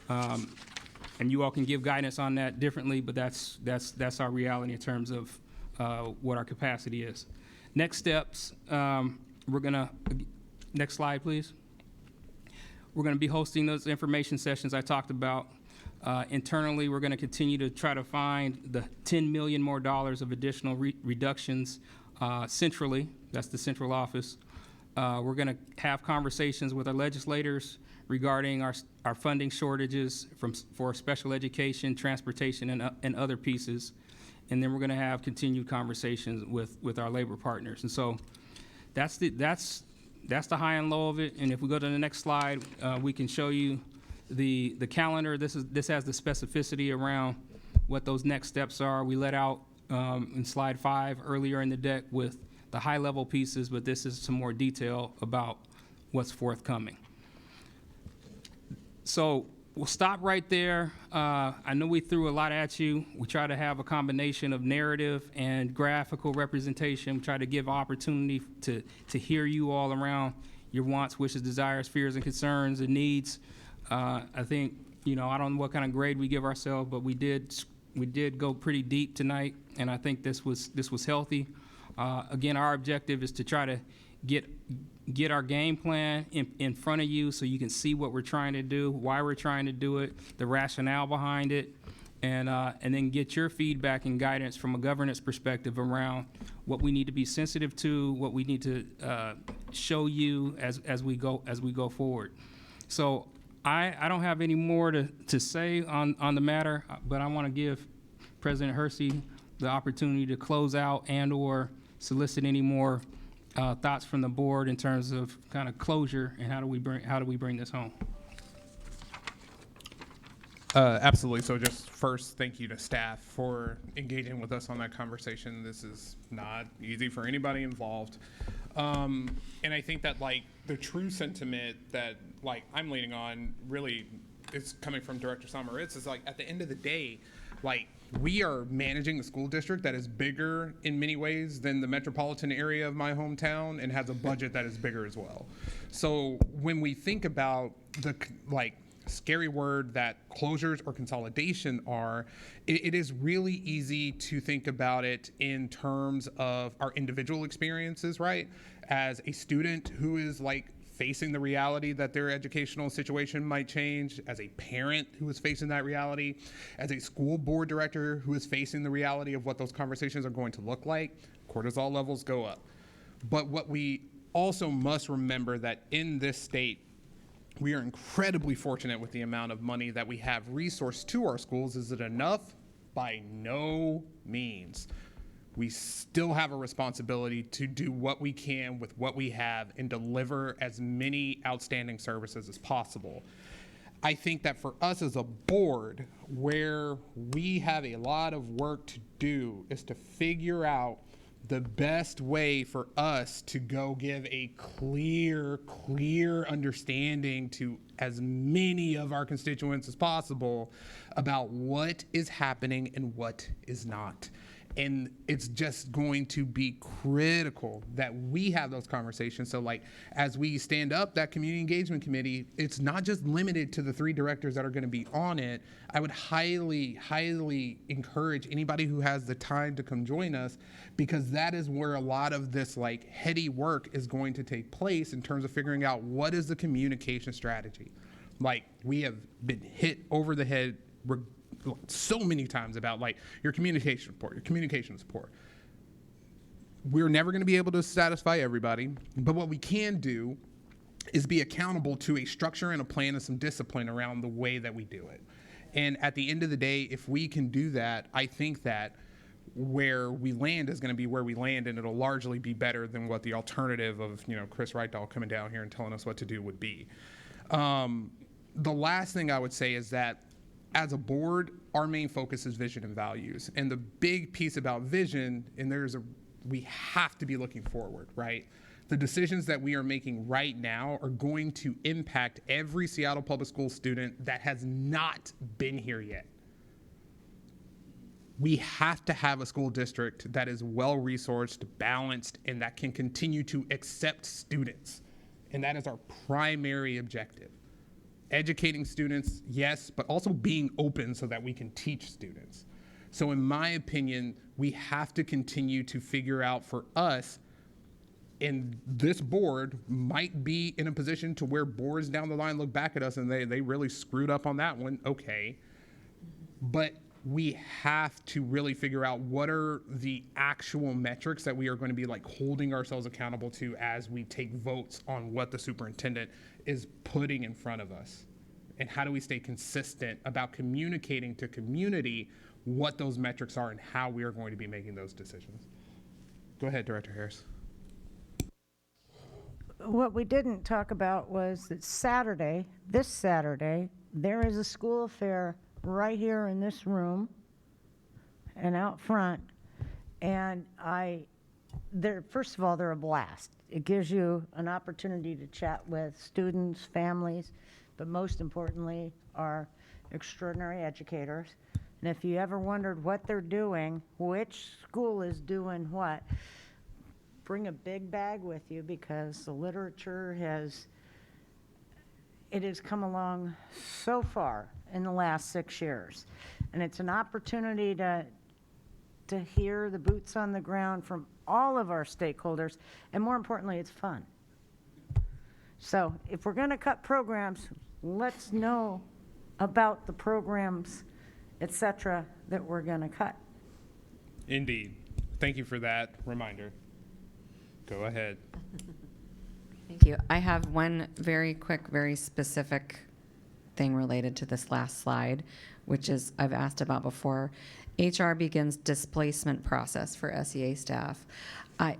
And you all can give guidance on that differently, but that's our reality in terms of what our capacity is. Next steps, next slide, please. We're gonna be hosting those information sessions I talked about. Internally, we're gonna continue to try to find the $10 million more of additional reductions centrally. That's the central office. We're gonna have conversations with our legislators regarding our funding shortages for special education, transportation, and other pieces. And then we're gonna have continued conversations with our labor partners. And so that's the high and low of it. And if we go to the next slide, we can show you the calendar. This has the specificity around what those next steps are. We let out in slide 5 earlier in the deck with the high level pieces, but this is some more detail about what's forthcoming. So we'll stop right there. I know we threw a lot at you. We try to have a combination of narrative and graphical representation. We try to give opportunity to hear you all around your wants, wishes, desires, fears, and concerns and needs. I think, I don't know what kind of grade we give ourselves, but we did go pretty deep tonight, and I think this was healthy. Again, our objective is to try to get our game plan in front of you so you can see what we're trying to do, why we're trying to do it, the rationale behind it, and then get your feedback and guidance from a governance perspective around what we need to be sensitive to, what we need to show you as we go forward. So I don't have any more to say on the matter, but I want to give President Hersey the opportunity to close out and/or solicit any more thoughts from the board in terms of kind of closure and how do we bring this home. Absolutely. So just first, thank you to staff for engaging with us on that conversation. This is not easy for anybody involved. And I think that like the true sentiment that like I'm leaning on really is coming from Director Samaritz is like at the end of the day, like we are managing a school district that is bigger in many ways than the metropolitan area of my hometown and has a budget that is bigger as well. So when we think about the like scary word that closures or consolidation are, it is really easy to think about it in terms of our individual experiences, right? As a student who is like facing the reality that their educational situation might change, as a parent who is facing that reality, as a school board director who is facing the reality of what those conversations are going to look like, cortisol levels go up. But what we also must remember that in this state, we are incredibly fortunate with the amount of money that we have resourced to our schools. Is it enough? By no means. We still have a responsibility to do what we can with what we have and deliver as many outstanding services as possible. I think that for us as a board, where we have a lot of work to do is to figure out the best way for us to go give a clear understanding to as many of our constituents as possible about what is happening and what is not. And it's just going to be critical that we have those conversations. So like, as we stand up that community engagement committee, it's not just limited to the 3 directors that are gonna be on it. I would highly encourage anybody who has the time to come join us, because that is where a lot of this like heady work is going to take place in terms of figuring out what is the communication strategy. Like, we have been hit over the head so many times about like your communication support. We're never going to be able to satisfy everybody, but what we can do is be accountable to a structure and a plan and some discipline around the way that we do it. And at the end of the day, if we can do that, I think that where we land is going to be where we land, and it'll largely be better than what the alternative of, you know, Chris Reitdahl coming down here and telling us what to do would be. The last thing I would say is that as a board, our main focus is vision and values. And the big piece about vision, and we have to be looking forward, right? The decisions that we are making right now are going to impact every Seattle Public Schools student that has not been here yet. We have to have a school district that is well-resourced, balanced, and that can continue to accept students. And that is our primary objective. Educating students, yes, but also being open so that we can teach students. So in my opinion, we have to continue to figure out for us, and this board might be in a position to where boards down the line look back at us and they really screwed up on that one, okay. But we have to really figure out what are the actual metrics that we are going to be like holding ourselves accountable to as we take votes on what the superintendent is putting in front of us. And how do we stay consistent about communicating to community what those metrics are and how we are going to be making those decisions. Go ahead, Director Harris. What we didn't talk about was that this Saturday, there is a school fair right here in this room and out front. And first of all, they're a blast. It gives you an opportunity to chat with students, families, but most importantly, our extraordinary educators. And if you ever wondered what they're doing, which school is doing what, bring a big bag with you, because the literature has come along so far in the last 6 years. And it's an opportunity to hear the boots on the ground from all of our stakeholders, and more importantly, it's fun. So if we're going to cut programs, let's know about the programs et cetera, that we're going to cut. Indeed. Thank you for that reminder. Go ahead. Thank you. I have one very quick, very specific thing related to this last slide, which is I've asked about before. HR begins displacement process for SEA staff.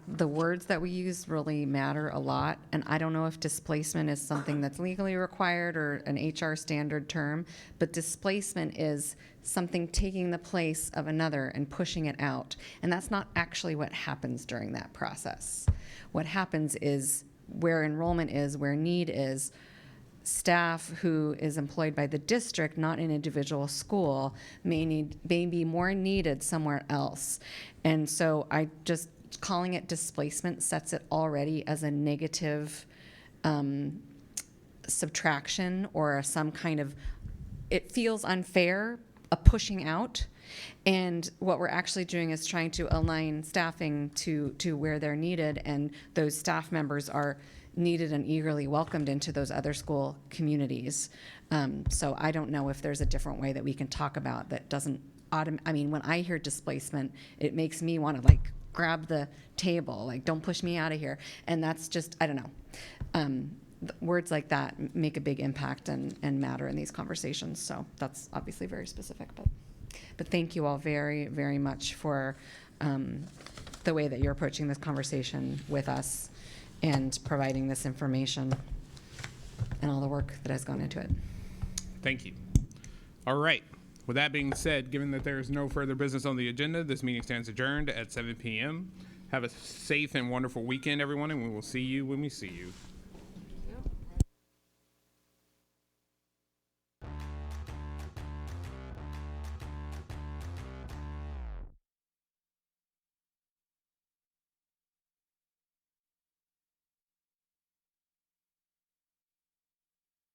The words that we use really matter a lot, and I don't know if displacement is something that's legally required or an HR standard term, but displacement is something taking the place of another and pushing it out, and that's not actually what happens during that process. What happens is where enrollment is, where need is, staff who is employed by the district, not an individual school, may be more needed somewhere else. And so calling it displacement sets it already as a negative subtraction or some kind of, it feels unfair, a pushing out. And what we're actually doing is trying to align staffing to where they're needed, and those staff members are needed and eagerly welcomed into those other school communities. So I don't know if there's a different way that we can talk about that doesn't when I hear displacement, it makes me want to grab the table, don't push me out of here. And that's just, I don't know. Words like that make a big impact and matter in these conversations. So that's obviously very specific, but thank you all very, very much for the way that you're approaching this conversation with us and providing this information and all the work that has gone into it. Thank you. All right. With that being said, given that there is no further business on the agenda, this meeting stands adjourned at 7 p.m. Have a safe and wonderful weekend, everyone, and we will see you when we see you.